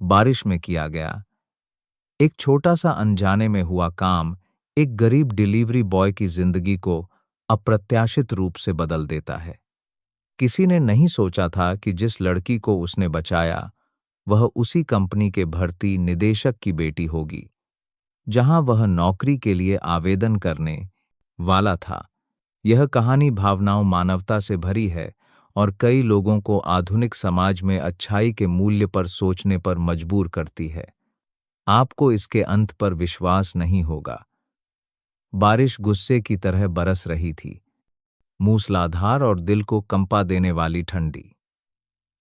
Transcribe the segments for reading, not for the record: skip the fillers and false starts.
बारिश में किया गया। एक छोटा सा अनजाने में हुआ काम एक गरीब डिलीवरी बॉय की जिंदगी को अप्रत्याशित रूप से बदल देता है। किसी ने नहीं सोचा था कि जिस लड़की को उसने बचाया वह उसी कंपनी के भर्ती निदेशक की बेटी होगी जहां वह नौकरी के लिए आवेदन करने वाला था। यह कहानी भावनाओं मानवता से भरी है और कई लोगों को आधुनिक समाज में अच्छाई के मूल्य पर सोचने पर मजबूर करती है। आपको इसके अंत पर विश्वास नहीं होगा। बारिश गुस्से की तरह बरस रही थी, मूसलाधार और दिल को कंपा देने वाली ठंडी।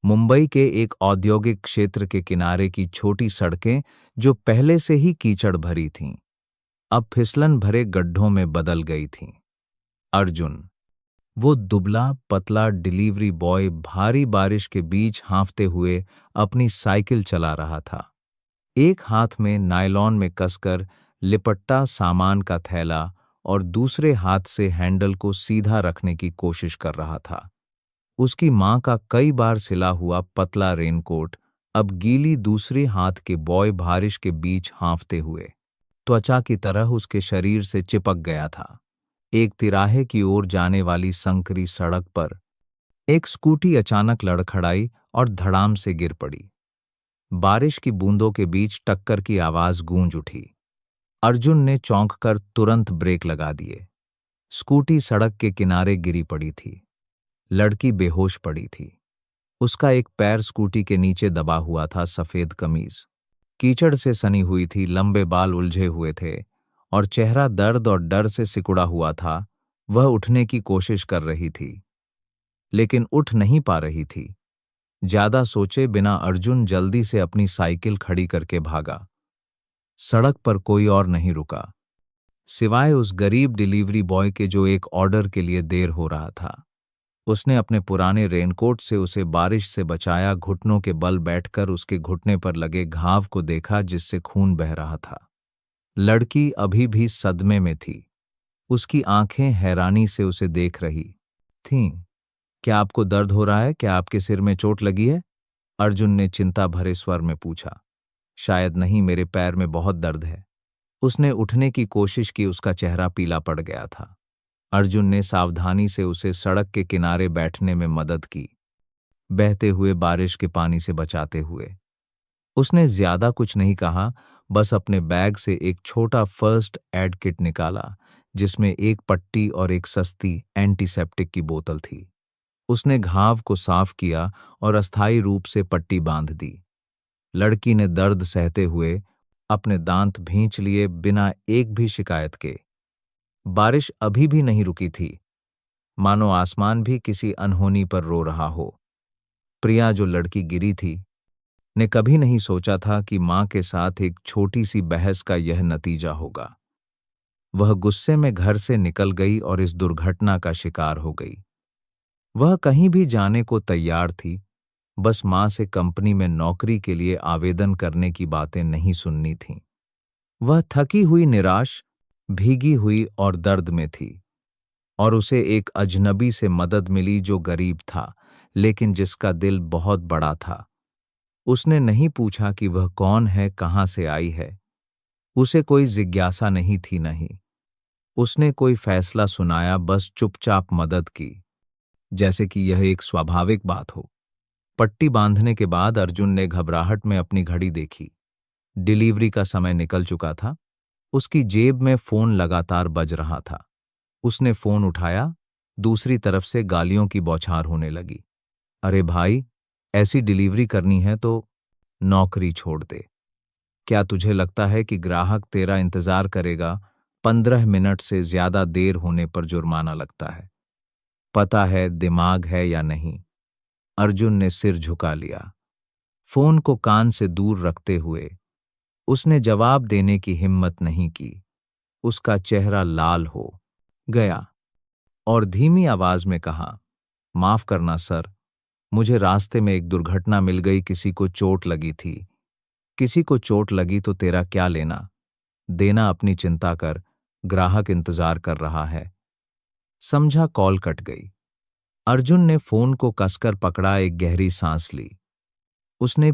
मुंबई के एक औद्योगिक क्षेत्र के किनारे की छोटी सड़कें जो पहले से ही कीचड़ भरी थीं, अब फिसलन भरे गड्ढों में बदल गई थीं। अर्जुन, वो दुबला पतला डिलीवरी बॉय, भारी बारिश के बीच हांफते हुए अपनी साइकिल चला रहा था। एक हाथ में नायलॉन में कसकर लिपट्टा सामान का थैला और दूसरे हाथ से हैंडल को सीधा रखने की कोशिश कर रहा था। उसकी मां का कई बार सिला हुआ पतला रेनकोट अब गीली दूसरे हाथ के बॉय बारिश के बीच हांफते हुए त्वचा की तरह उसके शरीर से चिपक गया था। एक तिराहे की ओर जाने वाली संकरी सड़क पर एक स्कूटी अचानक लड़खड़ाई और धड़ाम से गिर पड़ी। बारिश की बूंदों के बीच टक्कर की आवाज गूंज उठी। अर्जुन ने चौंककर तुरंत ब्रेक लगा दिए। स्कूटी सड़क के किनारे गिरी पड़ी थी। लड़की बेहोश पड़ी थी। उसका एक पैर स्कूटी के नीचे दबा हुआ था। सफेद कमीज कीचड़ से सनी हुई थी, लंबे बाल उलझे हुए थे और चेहरा दर्द और डर से सिकुड़ा हुआ था। वह उठने की कोशिश कर रही थी लेकिन उठ नहीं पा रही थी। ज्यादा सोचे बिना अर्जुन जल्दी से अपनी साइकिल खड़ी करके भागा। सड़क पर कोई और नहीं रुका सिवाय उस गरीब डिलीवरी बॉय के जो एक ऑर्डर के लिए देर हो रहा था। उसने अपने पुराने रेनकोट से उसे बारिश से बचाया। घुटनों के बल बैठकर उसके घुटने पर लगे घाव को देखा जिससे खून बह रहा था। लड़की अभी भी सदमे में थी। उसकी आंखें हैरानी से उसे देख रही थीं। क्या आपको दर्द हो रहा है? क्या आपके सिर में चोट लगी है? अर्जुन ने चिंता भरे स्वर में पूछा। शायद नहीं, मेरे पैर में बहुत दर्द है। उसने उठने की कोशिश की। उसका चेहरा पीला पड़ गया था। अर्जुन ने सावधानी से उसे सड़क के किनारे बैठने में मदद की, बहते हुए बारिश के पानी से बचाते हुए। उसने ज्यादा कुछ नहीं कहा, बस अपने बैग से एक छोटा फर्स्ट एड किट निकाला जिसमें एक पट्टी और एक सस्ती एंटीसेप्टिक की बोतल थी। उसने घाव को साफ किया और अस्थायी रूप से पट्टी बांध दी। लड़की ने दर्द सहते हुए अपने दांत भींच लिए बिना एक भी शिकायत के। बारिश अभी भी नहीं रुकी थी, मानो आसमान भी किसी अनहोनी पर रो रहा हो। प्रिया, जो लड़की गिरी थी, ने कभी नहीं सोचा था कि मां के साथ एक छोटी सी बहस का यह नतीजा होगा। वह गुस्से में घर से निकल गई और इस दुर्घटना का शिकार हो गई। वह कहीं भी जाने को तैयार थी, बस मां से कंपनी में नौकरी के लिए आवेदन करने की बातें नहीं सुननी थीं। वह थकी हुई, निराश, भीगी हुई और दर्द में थी और उसे एक अजनबी से मदद मिली जो गरीब था लेकिन जिसका दिल बहुत बड़ा था। उसने नहीं पूछा कि वह कौन है, कहां से आई है। उसे कोई जिज्ञासा नहीं थी, नहीं उसने कोई फैसला सुनाया, बस चुपचाप मदद की जैसे कि यह एक स्वाभाविक बात हो। पट्टी बांधने के बाद अर्जुन ने घबराहट में अपनी घड़ी देखी। डिलीवरी का समय निकल चुका था। उसकी जेब में फोन लगातार बज रहा था। उसने फोन उठाया। दूसरी तरफ से गालियों की बौछार होने लगी। अरे भाई, ऐसी डिलीवरी करनी है तो नौकरी छोड़ दे। क्या तुझे लगता है कि ग्राहक तेरा इंतजार करेगा? 15 मिनट से ज्यादा देर होने पर जुर्माना लगता है। पता है दिमाग है या नहीं? अर्जुन ने सिर झुका लिया। फोन को कान से दूर रखते हुए उसने जवाब देने की हिम्मत नहीं की। उसका चेहरा लाल हो गया और धीमी आवाज में कहा, माफ करना सर, मुझे रास्ते में एक दुर्घटना मिल गई। किसी को चोट लगी थी। किसी को चोट लगी तो तेरा क्या लेना देना? अपनी चिंता कर, ग्राहक इंतजार कर रहा है। समझा। कॉल कट गई। अर्जुन ने फोन को कसकर पकड़ा, एक गहरी सांस ली। उसने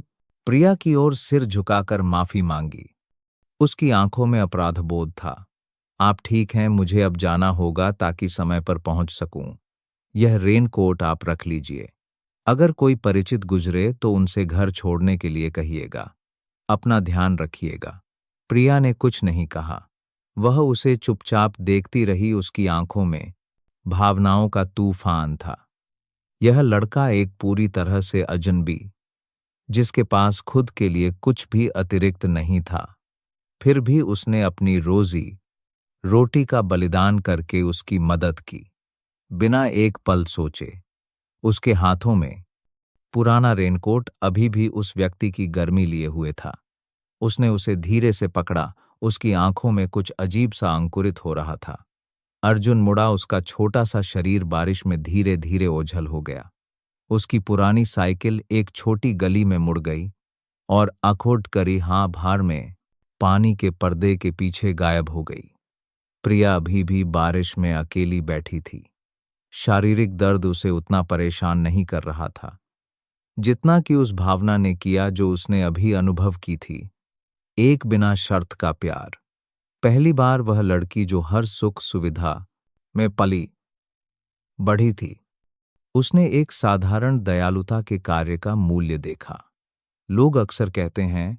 प्रिया की ओर सिर झुकाकर माफी मांगी। उसकी आंखों में अपराधबोध था। आप ठीक हैं, मुझे अब जाना होगा ताकि समय पर पहुंच सकूं। यह रेनकोट आप रख लीजिए। अगर कोई परिचित गुजरे तो उनसे घर छोड़ने के लिए कहिएगा। अपना ध्यान रखिएगा। प्रिया ने कुछ नहीं कहा। वह उसे चुपचाप देखती रही। उसकी आंखों में भावनाओं का तूफान था। यह लड़का एक पूरी तरह से अजनबी, जिसके पास खुद के लिए कुछ भी अतिरिक्त नहीं था, फिर भी उसने अपनी रोजी रोटी का बलिदान करके उसकी मदद की, बिना एक पल सोचे। उसके हाथों में पुराना रेनकोट अभी भी उस व्यक्ति की गर्मी लिए हुए था। उसने उसे धीरे से पकड़ा। उसकी आंखों में कुछ अजीब सा अंकुरित हो रहा था। अर्जुन मुड़ा। उसका छोटा सा शरीर बारिश में धीरे धीरे ओझल हो गया। उसकी पुरानी साइकिल एक छोटी गली में मुड़ गई और अखोट करी हाँ भार में पानी के पर्दे के पीछे गायब हो गई। प्रिया अभी भी बारिश में अकेली बैठी थी। शारीरिक दर्द उसे उतना परेशान नहीं कर रहा था जितना कि उस भावना ने किया जो उसने अभी अनुभव की थी, एक बिना शर्त का प्यार। पहली बार वह लड़की जो हर सुख सुविधा में पली बढ़ी थी, उसने एक साधारण दयालुता के कार्य का मूल्य देखा। लोग अक्सर कहते हैं,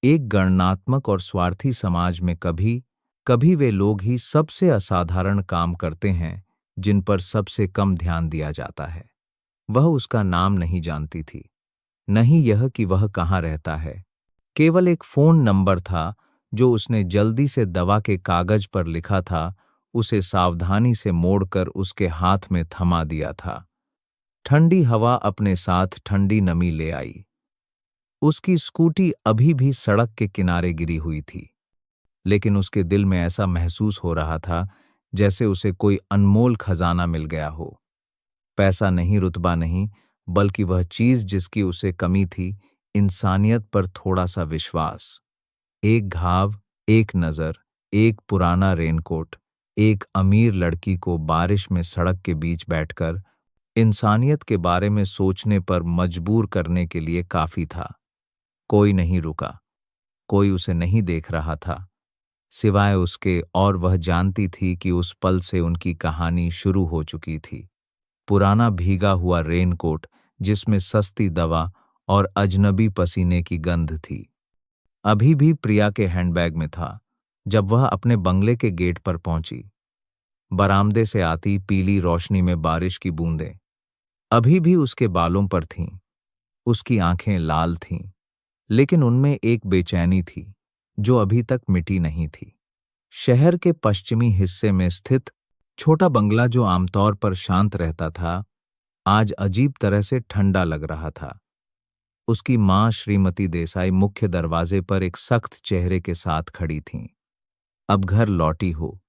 एक गणनात्मक और स्वार्थी समाज में कभी कभी वे लोग ही सबसे असाधारण काम करते हैं जिन पर सबसे कम ध्यान दिया जाता है। वह उसका नाम नहीं जानती थी, नहीं यह कि वह कहाँ रहता है। केवल एक फोन नंबर था जो उसने जल्दी से दवा के कागज पर लिखा था, उसे सावधानी से मोड़कर उसके हाथ में थमा दिया था। ठंडी हवा अपने साथ ठंडी नमी ले आई। उसकी स्कूटी अभी भी सड़क के किनारे गिरी हुई थी, लेकिन उसके दिल में ऐसा महसूस हो रहा था जैसे उसे कोई अनमोल खजाना मिल गया हो। पैसा नहीं, रुतबा नहीं, बल्कि वह चीज जिसकी उसे कमी थी, इंसानियत पर थोड़ा सा विश्वास। एक घाव, एक नजर, एक पुराना रेनकोट, एक अमीर लड़की को बारिश में सड़क के बीच बैठकर इंसानियत के बारे में सोचने पर मजबूर करने के लिए काफी था। कोई नहीं रुका, कोई उसे नहीं देख रहा था सिवाय उसके, और वह जानती थी कि उस पल से उनकी कहानी शुरू हो चुकी थी। पुराना भीगा हुआ रेनकोट जिसमें सस्ती दवा और अजनबी पसीने की गंध थी, अभी भी प्रिया के हैंडबैग में था जब वह अपने बंगले के गेट पर पहुंची। बरामदे से आती पीली रोशनी में बारिश की बूंदें अभी भी उसके बालों पर थीं। उसकी आंखें लाल थीं, लेकिन उनमें एक बेचैनी थी जो अभी तक मिटी नहीं थी। शहर के पश्चिमी हिस्से में स्थित छोटा बंगला जो आमतौर पर शांत रहता था, आज अजीब तरह से ठंडा लग रहा था। उसकी मां श्रीमती देसाई मुख्य दरवाजे पर एक सख्त चेहरे के साथ खड़ी थीं। अब घर लौटी हो?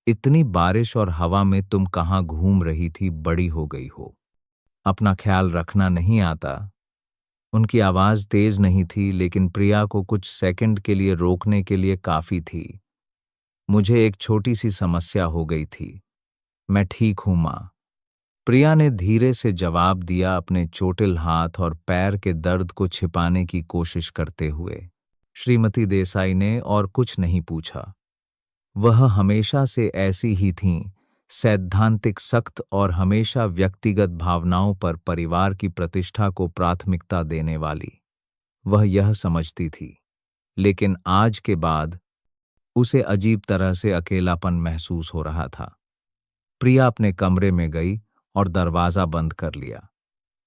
इतनी बारिश और हवा में तुम कहाँ घूम रही थी? बड़ी हो गई हो, अपना ख्याल रखना नहीं आता? उनकी आवाज तेज नहीं थी, लेकिन प्रिया को कुछ सेकंड के लिए रोकने के लिए काफी थी। मुझे एक छोटी सी समस्या हो गई थी। मैं ठीक हूं मां, प्रिया ने धीरे से जवाब दिया, अपने चोटिल हाथ और पैर के दर्द को छिपाने की कोशिश करते हुए। श्रीमती देसाई ने और कुछ नहीं पूछा। वह हमेशा से ऐसी ही थीं, सैद्धांतिक, सख्त और हमेशा व्यक्तिगत भावनाओं पर परिवार की प्रतिष्ठा को प्राथमिकता देने वाली। वह यह समझती थी, लेकिन आज के बाद उसे अजीब तरह से अकेलापन महसूस हो रहा था। प्रिया अपने कमरे में गई और दरवाजा बंद कर लिया।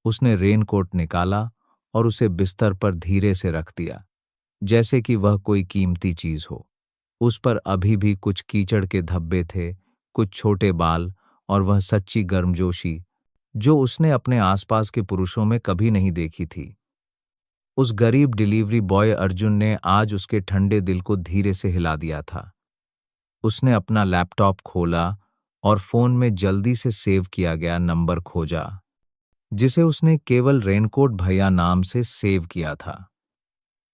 उसने रेनकोट निकाला और उसे बिस्तर पर धीरे से रख दिया, जैसे कि वह कोई कीमती चीज हो। उस पर अभी भी कुछ कीचड़ के धब्बे थे, कुछ छोटे बाल, और वह सच्ची गर्मजोशी जो उसने अपने आसपास के पुरुषों में कभी नहीं देखी थी। उस गरीब डिलीवरी बॉय अर्जुन ने आज उसके ठंडे दिल को धीरे से हिला दिया था। उसने अपना लैपटॉप खोला और फोन में जल्दी से सेव किया गया नंबर खोजा, जिसे उसने केवल रेनकोट भैया नाम से सेव किया था।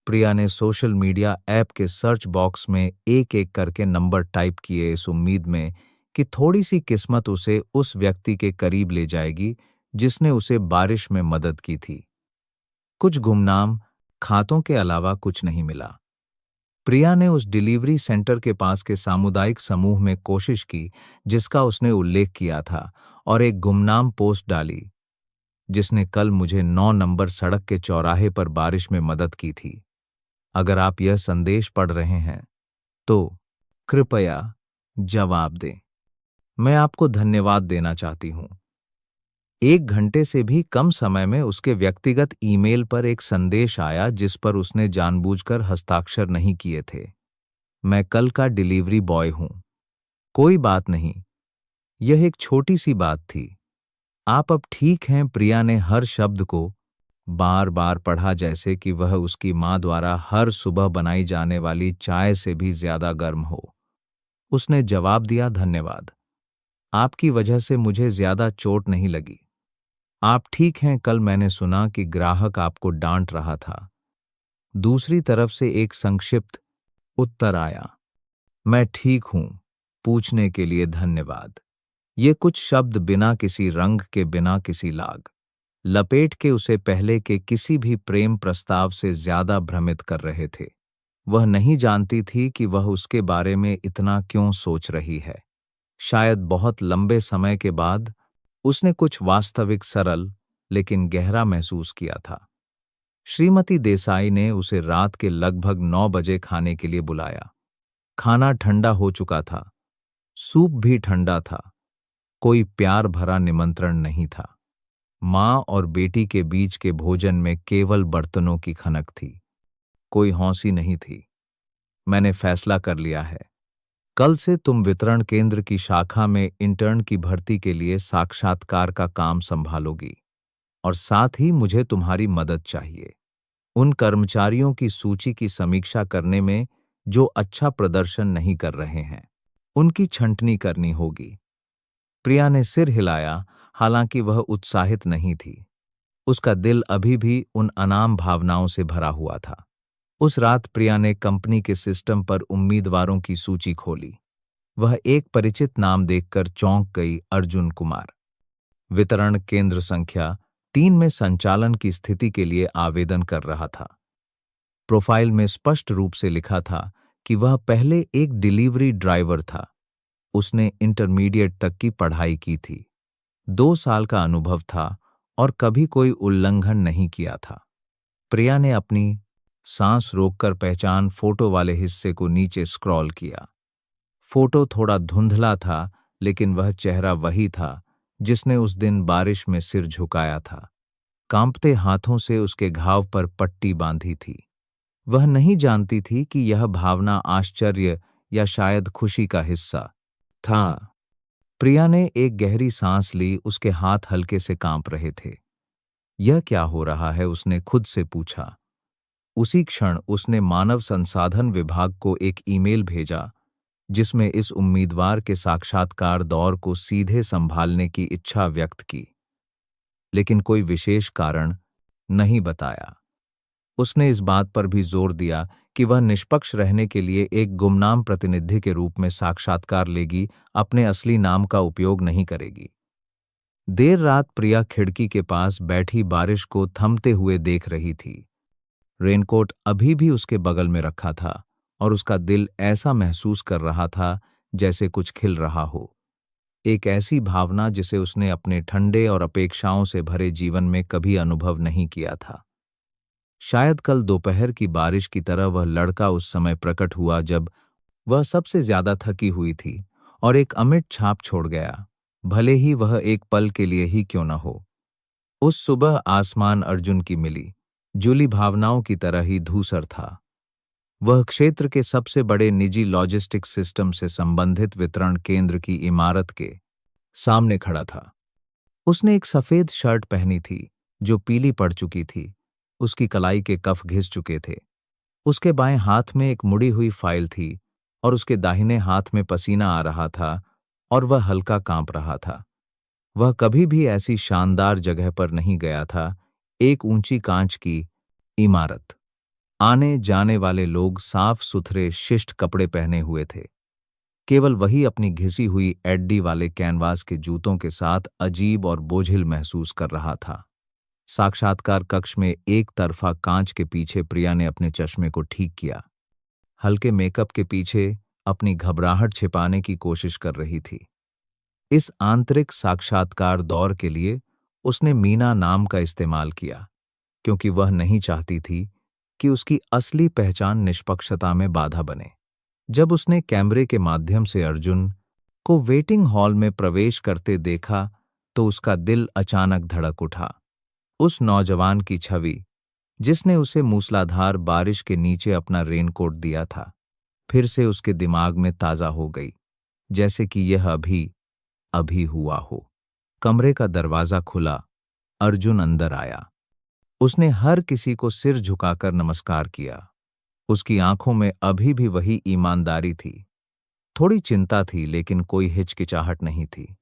प्रिया ने सोशल मीडिया ऐप के सर्च बॉक्स में एक एक करके नंबर टाइप किए, इस उम्मीद में कि थोड़ी सी किस्मत उसे उस व्यक्ति के करीब ले जाएगी जिसने उसे बारिश में मदद की थी। कुछ गुमनाम खातों के अलावा कुछ नहीं मिला। प्रिया ने उस डिलीवरी सेंटर के पास के सामुदायिक समूह में कोशिश की जिसका उसने उल्लेख किया था, और एक गुमनाम पोस्ट डाली जिसने कल मुझे 9 नंबर सड़क के चौराहे पर बारिश में मदद की थी। अगर आप यह संदेश पढ़ रहे हैं तो कृपया जवाब दें। मैं आपको धन्यवाद देना चाहती हूं। 1 घंटे से भी कम समय में उसके व्यक्तिगत ईमेल पर एक संदेश आया जिस पर उसने जानबूझकर हस्ताक्षर नहीं किए थे। मैं कल का डिलीवरी बॉय हूं। कोई बात नहीं, यह एक छोटी सी बात थी। आप अब ठीक हैं। प्रिया ने हर शब्द को बार बार पढ़ा जैसे कि वह उसकी मां द्वारा हर सुबह बनाई जाने वाली चाय से भी ज्यादा गर्म हो। उसने जवाब दिया, धन्यवाद। आपकी वजह से मुझे ज्यादा चोट नहीं लगी। आप ठीक हैं। कल मैंने सुना कि ग्राहक आपको डांट रहा था। दूसरी तरफ से एक संक्षिप्त उत्तर आया, मैं ठीक हूं। पूछने के लिए धन्यवाद। ये कुछ शब्द बिना किसी रंग के, बिना किसी लाग लपेट के उसे पहले के किसी भी प्रेम प्रस्ताव से ज्यादा भ्रमित कर रहे थे। वह नहीं जानती थी कि वह उसके बारे में इतना क्यों सोच रही है। शायद बहुत लंबे समय के बाद उसने कुछ वास्तविक, सरल लेकिन गहरा महसूस किया था। श्रीमती देसाई ने उसे रात के लगभग 9 बजे खाने के लिए बुलाया। खाना ठंडा हो चुका था, सूप भी ठंडा था। कोई प्यार भरा निमंत्रण नहीं था। माँ और बेटी के बीच के भोजन में केवल बर्तनों की खनक थी। कोई हौंसी नहीं थी। मैंने फैसला कर लिया है। कल से तुम वितरण केंद्र की शाखा में इंटर्न की भर्ती के लिए साक्षात्कार का काम संभालोगी, और साथ ही मुझे तुम्हारी मदद चाहिए। उन कर्मचारियों की सूची की समीक्षा करने में जो अच्छा प्रदर्शन नहीं कर रहे हैं, उनकी छंटनी करनी होगी। प्रिया ने सिर हिलाया, हालांकि वह उत्साहित नहीं थी। उसका दिल अभी भी उन अनाम भावनाओं से भरा हुआ था। उस रात प्रिया ने कंपनी के सिस्टम पर उम्मीदवारों की सूची खोली। वह एक परिचित नाम देखकर चौंक गई, अर्जुन कुमार। वितरण केंद्र संख्या 3 में संचालन की स्थिति के लिए आवेदन कर रहा था। प्रोफाइल में स्पष्ट रूप से लिखा था कि वह पहले एक डिलीवरी ड्राइवर था। उसने इंटरमीडिएट तक की पढ़ाई की थी, 2 साल का अनुभव था और कभी कोई उल्लंघन नहीं किया था। प्रिया ने अपनी सांस रोककर पहचान फोटो वाले हिस्से को नीचे स्क्रॉल किया। फोटो थोड़ा धुंधला था, लेकिन वह चेहरा वही था जिसने उस दिन बारिश में सिर झुकाया था। कांपते हाथों से उसके घाव पर पट्टी बांधी थी। वह नहीं जानती थी कि यह भावना आश्चर्य या शायद खुशी का हिस्सा था। प्रिया ने एक गहरी सांस ली। उसके हाथ हल्के से कांप रहे थे। यह क्या हो रहा है, उसने खुद से पूछा। उसी क्षण उसने मानव संसाधन विभाग को एक ईमेल भेजा जिसमें इस उम्मीदवार के साक्षात्कार दौर को सीधे संभालने की इच्छा व्यक्त की, लेकिन कोई विशेष कारण नहीं बताया। उसने इस बात पर भी जोर दिया कि वह निष्पक्ष रहने के लिए एक गुमनाम प्रतिनिधि के रूप में साक्षात्कार लेगी, अपने असली नाम का उपयोग नहीं करेगी। देर रात प्रिया खिड़की के पास बैठी बारिश को थमते हुए देख रही थी। रेनकोट अभी भी उसके बगल में रखा था और उसका दिल ऐसा महसूस कर रहा था जैसे कुछ खिल रहा हो। एक ऐसी भावना जिसे उसने अपने ठंडे और अपेक्षाओं से भरे जीवन में कभी अनुभव नहीं किया था। शायद कल दोपहर की बारिश की तरह वह लड़का उस समय प्रकट हुआ जब वह सबसे ज्यादा थकी हुई थी, और एक अमिट छाप छोड़ गया, भले ही वह एक पल के लिए ही क्यों न हो। उस सुबह आसमान अर्जुन की मिली जुली भावनाओं की तरह ही धूसर था। वह क्षेत्र के सबसे बड़े निजी लॉजिस्टिक सिस्टम से संबंधित वितरण केंद्र की इमारत के सामने खड़ा था। उसने एक सफेद शर्ट पहनी थी जो पीली पड़ चुकी थी। उसकी कलाई के कफ घिस चुके थे। उसके बाएं हाथ में एक मुड़ी हुई फाइल थी और उसके दाहिने हाथ में पसीना आ रहा था और वह हल्का कांप रहा था। वह कभी भी ऐसी शानदार जगह पर नहीं गया था। एक ऊंची कांच की इमारत। आने जाने वाले लोग साफ सुथरे शिष्ट कपड़े पहने हुए थे। केवल वही अपनी घिसी हुई एड्डी वाले कैनवास के जूतों के साथ अजीब और बोझिल महसूस कर रहा था। साक्षात्कार कक्ष में एक तरफा कांच के पीछे प्रिया ने अपने चश्मे को ठीक किया। हल्के मेकअप के पीछे अपनी घबराहट छिपाने की कोशिश कर रही थी। इस आंतरिक साक्षात्कार दौर के लिए उसने मीना नाम का इस्तेमाल किया, क्योंकि वह नहीं चाहती थी कि उसकी असली पहचान निष्पक्षता में बाधा बने। जब उसने कैमरे के माध्यम से अर्जुन को वेटिंग हॉल में प्रवेश करते देखा तो उसका दिल अचानक धड़क उठा। उस नौजवान की छवि, जिसने उसे मूसलाधार बारिश के नीचे अपना रेनकोट दिया था, फिर से उसके दिमाग में ताजा हो गई, जैसे कि यह अभी अभी हुआ हो। कमरे का दरवाजा खुला, अर्जुन अंदर आया। उसने हर किसी को सिर झुकाकर नमस्कार किया। उसकी आंखों में अभी भी वही ईमानदारी थी। थोड़ी चिंता थी, लेकिन कोई हिचकिचाहट नहीं थी।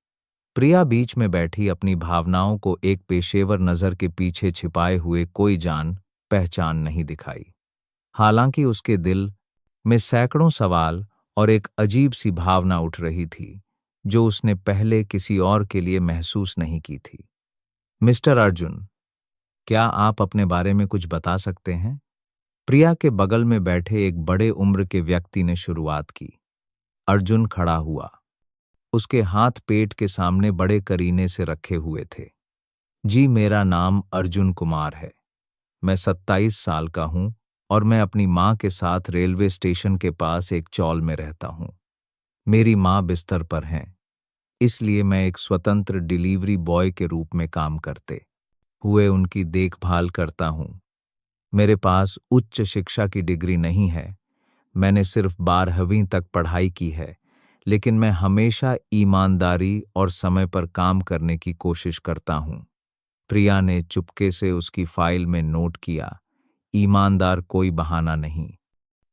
प्रिया बीच में बैठी अपनी भावनाओं को एक पेशेवर नजर के पीछे छिपाए हुए कोई जान पहचान नहीं दिखाई। हालांकि उसके दिल में सैकड़ों सवाल और एक अजीब सी भावना उठ रही थी, जो उसने पहले किसी और के लिए महसूस नहीं की थी। मिस्टर अर्जुन, क्या आप अपने बारे में कुछ बता सकते हैं? प्रिया के बगल में बैठे एक बड़े उम्र के व्यक्ति ने शुरुआत की। अर्जुन खड़ा हुआ। उसके हाथ पेट के सामने बड़े करीने से रखे हुए थे। जी, मेरा नाम अर्जुन कुमार है। मैं 27 साल का हूं और मैं अपनी मां के साथ रेलवे स्टेशन के पास एक चॉल में रहता हूं। मेरी मां बिस्तर पर हैं, इसलिए मैं एक स्वतंत्र डिलीवरी बॉय के रूप में काम करते हुए उनकी देखभाल करता हूं। मेरे पास उच्च शिक्षा की डिग्री नहीं है, मैंने सिर्फ 12वीं तक पढ़ाई की है, लेकिन मैं हमेशा ईमानदारी और समय पर काम करने की कोशिश करता हूं। प्रिया ने चुपके से उसकी फाइल में नोट किया, ईमानदार कोई बहाना नहीं।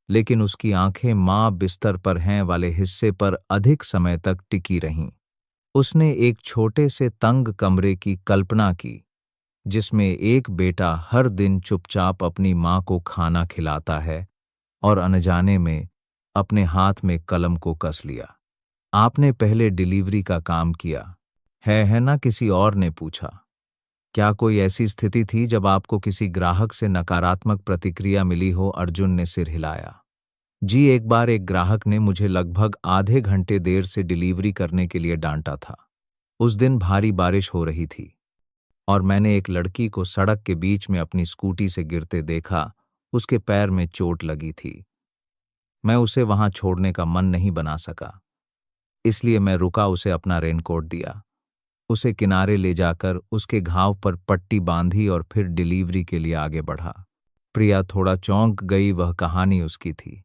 लेकिन उसकी आंखें मां बिस्तर पर हैं वाले हिस्से पर अधिक समय तक टिकी रहीं। उसने एक छोटे से तंग कमरे की कल्पना की, जिसमें एक बेटा हर दिन चुपचाप अपनी मां को खाना खिलाता है, और अनजाने में अपने हाथ में कलम को कस लिया। आपने पहले डिलीवरी का काम किया है ना? किसी और ने पूछा। क्या कोई ऐसी स्थिति थी जब आपको किसी ग्राहक से नकारात्मक प्रतिक्रिया मिली हो? अर्जुन ने सिर हिलाया। जी, एक बार एक ग्राहक ने मुझे लगभग आधे घंटे देर से डिलीवरी करने के लिए डांटा था। उस दिन भारी बारिश हो रही थी और मैंने एक लड़की को सड़क के बीच में अपनी स्कूटी से गिरते देखा। उसके पैर में चोट लगी थी। मैं उसे वहां छोड़ने का मन नहीं बना सका, इसलिए मैं रुका, उसे अपना रेनकोट दिया, उसे किनारे ले जाकर उसके घाव पर पट्टी बांधी और फिर डिलीवरी के लिए आगे बढ़ा। प्रिया थोड़ा चौंक गई, वह कहानी उसकी थी।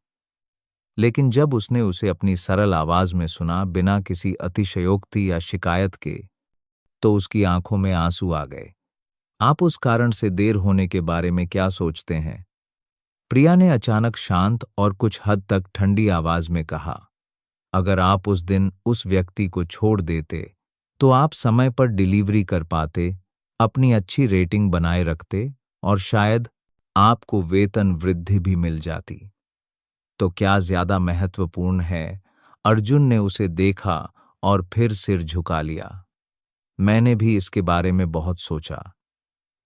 लेकिन जब उसने उसे अपनी सरल आवाज में सुना, बिना किसी अतिशयोक्ति या शिकायत के, तो उसकी आंखों में आंसू आ गए। आप उस कारण से देर होने के बारे में क्या सोचते हैं? प्रिया ने अचानक शांत और कुछ हद तक ठंडी आवाज में कहा, अगर आप उस दिन उस व्यक्ति को छोड़ देते तो आप समय पर डिलीवरी कर पाते, अपनी अच्छी रेटिंग बनाए रखते और शायद आपको वेतन वृद्धि भी मिल जाती। तो क्या ज्यादा महत्वपूर्ण है? अर्जुन ने उसे देखा और फिर सिर झुका लिया। मैंने भी इसके बारे में बहुत सोचा,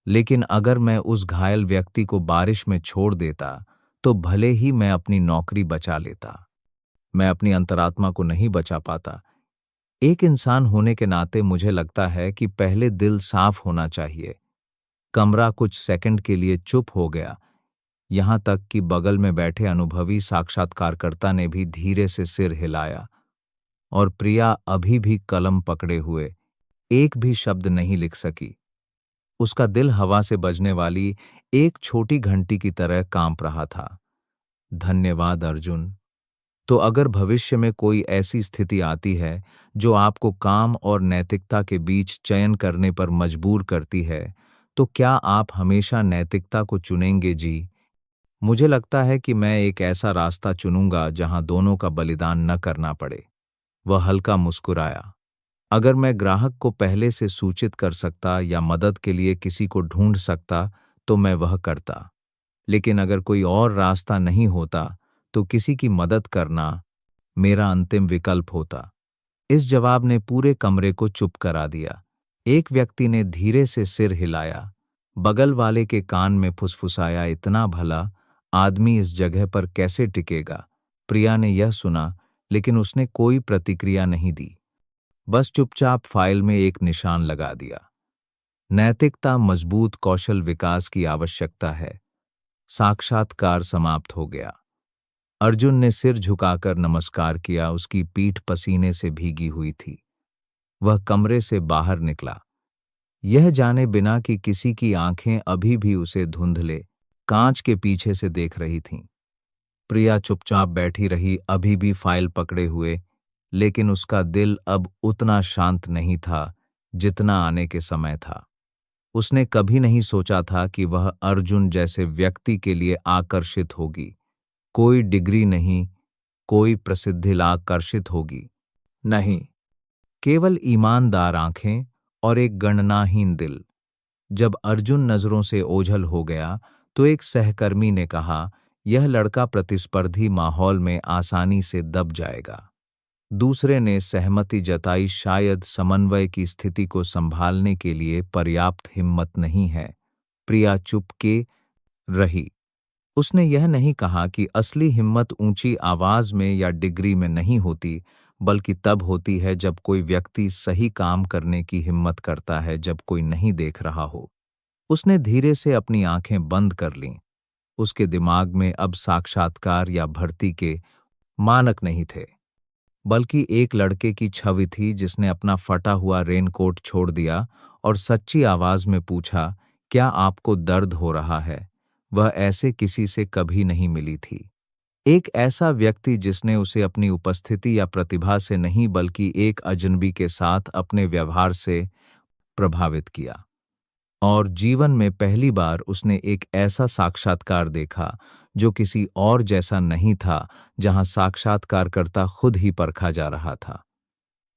लेकिन अगर मैं उस घायल व्यक्ति को बारिश में छोड़ देता तो भले ही मैं अपनी नौकरी बचा लेता, मैं अपनी अंतरात्मा को नहीं बचा पाता। एक इंसान होने के नाते मुझे लगता है कि पहले दिल साफ होना चाहिए। कमरा कुछ सेकंड के लिए चुप हो गया, यहां तक कि बगल में बैठे अनुभवी साक्षात्कारकर्ता ने भी धीरे से सिर हिलाया, और प्रिया अभी भी कलम पकड़े हुए एक भी शब्द नहीं लिख सकी। उसका दिल हवा से बजने वाली एक छोटी घंटी की तरह कांप रहा था। धन्यवाद अर्जुन। तो अगर भविष्य में कोई ऐसी स्थिति आती है जो आपको काम और नैतिकता के बीच चयन करने पर मजबूर करती है, तो क्या आप हमेशा नैतिकता को चुनेंगे? जी, मुझे लगता है कि मैं एक ऐसा रास्ता चुनूंगा जहां दोनों का बलिदान न करना पड़े। वह हल्का मुस्कुराया। अगर मैं ग्राहक को पहले से सूचित कर सकता या मदद के लिए किसी को ढूंढ सकता तो मैं वह करता, लेकिन अगर कोई और रास्ता नहीं होता तो किसी की मदद करना मेरा अंतिम विकल्प होता। इस जवाब ने पूरे कमरे को चुप करा दिया। एक व्यक्ति ने धीरे से सिर हिलाया, बगल वाले के कान में फुसफुसाया, इतना भला आदमी इस जगह पर कैसे टिकेगा। प्रिया ने यह सुना, लेकिन उसने कोई प्रतिक्रिया नहीं दी, बस चुपचाप फाइल में एक निशान लगा दिया। नैतिकता मजबूत कौशल विकास की आवश्यकता है। साक्षात्कार समाप्त हो गया। अर्जुन ने सिर झुकाकर नमस्कार किया, उसकी पीठ पसीने से भीगी हुई थी। वह कमरे से बाहर निकला, यह जाने बिना कि किसी की आंखें अभी भी उसे धुंधले कांच के पीछे से देख रही थीं। प्रिया चुपचाप बैठी रही, अभी भी फाइल पकड़े हुए, लेकिन उसका दिल अब उतना शांत नहीं था जितना आने के समय था। उसने कभी नहीं सोचा था कि वह अर्जुन जैसे व्यक्ति के लिए आकर्षित होगी। कोई डिग्री नहीं, कोई प्रसिद्धि आकर्षित होगी, नहीं, केवल ईमानदार आंखें और एक गणनाहीन दिल। जब अर्जुन नजरों से ओझल हो गया तो एक सहकर्मी ने कहा, यह लड़का प्रतिस्पर्धी माहौल में आसानी से दब जाएगा। दूसरे ने सहमति जताई, शायद समन्वय की स्थिति को संभालने के लिए पर्याप्त हिम्मत नहीं है। प्रिया चुपके रही। उसने यह नहीं कहा कि असली हिम्मत ऊंची आवाज में या डिग्री में नहीं होती, बल्कि तब होती है जब कोई व्यक्ति सही काम करने की हिम्मत करता है जब कोई नहीं देख रहा हो। उसने धीरे से अपनी आंखें बंद कर लीं। उसके दिमाग में अब साक्षात्कार या भर्ती के मानक नहीं थे, बल्कि एक लड़के की छवि थी जिसने अपना फटा हुआ रेनकोट छोड़ दिया और सच्ची आवाज में पूछा, क्या आपको दर्द हो रहा है। वह ऐसे किसी से कभी नहीं मिली थी। एक ऐसा व्यक्ति जिसने उसे अपनी उपस्थिति या प्रतिभा से नहीं बल्कि एक अजनबी के साथ अपने व्यवहार से प्रभावित किया। और जीवन में पहली बार उसने एक ऐसा साक्षात्कार देखा जो किसी और जैसा नहीं था, जहां साक्षात्कारकर्ता खुद ही परखा जा रहा था।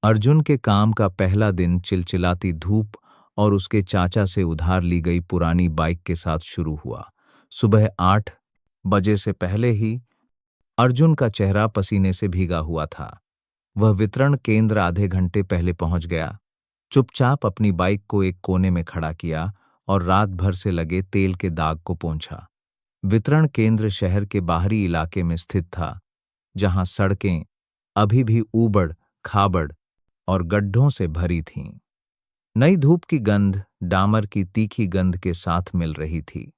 अर्जुन के काम का पहला दिन चिलचिलाती धूप और उसके चाचा से उधार ली गई पुरानी बाइक के साथ शुरू हुआ। सुबह 8 बजे से पहले ही अर्जुन का चेहरा पसीने से भीगा हुआ था। वह वितरण केंद्र आधे घंटे पहले पहुंच गया, चुपचाप अपनी बाइक को एक कोने में खड़ा किया और रात भर से लगे तेल के दाग को पोंछा। वितरण केंद्र शहर के बाहरी इलाके में स्थित था, जहां सड़कें अभी भी ऊबड़ खाबड़ और गड्ढों से भरी थीं। नई धूप की गंध डामर की तीखी गंध के साथ मिल रही थी।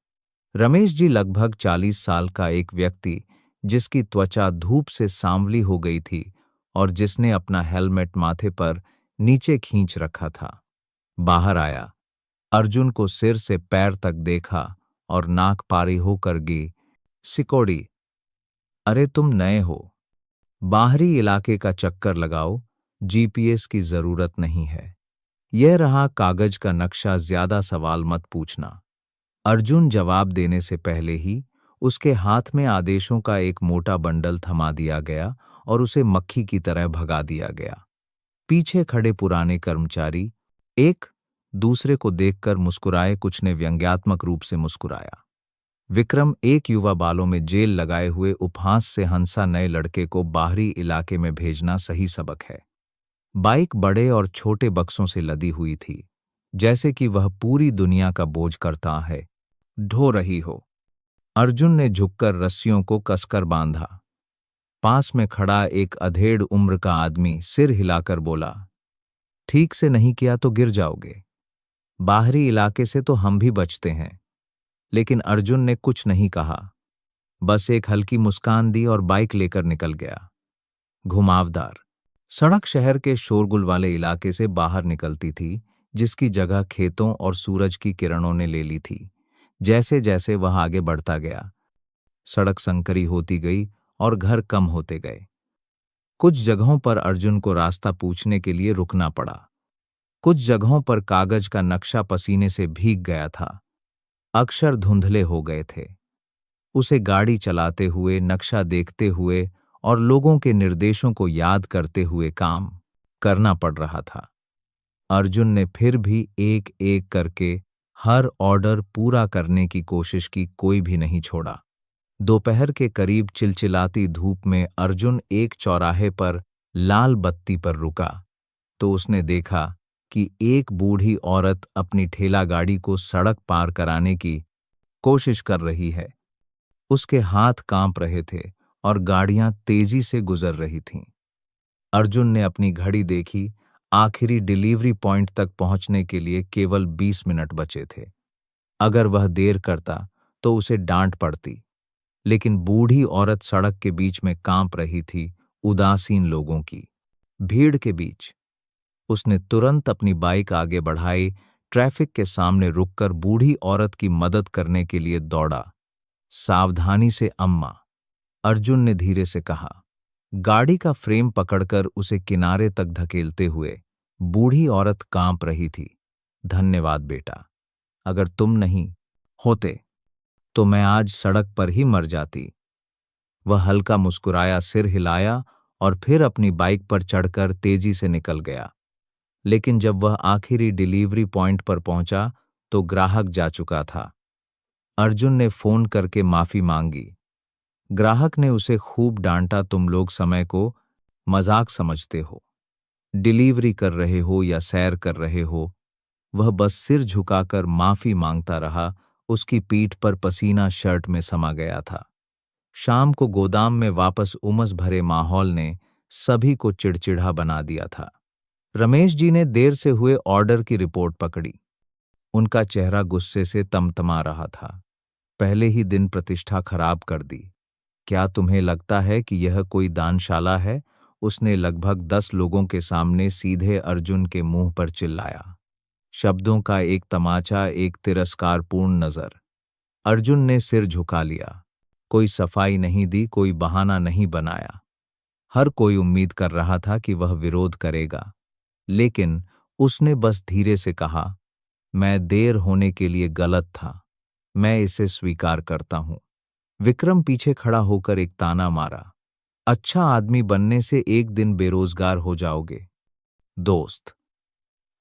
रमेश जी लगभग 40 साल का एक व्यक्ति, जिसकी त्वचा धूप से सांवली हो गई थी और जिसने अपना हेलमेट माथे पर नीचे खींच रखा था, बाहर आया। अर्जुन को सिर से पैर तक देखा और नाक पारी होकर गी, सिकोड़ी, अरे तुम नए हो, बाहरी इलाके का चक्कर लगाओ, जीपीएस की जरूरत नहीं है। यह रहा कागज का नक्शा, ज्यादा सवाल मत पूछना। अर्जुन जवाब देने से पहले ही उसके हाथ में आदेशों का एक मोटा बंडल थमा दिया गया और उसे मक्खी की तरह भगा दिया गया। पीछे खड़े पुराने कर्मचारी एक दूसरे को देखकर मुस्कुराए, कुछ ने व्यंग्यात्मक रूप से मुस्कुराया। विक्रम, एक युवा बालों में जेल लगाए हुए उपहास से हंसा, नए लड़के को बाहरी इलाके में भेजना सही सबक है। बाइक बड़े और छोटे बक्सों से लदी हुई थी, जैसे कि वह पूरी दुनिया का बोझ करता है ढो रही हो। अर्जुन ने झुककर रस्सियों को कसकर बांधा। पास में खड़ा एक अधेड़ उम्र का आदमी सिर हिलाकर बोला, ठीक से नहीं किया तो गिर जाओगे। बाहरी इलाके से तो हम भी बचते हैं। लेकिन अर्जुन ने कुछ नहीं कहा, बस एक हल्की मुस्कान दी और बाइक लेकर निकल गया। घुमावदार सड़क शहर के शोरगुल वाले इलाके से बाहर निकलती थी, जिसकी जगह खेतों और सूरज की किरणों ने ले ली थी। जैसे जैसे वह आगे बढ़ता गया, सड़क संकरी होती गई और घर कम होते गए। कुछ जगहों पर अर्जुन को रास्ता पूछने के लिए रुकना पड़ा। कुछ जगहों पर कागज का नक्शा पसीने से भीग गया था, अक्षर धुंधले हो गए थे। उसे गाड़ी चलाते हुए, नक्शा देखते हुए और लोगों के निर्देशों को याद करते हुए काम करना पड़ रहा था। अर्जुन ने फिर भी एक एक करके हर ऑर्डर पूरा करने की कोशिश की, कोई भी नहीं छोड़ा। दोपहर के करीब चिलचिलाती धूप में अर्जुन एक चौराहे पर लाल बत्ती पर रुका तो उसने देखा कि एक बूढ़ी औरत अपनी ठेला गाड़ी को सड़क पार कराने की कोशिश कर रही है। उसके हाथ कांप रहे थे और गाड़ियां तेजी से गुजर रही थीं। अर्जुन ने अपनी घड़ी देखी। आखिरी डिलीवरी पॉइंट तक पहुंचने के लिए केवल 20 मिनट बचे थे। अगर वह देर करता तो उसे डांट पड़ती, लेकिन बूढ़ी औरत सड़क के बीच में कांप रही थी, उदासीन लोगों की भीड़ के बीच। उसने तुरंत अपनी बाइक आगे बढ़ाई, ट्रैफिक के सामने रुककर बूढ़ी औरत की मदद करने के लिए दौड़ा। सावधानी से अम्मा, अर्जुन ने धीरे से कहा। गाड़ी का फ्रेम पकड़कर उसे किनारे तक धकेलते हुए बूढ़ी औरत कांप रही थी। धन्यवाद बेटा, अगर तुम नहीं होते तो मैं आज सड़क पर ही मर जाती। वह हल्का मुस्कुराया, सिर हिलाया और फिर अपनी बाइक पर चढ़कर तेजी से निकल गया। लेकिन जब वह आखिरी डिलीवरी पॉइंट पर पहुंचा तो ग्राहक जा चुका था। अर्जुन ने फोन करके माफी मांगी। ग्राहक ने उसे खूब डांटा, तुम लोग समय को मजाक समझते हो, डिलीवरी कर रहे हो या सैर कर रहे हो। वह बस सिर झुकाकर माफी मांगता रहा। उसकी पीठ पर पसीना शर्ट में समा गया था। शाम को गोदाम में वापस उमस भरे माहौल ने सभी को चिड़चिड़ा बना दिया था। रमेश जी ने देर से हुए ऑर्डर की रिपोर्ट पकड़ी। उनका चेहरा गुस्से से तमतमा रहा था। पहले ही दिन प्रतिष्ठा खराब कर दी। क्या तुम्हें लगता है कि यह कोई दानशाला है? उसने लगभग 10 लोगों के सामने सीधे अर्जुन के मुंह पर चिल्लाया। शब्दों का एक तमाचा, एक तिरस्कारपूर्ण नजर। अर्जुन ने सिर झुका लिया। कोई सफाई नहीं दी, कोई बहाना नहीं बनाया। हर कोई उम्मीद कर रहा था कि वह विरोध करेगा, लेकिन उसने बस धीरे से कहा, मैं देर होने के लिए गलत था, मैं इसे स्वीकार करता हूं। विक्रम पीछे खड़ा होकर एक ताना मारा, अच्छा आदमी बनने से एक दिन बेरोजगार हो जाओगे। दोस्त,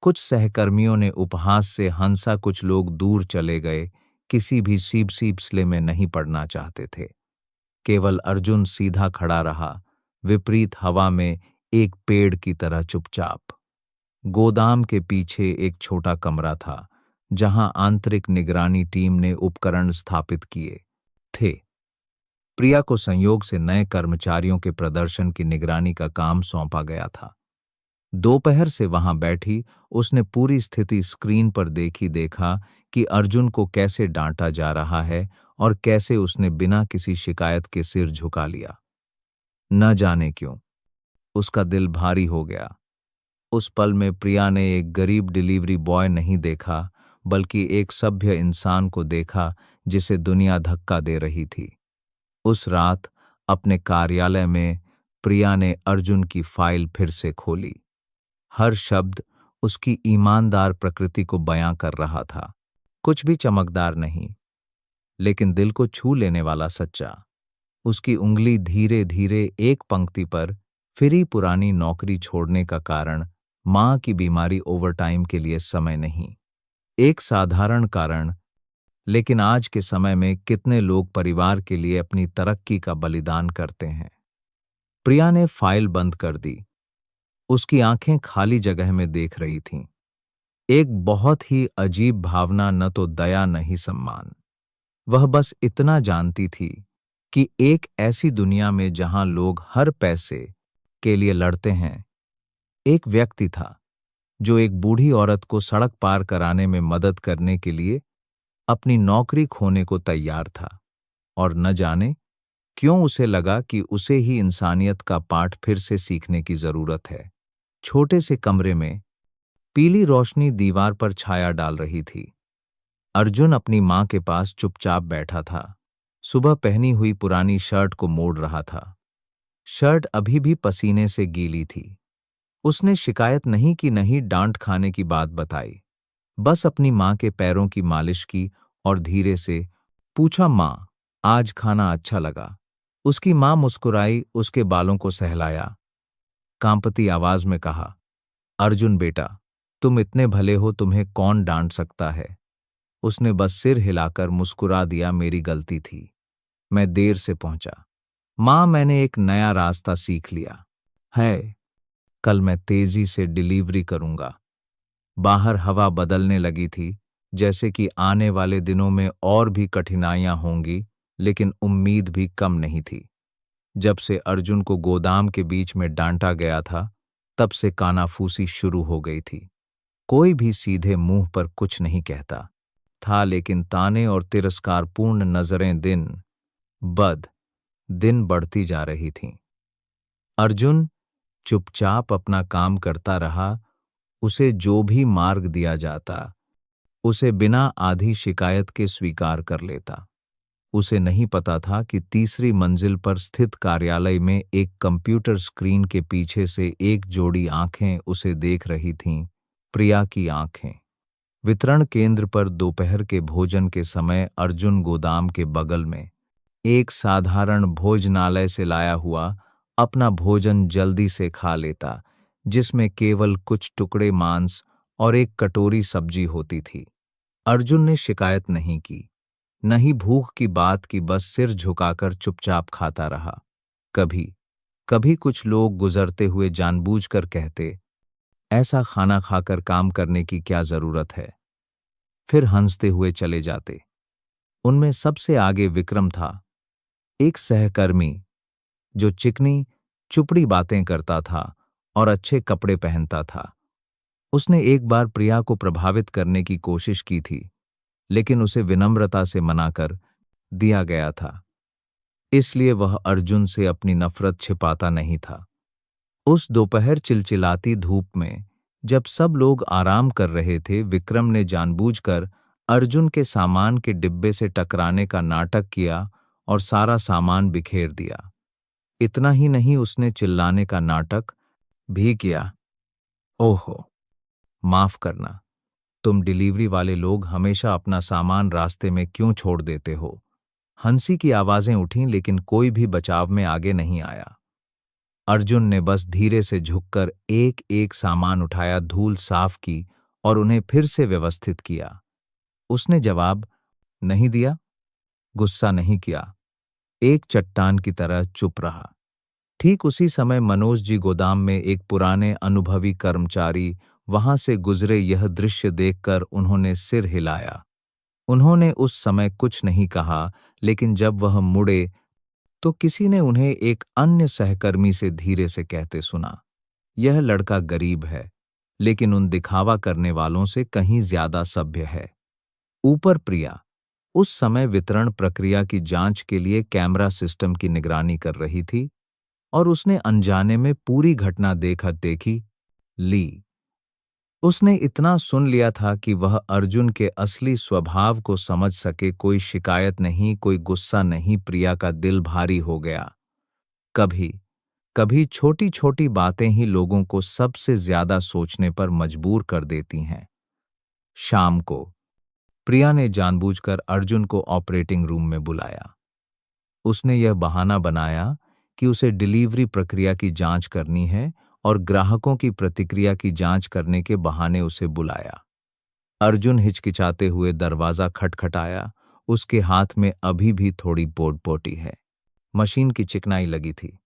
कुछ सहकर्मियों ने उपहास से हंसा, कुछ लोग दूर चले गए, किसी भी सिलसिले में नहीं पड़ना चाहते थे। केवल अर्जुन सीधा खड़ा रहा, विपरीत हवा में एक पेड़ की तरह चुपचाप। गोदाम के पीछे एक छोटा कमरा था, जहां आंतरिक निगरानी टीम ने उपकरण स्थापित किए थे। प्रिया को संयोग से नए कर्मचारियों के प्रदर्शन की निगरानी का काम सौंपा गया था। दोपहर से वहां बैठी उसने पूरी स्थिति स्क्रीन पर देखा कि अर्जुन को कैसे डांटा जा रहा है और कैसे उसने बिना किसी शिकायत के सिर झुका लिया। न जाने क्यों उसका दिल भारी हो गया। उस पल में प्रिया ने एक गरीब डिलीवरी बॉय नहीं देखा, बल्कि एक सभ्य इंसान को देखा जिसे दुनिया धक्का दे रही थी। उस रात अपने कार्यालय में प्रिया ने अर्जुन की फाइल फिर से खोली। हर शब्द उसकी ईमानदार प्रकृति को बयां कर रहा था। कुछ भी चमकदार नहीं, लेकिन दिल को छू लेने वाला सच्चा। उसकी उंगली धीरे धीरे एक पंक्ति पर फिरी, पुरानी नौकरी छोड़ने का कारण मां की बीमारी, ओवरटाइम के लिए समय नहीं। एक साधारण कारण, लेकिन आज के समय में कितने लोग परिवार के लिए अपनी तरक्की का बलिदान करते हैं। प्रिया ने फाइल बंद कर दी। उसकी आंखें खाली जगह में देख रही थीं। एक बहुत ही अजीब भावना, न तो दया न ही सम्मान। वह बस इतना जानती थी कि एक ऐसी दुनिया में जहां लोग हर पैसे के लिए लड़ते हैं, एक व्यक्ति था जो एक बूढ़ी औरत को सड़क पार कराने में मदद करने के लिए अपनी नौकरी खोने को तैयार था। और न जाने क्यों उसे लगा कि उसे ही इंसानियत का पाठ फिर से सीखने की जरूरत है। छोटे से कमरे में पीली रोशनी दीवार पर छाया डाल रही थी। अर्जुन अपनी मां के पास चुपचाप बैठा था। सुबह पहनी हुई पुरानी शर्ट को मोड़ रहा था। शर्ट अभी भी पसीने से गीली थी। उसने शिकायत नहीं की, नहीं डांट खाने की बात बताई, बस अपनी मां के पैरों की मालिश की और धीरे से पूछा, मां, आज खाना अच्छा लगा? उसकी मां मुस्कुराई, उसके बालों को सहलाया, कांपती आवाज में कहा, अर्जुन बेटा, तुम इतने भले हो, तुम्हें कौन डांट सकता है? उसने बस सिर हिलाकर मुस्कुरा दिया, मेरी गलती थी, मैं देर से पहुंचा। मां, मैंने एक नया रास्ता सीख लिया है, कल मैं तेजी से डिलीवरी करूंगा। बाहर हवा बदलने लगी थी, जैसे कि आने वाले दिनों में और भी कठिनाइयां होंगी, लेकिन उम्मीद भी कम नहीं थी। जब से अर्जुन को गोदाम के बीच में डांटा गया था, तब से कानाफूसी शुरू हो गई थी। कोई भी सीधे मुंह पर कुछ नहीं कहता था, लेकिन ताने और तिरस्कारपूर्ण नजरें दिन बढ़ती जा रही थीं। अर्जुन चुपचाप अपना काम करता रहा। उसे जो भी मार्ग दिया जाता, उसे बिना आधी शिकायत के स्वीकार कर लेता। उसे नहीं पता था कि तीसरी मंजिल पर स्थित कार्यालय में एक कंप्यूटर स्क्रीन के पीछे से एक जोड़ी आंखें उसे देख रही थीं, प्रिया की आंखें। वितरण केंद्र पर दोपहर के भोजन के समय अर्जुन गोदाम के बगल में एक साधारण भोजनालय से लाया हुआ अपना भोजन जल्दी से खा लेता, जिसमें केवल कुछ टुकड़े मांस और एक कटोरी सब्जी होती थी। अर्जुन ने शिकायत नहीं की, न ही भूख की बात की, बस सिर झुकाकर चुपचाप खाता रहा। कभी कभी कुछ लोग गुजरते हुए जानबूझकर कहते, ऐसा खाना खाकर काम करने की क्या जरूरत है, फिर हंसते हुए चले जाते। उनमें सबसे आगे विक्रम था, एक सहकर्मी जो चिकनी चुपड़ी बातें करता था और अच्छे कपड़े पहनता था। उसने एक बार प्रिया को प्रभावित करने की कोशिश की थी, लेकिन उसे विनम्रता से मना कर दिया गया था। इसलिए वह अर्जुन से अपनी नफरत छिपाता नहीं था। उस दोपहर चिलचिलाती धूप में, जब सब लोग आराम कर रहे थे, विक्रम ने जानबूझकर अर्जुन के सामान के डिब्बे से टकराने का नाटक किया और सारा सामान बिखेर दिया। इतना ही नहीं, उसने चिल्लाने का नाटक भी किया, ओहो, माफ करना, तुम डिलीवरी वाले लोग हमेशा अपना सामान रास्ते में क्यों छोड़ देते हो। हंसी की आवाजें उठीं, लेकिन कोई भी बचाव में आगे नहीं आया। अर्जुन ने बस धीरे से झुककर एक एक सामान उठाया, धूल साफ की और उन्हें फिर से व्यवस्थित किया। उसने जवाब नहीं दिया, गुस्सा नहीं किया, एक चट्टान की तरह चुप रहा। ठीक उसी समय मनोज जी गोदाम में एक पुराने अनुभवी कर्मचारी वहां से गुजरे। यह दृश्य देखकर उन्होंने सिर हिलाया। उन्होंने उस समय कुछ नहीं कहा, लेकिन जब वह मुड़े तो किसी ने उन्हें एक अन्य सहकर्मी से धीरे से कहते सुना, यह लड़का गरीब है, लेकिन उन दिखावा करने वालों से कहीं ज्यादा सभ्य है। ऊपर प्रिया उस समय वितरण प्रक्रिया की जांच के लिए कैमरा सिस्टम की निगरानी कर रही थी और उसने अनजाने में पूरी घटना देखी ली। उसने इतना सुन लिया था कि वह अर्जुन के असली स्वभाव को समझ सके। कोई शिकायत नहीं, कोई गुस्सा नहीं। प्रिया का दिल भारी हो गया। कभी कभी छोटी छोटी बातें ही लोगों को सबसे ज्यादा सोचने पर मजबूर कर देती हैं। शाम को प्रिया ने जानबूझकर अर्जुन को ऑपरेटिंग रूम में बुलाया। उसने यह बहाना बनाया कि उसे डिलीवरी प्रक्रिया की जांच करनी है और ग्राहकों की प्रतिक्रिया की जांच करने के बहाने उसे बुलाया। अर्जुन हिचकिचाते हुए दरवाजा खटखटाया। उसके हाथ में अभी भी थोड़ी पोटी है। मशीन की चिकनाई लगी थी।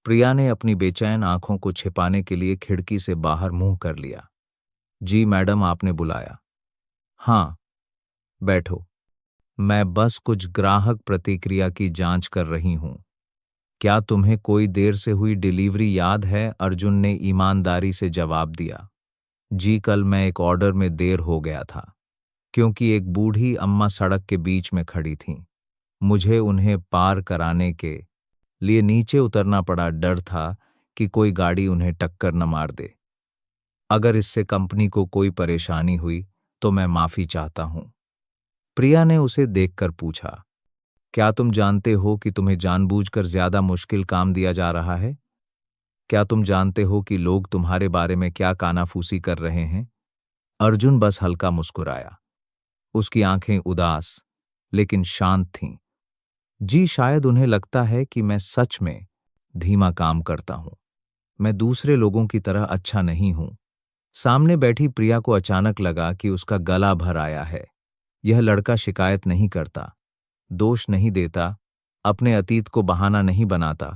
प्रिया ने अपनी बेचैन आंखों को छिपाने के लिए खिड़की से बाहर मुंह कर लिया। जी मैडम, आपने बुलाया? हाँ, बैठो। मैं बस कुछ ग्राहक प्रतिक्रिया की जांच कर रही हूं। क्या तुम्हें कोई देर से हुई डिलीवरी याद है? अर्जुन ने ईमानदारी से जवाब दिया। जी, कल मैं एक ऑर्डर में देर हो गया था, क्योंकि एक बूढ़ी अम्मा सड़क के बीच में खड़ी थीं। मुझे उन्हें पार कराने के लिए नीचे उतरना पड़ा। डर था कि कोई गाड़ी उन्हें टक्कर न मार दे। अगर इससे कंपनी को कोई परेशानी हुई तो मैं माफी चाहता हूं। प्रिया ने उसे देखकर पूछा, क्या तुम जानते हो कि तुम्हें जानबूझकर ज्यादा मुश्किल काम दिया जा रहा है? क्या तुम जानते हो कि लोग तुम्हारे बारे में क्या कानाफूसी कर रहे हैं? अर्जुन बस हल्का मुस्कुराया। उसकी आंखें उदास लेकिन शांत थीं। जी, शायद उन्हें लगता है कि मैं सच में धीमा काम करता हूं। मैं दूसरे लोगों की तरह अच्छा नहीं हूं। सामने बैठी प्रिया को अचानक लगा कि उसका गला भर आया है। यह लड़का शिकायत नहीं करता, दोष नहीं देता, अपने अतीत को बहाना नहीं बनाता,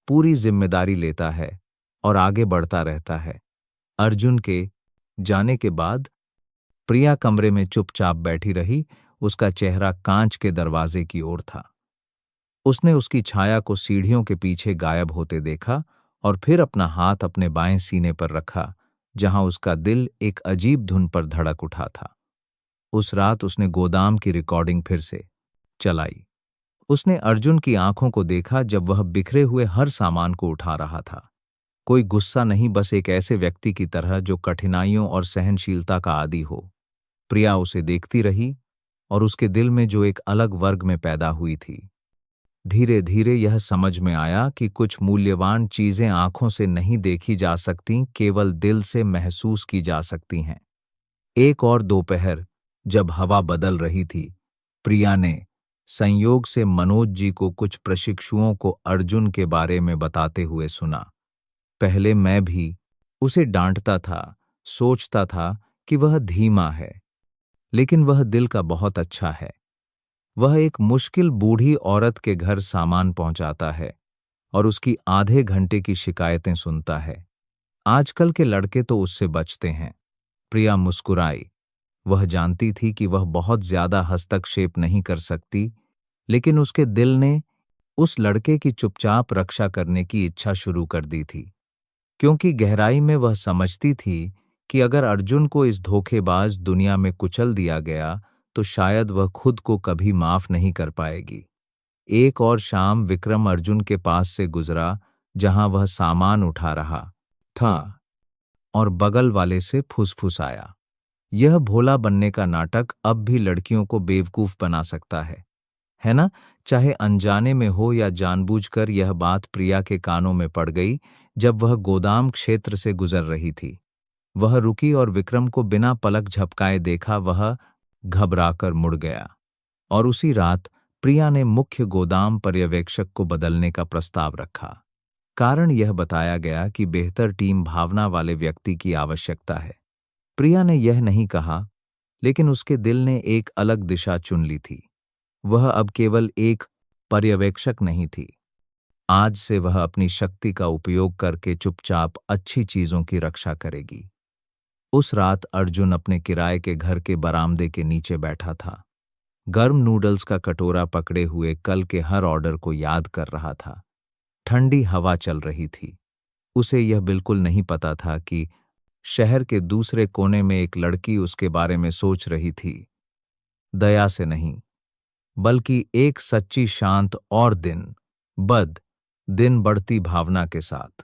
पूरी जिम्मेदारी लेता है और आगे बढ़ता रहता है। अर्जुन के जाने के बाद प्रिया कमरे में चुपचाप बैठी रही। उसका चेहरा कांच के दरवाजे की ओर था। उसने उसकी छाया को सीढ़ियों के पीछे गायब होते देखा और फिर अपना हाथ अपने बाएं सीने पर रखा, जहां उसका दिल एक अजीब धुन पर धड़क उठा था। उस रात उसने गोदाम की रिकॉर्डिंग फिर से चलाई। उसने अर्जुन की आंखों को देखा जब वह बिखरे हुए हर सामान को उठा रहा था। कोई गुस्सा नहीं, बस एक ऐसे व्यक्ति की तरह जो कठिनाइयों और सहनशीलता का आदी हो। प्रिया उसे देखती रही और उसके दिल में जो एक अलग वर्ग में पैदा हुई थी। धीरे धीरे यह समझ में आया कि कुछ मूल्यवान चीजें आंखों से नहीं देखी जा सकती, केवल दिल से महसूस की जा सकती हैं। एक और दोपहर, जब हवा बदल रही थी, प्रिया ने संयोग से मनोज जी को कुछ प्रशिक्षुओं को अर्जुन के बारे में बताते हुए सुना। पहले मैं भी उसे डांटता था, सोचता था कि वह धीमा है, लेकिन वह दिल का बहुत अच्छा है। वह एक मुश्किल बूढ़ी औरत के घर सामान पहुंचाता है और उसकी आधे घंटे की शिकायतें सुनता है। आजकल के लड़के तो उससे बचते हैं। प्रिया मुस्कुराई। वह जानती थी कि वह बहुत ज्यादा हस्तक्षेप नहीं कर सकती, लेकिन उसके दिल ने उस लड़के की चुपचाप रक्षा करने की इच्छा शुरू कर दी थी, क्योंकि गहराई में वह समझती थी कि अगर अर्जुन को इस धोखेबाज दुनिया में कुचल दिया गया तो शायद वह खुद को कभी माफ नहीं कर पाएगी। एक और शाम विक्रम अर्जुन के पास से गुजरा, जहां वह सामान उठा रहा था, और बगल वाले से फुसफुसाया, यह भोला बनने का नाटक अब भी लड़कियों को बेवकूफ बना सकता है ना? चाहे अनजाने में हो या जानबूझकर। यह बात प्रिया के कानों में पड़ गई जब वह गोदाम क्षेत्र से गुजर रही थी। वह रुकी और विक्रम को बिना पलक झपकाए देखा। वह घबराकर मुड़ गया। और उसी रात प्रिया ने मुख्य गोदाम पर्यवेक्षक को बदलने का प्रस्ताव रखा। कारण यह बताया गया कि बेहतर टीम भावना वाले व्यक्ति की आवश्यकता है। प्रिया ने यह नहीं कहा, लेकिन उसके दिल ने एक अलग दिशा चुन ली थी। वह अब केवल एक पर्यवेक्षक नहीं थी। आज से वह अपनी शक्ति का उपयोग करके चुपचाप अच्छी चीजों की रक्षा करेगी। उस रात अर्जुन अपने किराए के घर के बरामदे के नीचे बैठा था, गर्म नूडल्स का कटोरा पकड़े हुए कल के हर ऑर्डर को याद कर रहा था। ठंडी हवा चल रही थी। उसे यह बिल्कुल नहीं पता था कि शहर के दूसरे कोने में एक लड़की उसके बारे में सोच रही थी। दया से नहीं, बल्कि एक सच्ची, शांत और दिन बढ़ती भावना के साथ।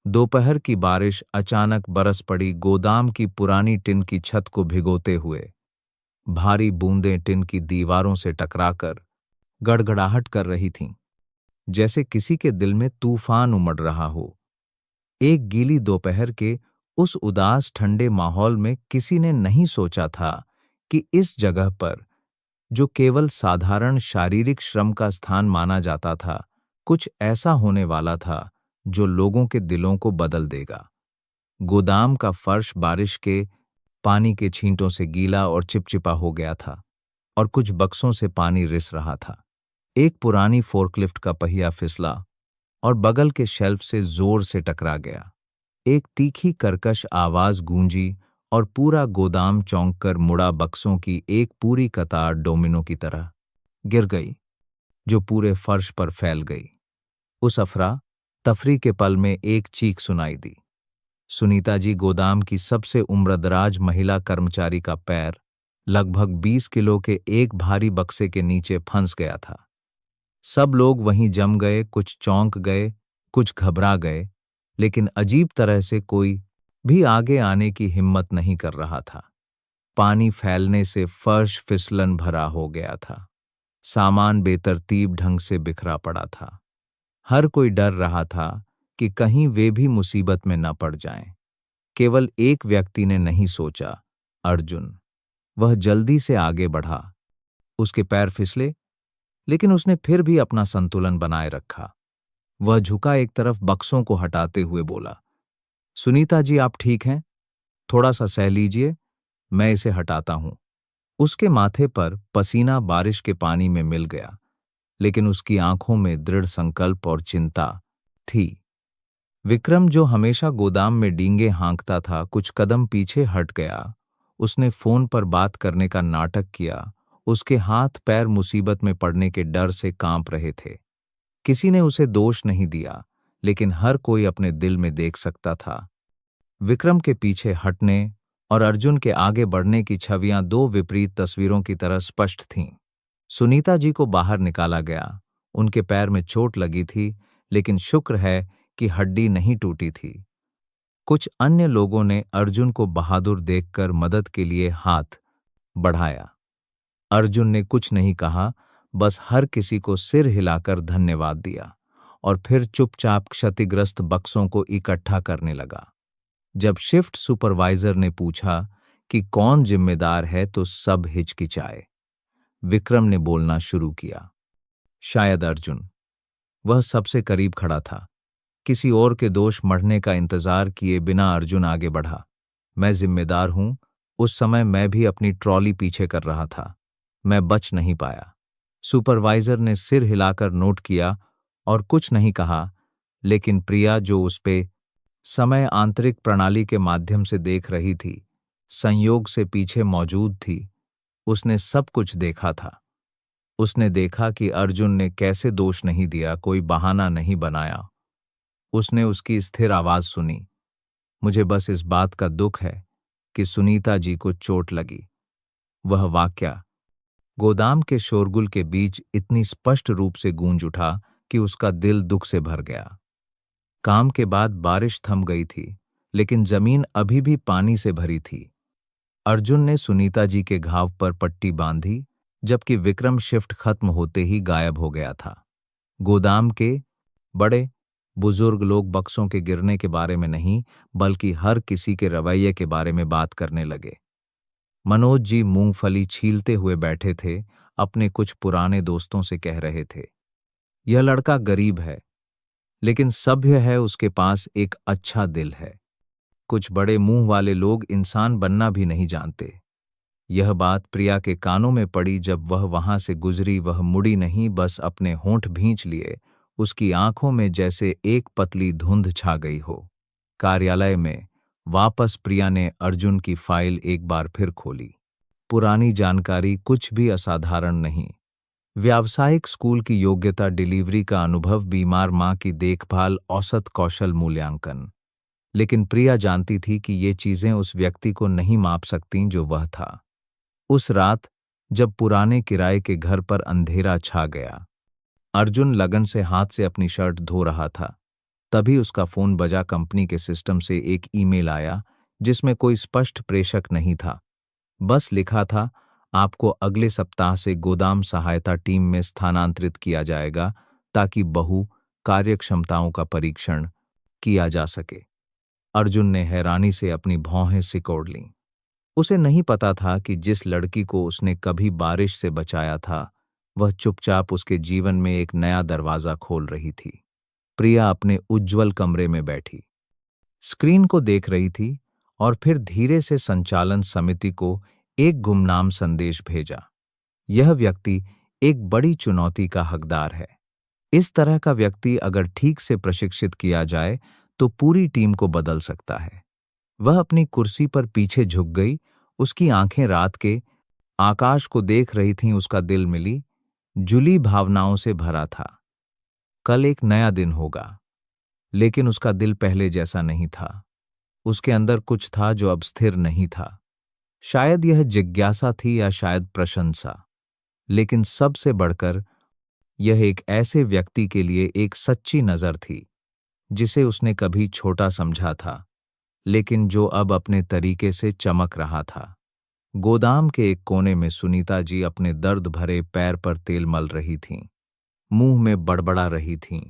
दोपहर की बारिश अचानक बरस पड़ी, गोदाम की पुरानी टिन की छत को भिगोते हुए। भारी बूंदें टिन की दीवारों से टकराकर गड़गड़ाहट कर रही थीं, जैसे किसी के दिल में तूफान उमड़ रहा हो। एक गीली दोपहर के उस उदास ठंडे माहौल में किसी ने नहीं सोचा था कि इस जगह पर, जो केवल साधारण शारीरिक श्रम का स्थान माना जाता था, कुछ ऐसा होने वाला था जो लोगों के दिलों को बदल देगा। गोदाम का फर्श बारिश के पानी के छींटों से गीला और चिपचिपा हो गया था, और कुछ बक्सों से पानी रिस रहा था। एक पुरानी फोर्कलिफ्ट का पहिया फिसला और बगल के शेल्फ से जोर से टकरा गया। एक तीखी कर्कश आवाज गूंजी और पूरा गोदाम चौंक कर मुड़ा। बक्सों की एक पूरी कतार डोमिनो की तरह गिर गई, जो पूरे फर्श पर फैल गई। उस अफरा तफरी के पल में एक चीख सुनाई दी। सुनीता जी, गोदाम की सबसे उम्रदराज महिला कर्मचारी का पैर लगभग 20 किलो के एक भारी बक्से के नीचे फंस गया था। सब लोग वहीं जम गए, कुछ चौंक गए, कुछ घबरा गए, लेकिन अजीब तरह से कोई भी आगे आने की हिम्मत नहीं कर रहा था। पानी फैलने से फर्श फिसलन भरा हो गया था। सामान बेतरतीब ढंग से बिखरा पड़ा था। हर कोई डर रहा था कि कहीं वे भी मुसीबत में न पड़ जाएं। केवल एक व्यक्ति ने नहीं सोचा, अर्जुन। वह जल्दी से आगे बढ़ा। उसके पैर फिसले, लेकिन उसने फिर भी अपना संतुलन बनाए रखा। वह झुका, एक तरफ बक्सों को हटाते हुए बोला, सुनीता जी, आप ठीक हैं? थोड़ा सा सह लीजिए, मैं इसे हटाता हूं। उसके माथे पर पसीना बारिश के पानी में मिल गया, लेकिन उसकी आंखों में दृढ़ संकल्प और चिंता थी। विक्रम, जो हमेशा गोदाम में डींगे हाँकता था, कुछ कदम पीछे हट गया। उसने फोन पर बात करने का नाटक किया। उसके हाथ पैर मुसीबत में पड़ने के डर से कांप रहे थे। किसी ने उसे दोष नहीं दिया, लेकिन हर कोई अपने दिल में देख सकता था। विक्रम के पीछे हटने और अर्जुन के आगे बढ़ने की छवियां दो विपरीत तस्वीरों की तरह स्पष्ट थीं। सुनीता जी को बाहर निकाला गया। उनके पैर में चोट लगी थी, लेकिन शुक्र है कि हड्डी नहीं टूटी थी। कुछ अन्य लोगों ने अर्जुन को बहादुर देखकर मदद के लिए हाथ बढ़ाया। अर्जुन ने कुछ नहीं कहा, बस हर किसी को सिर हिलाकर धन्यवाद दिया और फिर चुपचाप क्षतिग्रस्त बक्सों को इकट्ठा करने लगा। जब शिफ्ट सुपरवाइजर ने पूछा कि कौन जिम्मेदार है, तो सब हिचकिचाए। विक्रम ने बोलना शुरू किया। शायद अर्जुन। वह सबसे करीब खड़ा था। किसी और के दोष मढ़ने का इंतजार किए बिना अर्जुन आगे बढ़ा। मैं जिम्मेदार हूं। उस समय मैं भी अपनी ट्रॉली पीछे कर रहा था। मैं बच नहीं पाया। सुपरवाइजर ने सिर हिलाकर नोट किया और कुछ नहीं कहा, लेकिन प्रिया, जो उस पे समय आंतरिक प्रणाली के माध्यम से देख रही थी, संयोग से पीछे मौजूद थी। उसने सब कुछ देखा था। उसने देखा कि अर्जुन ने कैसे दोष नहीं दिया, कोई बहाना नहीं बनाया। उसने उसकी स्थिर आवाज सुनी। मुझे बस इस बात का दुख है कि सुनीता जी को चोट लगी। वह वाक्या गोदाम के शोरगुल के बीच इतनी स्पष्ट रूप से गूंज उठा कि उसका दिल दुख से भर गया। काम के बाद बारिश थम गई थी, लेकिन जमीन अभी भी पानी से भरी थी। अर्जुन ने सुनीता जी के घाव पर पट्टी बांधी, जबकि विक्रम शिफ्ट खत्म होते ही गायब हो गया था। गोदाम के बड़े बुजुर्ग लोग बक्सों के गिरने के बारे में नहीं, बल्कि हर किसी के रवैये के बारे में बात करने लगे। मनोज जी मूंगफली छीलते हुए बैठे थे, अपने कुछ पुराने दोस्तों से कह रहे थे, यह लड़का गरीब है, लेकिन सभ्य है, उसके पास एक अच्छा दिल है। कुछ बड़े मुंह वाले लोग इंसान बनना भी नहीं जानते। यह बात प्रिया के कानों में पड़ी जब वह वहां से गुजरी। वह मुड़ी नहीं, बस अपने होंठ भींच लिए। उसकी आंखों में जैसे एक पतली धुंध छा गई हो। कार्यालय में वापस प्रिया ने अर्जुन की फाइल एक बार फिर खोली। पुरानी जानकारी, कुछ भी असाधारण नहीं। व्यावसायिक स्कूल की योग्यता, डिलीवरी का अनुभव, बीमार मां की देखभाल, औसत कौशल मूल्यांकन। लेकिन प्रिया जानती थी कि ये चीजें उस व्यक्ति को नहीं माप सकतीं जो वह था। उस रात जब पुराने किराए के घर पर अंधेरा छा गया, अर्जुन लगन से हाथ से अपनी शर्ट धो रहा था। तभी उसका फोन बजा। कंपनी के सिस्टम से एक ईमेल आया, जिसमें कोई स्पष्ट प्रेषक नहीं था। बस लिखा था, आपको अगले सप्ताह से गोदाम सहायता टीम में स्थानांतरित किया जाएगा, ताकि बहु कार्यक्षमताओं का परीक्षण किया जा सके। अर्जुन ने हैरानी से अपनी भौहें सिकोड़ लीं। उसे नहीं पता था कि जिस लड़की को उसने कभी बारिश से बचाया था, वह चुपचाप उसके जीवन में एक नया दरवाजा खोल रही थी। प्रिया अपने उज्ज्वल कमरे में बैठी, स्क्रीन को देख रही थी और फिर धीरे से संचालन समिति को एक गुमनाम संदेश भेजा। यह व्यक्ति एक बड़ी चुनौती का हकदार है। इस तरह का व्यक्ति अगर ठीक से प्रशिक्षित किया जाए तो पूरी टीम को बदल सकता है। वह अपनी कुर्सी पर पीछे झुक गई। उसकी आंखें रात के आकाश को देख रही थीं। उसका दिल मिली जुली भावनाओं से भरा था। कल एक नया दिन होगा, लेकिन उसका दिल पहले जैसा नहीं था। उसके अंदर कुछ था जो अब स्थिर नहीं था। शायद यह जिज्ञासा थी या शायद प्रशंसा, लेकिन सबसे बढ़कर यह एक ऐसे व्यक्ति के लिए एक सच्ची नजर थी, जिसे उसने कभी छोटा समझा था, लेकिन जो अब अपने तरीके से चमक रहा था। गोदाम के एक कोने में सुनीता जी अपने दर्द भरे पैर पर तेल मल रही थीं, मुंह में बड़बड़ा रही थीं,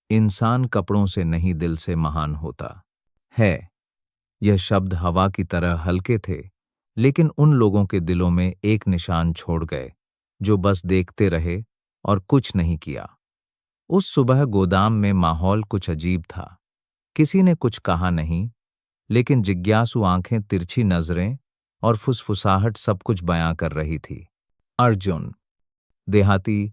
इंसान कपड़ों से नहीं, दिल से महान होता है। यह शब्द हवा की तरह हल्के थे, लेकिन उन लोगों के दिलों में एक निशान छोड़ गए जो बस देखते रहे और कुछ नहीं किया। उस सुबह गोदाम में माहौल कुछ अजीब था। किसी ने कुछ कहा नहीं, लेकिन जिज्ञासु आंखें, तिरछी नजरें और फुसफुसाहट सब कुछ बयां कर रही थी। अर्जुन, देहाती,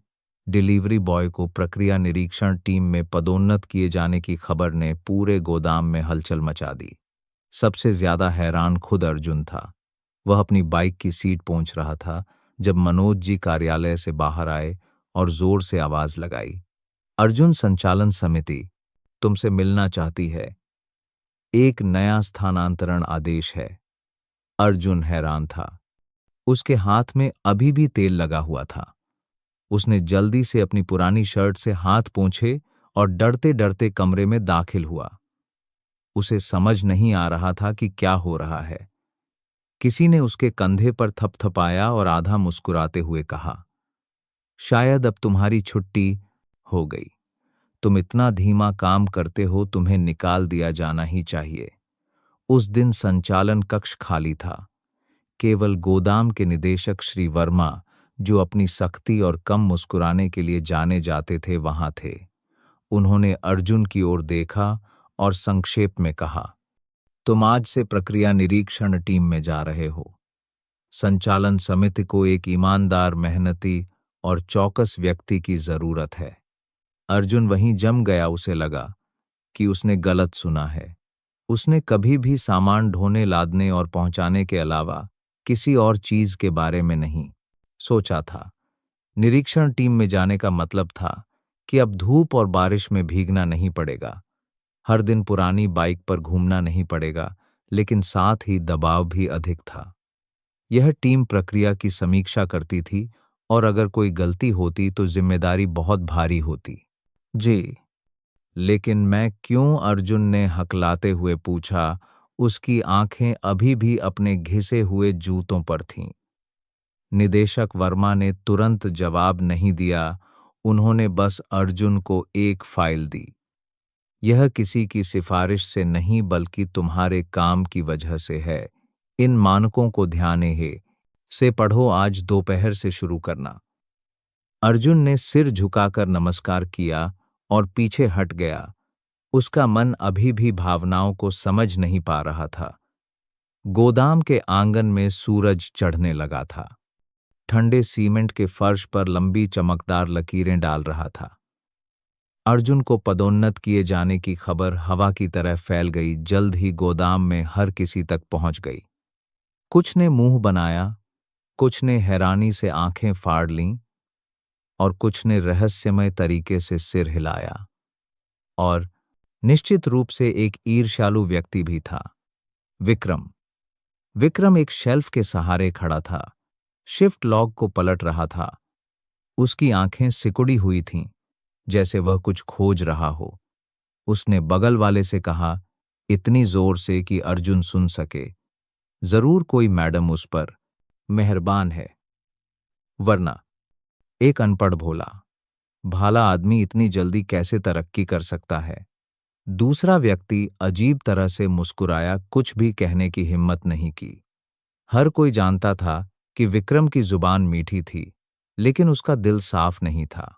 डिलीवरी बॉय को प्रक्रिया निरीक्षण टीम में पदोन्नत किए जाने की खबर ने पूरे गोदाम में हलचल मचा दी। सबसे ज्यादा हैरान खुद अर्जुन था। वह अपनी बाइक की सीट पहुंच रहा था जब मनोज जी कार्यालय से बाहर आए और जोर से आवाज लगाई, अर्जुन, संचालन समिति तुमसे मिलना चाहती है। एक नया स्थानांतरण आदेश है। अर्जुन हैरान था। उसके हाथ में अभी भी तेल लगा हुआ था। उसने जल्दी से अपनी पुरानी शर्ट से हाथ पोंछे और डरते डरते कमरे में दाखिल हुआ। उसे समझ नहीं आ रहा था कि क्या हो रहा है। किसी ने उसके कंधे पर थपथपाया और आधा मुस्कुराते हुए कहा, शायद अब तुम्हारी छुट्टी हो गई। तुम इतना धीमा काम करते हो, तुम्हें निकाल दिया जाना ही चाहिए। उस दिन संचालन कक्ष खाली था। केवल गोदाम के निदेशक श्री वर्मा, जो अपनी सख्ती और कम मुस्कुराने के लिए जाने जाते थे, वहां थे। उन्होंने अर्जुन की ओर देखा और संक्षेप में कहा, तुम आज से प्रक्रिया निरीक्षण टीम में जा रहे हो। संचालन समिति को एक ईमानदार, मेहनती और चौकस व्यक्ति की जरूरत है। अर्जुन वहीं जम गया। उसे लगा कि उसने गलत सुना है। उसने कभी भी सामान ढोने, लादने और पहुंचाने के अलावा किसी और चीज के बारे में नहीं सोचा था। निरीक्षण टीम में जाने का मतलब था कि अब धूप और बारिश में भीगना नहीं पड़ेगा, हर दिन पुरानी बाइक पर घूमना नहीं पड़ेगा, लेकिन साथ ही दबाव भी अधिक था। यह टीम प्रक्रिया की समीक्षा करती थी और अगर कोई गलती होती तो जिम्मेदारी बहुत भारी होती। जी, लेकिन मैं क्यों? अर्जुन ने हकलाते हुए पूछा। उसकी आंखें अभी भी अपने घिसे हुए जूतों पर थीं। निदेशक वर्मा ने तुरंत जवाब नहीं दिया। उन्होंने बस अर्जुन को एक फाइल दी। यह किसी की सिफारिश से नहीं, बल्कि तुम्हारे काम की वजह से है। इन मानकों को ध्यान से पढ़ो, आज दोपहर से शुरू करना। अर्जुन ने सिर झुकाकर नमस्कार किया और पीछे हट गया। उसका मन अभी भी भावनाओं को समझ नहीं पा रहा था। गोदाम के आंगन में सूरज चढ़ने लगा था। ठंडे सीमेंट के फर्श पर लंबी चमकदार लकीरें डाल रहा था। अर्जुन को पदोन्नत किए जाने की खबर हवा की तरह फैल गई। जल्द ही गोदाम में हर किसी तक पहुंच गई। कुछ ने मुंह बनाया, कुछ ने हैरानी से आंखें फाड़ लीं और कुछ ने रहस्यमय तरीके से सिर हिलाया। और निश्चित रूप से एक ईर्ष्यालु व्यक्ति भी था, विक्रम। विक्रम एक शेल्फ के सहारे खड़ा था, शिफ्ट लॉग को पलट रहा था। उसकी आंखें सिकुड़ी हुई थीं, जैसे वह कुछ खोज रहा हो। उसने बगल वाले से कहा, इतनी जोर से कि अर्जुन सुन सके, जरूर कोई मैडम उस पर मेहरबान है, वरना। एक अनपढ़ बोला, भाला आदमी इतनी जल्दी कैसे तरक्की कर सकता है? दूसरा व्यक्ति अजीब तरह से मुस्कुराया, कुछ भी कहने की हिम्मत नहीं की। हर कोई जानता था कि विक्रम की जुबान मीठी थी, लेकिन उसका दिल साफ नहीं था।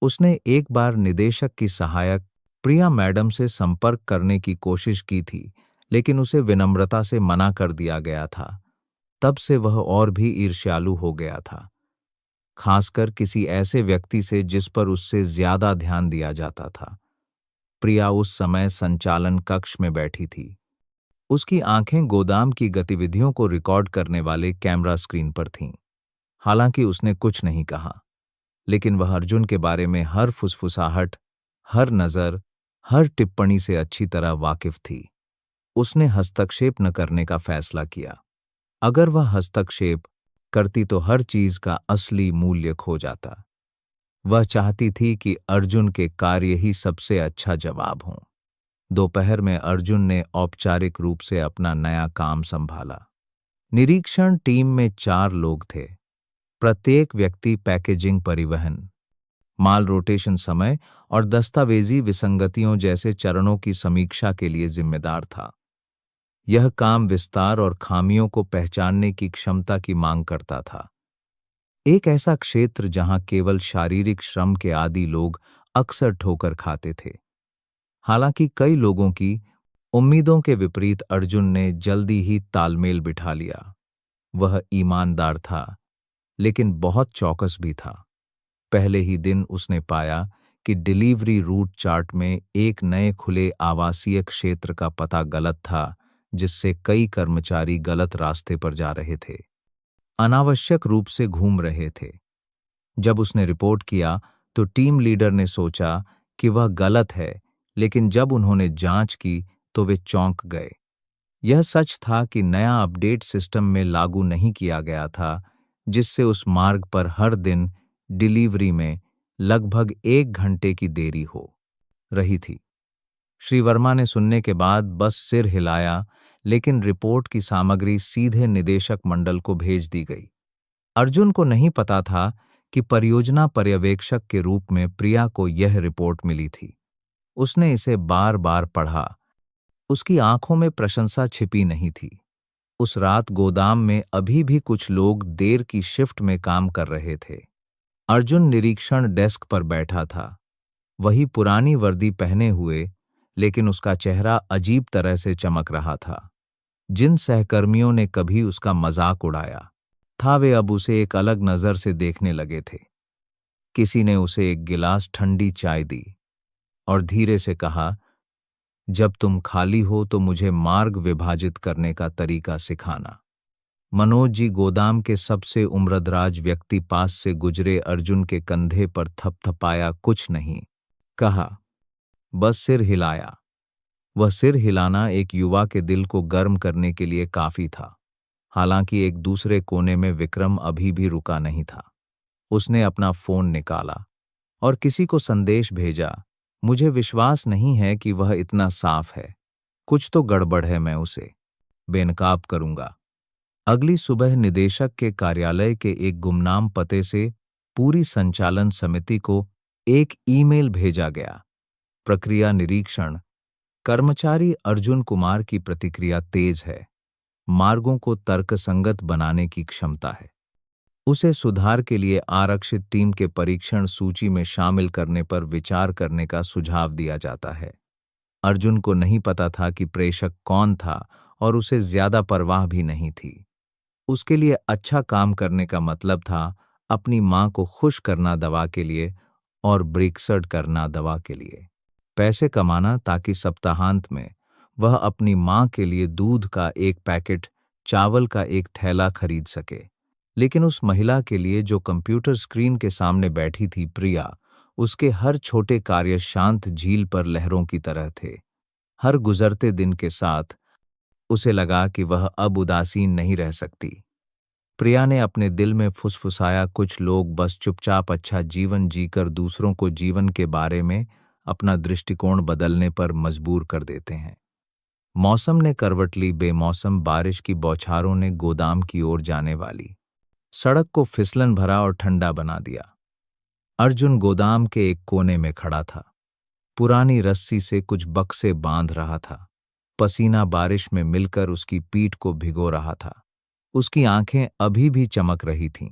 उसने एक बार निदेशक की सहायक प्रिया मैडम से संपर्क करने की कोशिश की थी, लेकिन उसे विनम्रता से मना कर दिया गया था। तब से वह और भी ईर्ष्यालु हो गया था, खासकर किसी ऐसे व्यक्ति से जिस पर उससे ज्यादा ध्यान दिया जाता था। प्रिया उस समय संचालन कक्ष में बैठी थी। उसकी आंखें गोदाम की गतिविधियों को रिकॉर्ड करने वाले कैमरा स्क्रीन पर थीं। हालांकि उसने कुछ नहीं कहा, लेकिन वह अर्जुन के बारे में हर फुसफुसाहट, हर नज़र, हर टिप्पणी से अच्छी तरह वाकिफ थी। उसने हस्तक्षेप न करने का फैसला किया। अगर वह हस्तक्षेप करती तो हर चीज का असली मूल्य खो जाता। वह चाहती थी कि अर्जुन के कार्य ही सबसे अच्छा जवाब हों। दोपहर में अर्जुन ने औपचारिक रूप से अपना नया काम संभाला। निरीक्षण टीम में 4 लोग थे। प्रत्येक व्यक्ति पैकेजिंग, परिवहन, माल रोटेशन समय और दस्तावेजी विसंगतियों जैसे चरणों की समीक्षा के लिए जिम्मेदार था। यह काम विस्तार और खामियों को पहचानने की क्षमता की मांग करता था। एक ऐसा क्षेत्र जहां केवल शारीरिक श्रम के आदी लोग अक्सर ठोकर खाते थे। हालांकि कई लोगों की उम्मीदों के विपरीत अर्जुन ने जल्दी ही तालमेल बिठा लिया। वह ईमानदार था, लेकिन बहुत चौकस भी था। पहले ही दिन उसने पाया कि डिलीवरी रूट चार्ट में एक नए खुले आवासीय क्षेत्र का पता गलत था, जिससे कई कर्मचारी गलत रास्ते पर जा रहे थे, अनावश्यक रूप से घूम रहे थे। जब उसने रिपोर्ट किया तो टीम लीडर ने सोचा कि वह गलत है, लेकिन जब उन्होंने जांच की तो वे चौंक गए। यह सच था कि नया अपडेट सिस्टम में लागू नहीं किया गया था, जिससे उस मार्ग पर हर दिन डिलीवरी में लगभग 1 घंटे की देरी हो रही थी। श्री वर्मा ने सुनने के बाद बस सिर हिलाया, लेकिन रिपोर्ट की सामग्री सीधे निदेशक मंडल को भेज दी गई। अर्जुन को नहीं पता था कि परियोजना पर्यवेक्षक के रूप में प्रिया को यह रिपोर्ट मिली थी। उसने इसे बार बार पढ़ा। उसकी आंखों में प्रशंसा छिपी नहीं थी। उस रात गोदाम में अभी भी कुछ लोग देर की शिफ्ट में काम कर रहे थे। अर्जुन निरीक्षण डेस्क पर बैठा था, वही पुरानी वर्दी पहने हुए, लेकिन उसका चेहरा अजीब तरह से चमक रहा था। जिन सहकर्मियों ने कभी उसका मजाक उड़ाया था, वे अब उसे एक अलग नजर से देखने लगे थे। किसी ने उसे एक गिलास ठंडी चाय दी और धीरे से कहा, जब तुम खाली हो तो मुझे मार्ग विभाजित करने का तरीका सिखाना। मनोज जी गोदाम के सबसे उम्रदराज व्यक्ति पास से गुजरे। अर्जुन के कंधे पर थपथपाया, कुछ नहीं कहा, बस सिर हिलाया। वह सिर हिलाना एक युवा के दिल को गर्म करने के लिए काफी था। हालांकि एक दूसरे कोने में विक्रम अभी भी रुका नहीं था। उसने अपना फोन निकाला और किसी को संदेश भेजा, मुझे विश्वास नहीं है कि वह इतना साफ है, कुछ तो गड़बड़ है, मैं उसे बेनकाब करूंगा। अगली सुबह निदेशक के कार्यालय के एक गुमनाम पते से पूरी संचालन समिति को एक ईमेल भेजा गया। प्रक्रिया निरीक्षण, कर्मचारी अर्जुन कुमार की प्रतिक्रिया तेज है, मार्गों को तर्कसंगत बनाने की क्षमता है। उसे सुधार के लिए आरक्षित टीम के परीक्षण सूची में शामिल करने पर विचार करने का सुझाव दिया जाता है। अर्जुन को नहीं पता था कि प्रेषक कौन था और उसे ज्यादा परवाह भी नहीं थी। उसके लिए अच्छा काम करने का मतलब था अपनी मां को खुश करना दवा के लिए और ब्रेकसट करना दवा के लिए। पैसे कमाना ताकि सप्ताहांत में वह अपनी मां के लिए दूध का एक पैकेट, चावल का एक थैला खरीद सके। लेकिन उस महिला के लिए जो कंप्यूटर स्क्रीन के सामने बैठी थी, प्रिया, उसके हर छोटे कार्य शांत झील पर लहरों की तरह थे। हर गुजरते दिन के साथ उसे लगा कि वह अब उदासीन नहीं रह सकती। प्रिया ने अपने दिल में फुसफुसाया, कुछ लोग बस चुपचाप अच्छा जीवन जीकर दूसरों को जीवन के बारे में अपना दृष्टिकोण बदलने पर मजबूर कर देते हैं। मौसम ने करवट ली। बेमौसम बारिश की बौछारों ने गोदाम की ओर जाने वाली सड़क को फिसलन भरा और ठंडा बना दिया। अर्जुन गोदाम के एक कोने में खड़ा था, पुरानी रस्सी से कुछ बक्से बांध रहा था। पसीना बारिश में मिलकर उसकी पीठ को भिगो रहा था। उसकी आंखें अभी भी चमक रही थीं,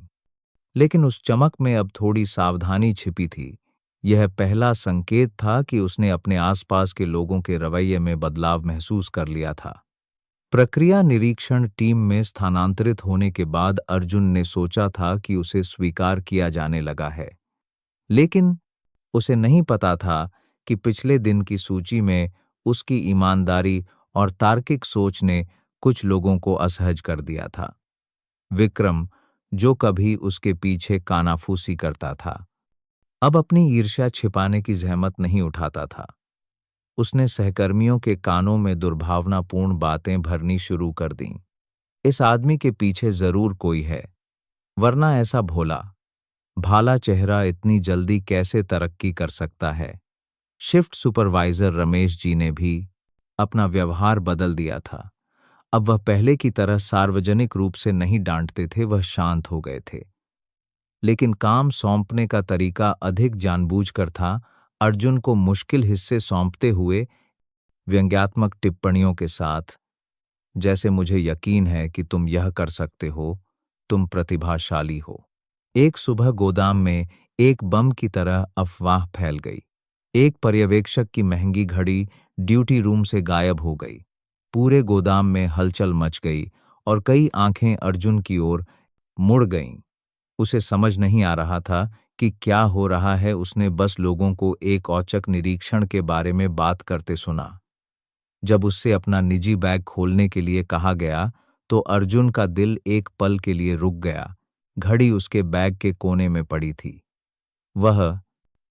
लेकिन उस चमक में अब थोड़ी सावधानी छिपी थी। यह पहला संकेत था कि उसने अपने आसपास के लोगों के रवैये में बदलाव महसूस कर लिया था। प्रक्रिया निरीक्षण टीम में स्थानांतरित होने के बाद अर्जुन ने सोचा था कि उसे स्वीकार किया जाने लगा है, लेकिन उसे नहीं पता था कि पिछले दिन की सूची में उसकी ईमानदारी और तार्किक सोच ने कुछ लोगों को असहज कर दिया था। विक्रम, जो कभी उसके पीछे कानाफूसी करता था, अब अपनी ईर्ष्या छिपाने की जहमत नहीं उठाता था। उसने सहकर्मियों के कानों में दुर्भावनापूर्ण बातें भरनी शुरू कर दीं। इस आदमी के पीछे जरूर कोई है, वरना ऐसा भोला भाला चेहरा इतनी जल्दी कैसे तरक्की कर सकता है। शिफ्ट सुपरवाइजर रमेश जी ने भी अपना व्यवहार बदल दिया था। अब वह पहले की तरह सार्वजनिक रूप से नहीं डांटते थे, वह शांत हो गए थे। लेकिन काम सौंपने का तरीका अधिक जानबूझकर था। अर्जुन को मुश्किल हिस्से सौंपते हुए व्यंग्यात्मक टिप्पणियों के साथ, जैसे मुझे यकीन है कि तुम यह कर सकते हो, तुम प्रतिभाशाली हो। एक सुबह गोदाम में एक बम की तरह अफवाह फैल गई। एक पर्यवेक्षक की महंगी घड़ी ड्यूटी रूम से गायब हो गई। पूरे गोदाम में हलचल मच गई और कई आंखें अर्जुन की ओर मुड़ गईं। उसे समझ नहीं आ रहा था कि क्या हो रहा है, उसने बस लोगों को एक औचक निरीक्षण के बारे में बात करते सुना। जब उससे अपना निजी बैग खोलने के लिए कहा गया, तो अर्जुन का दिल एक पल के लिए रुक गया। घड़ी उसके बैग के कोने में पड़ी थी। वह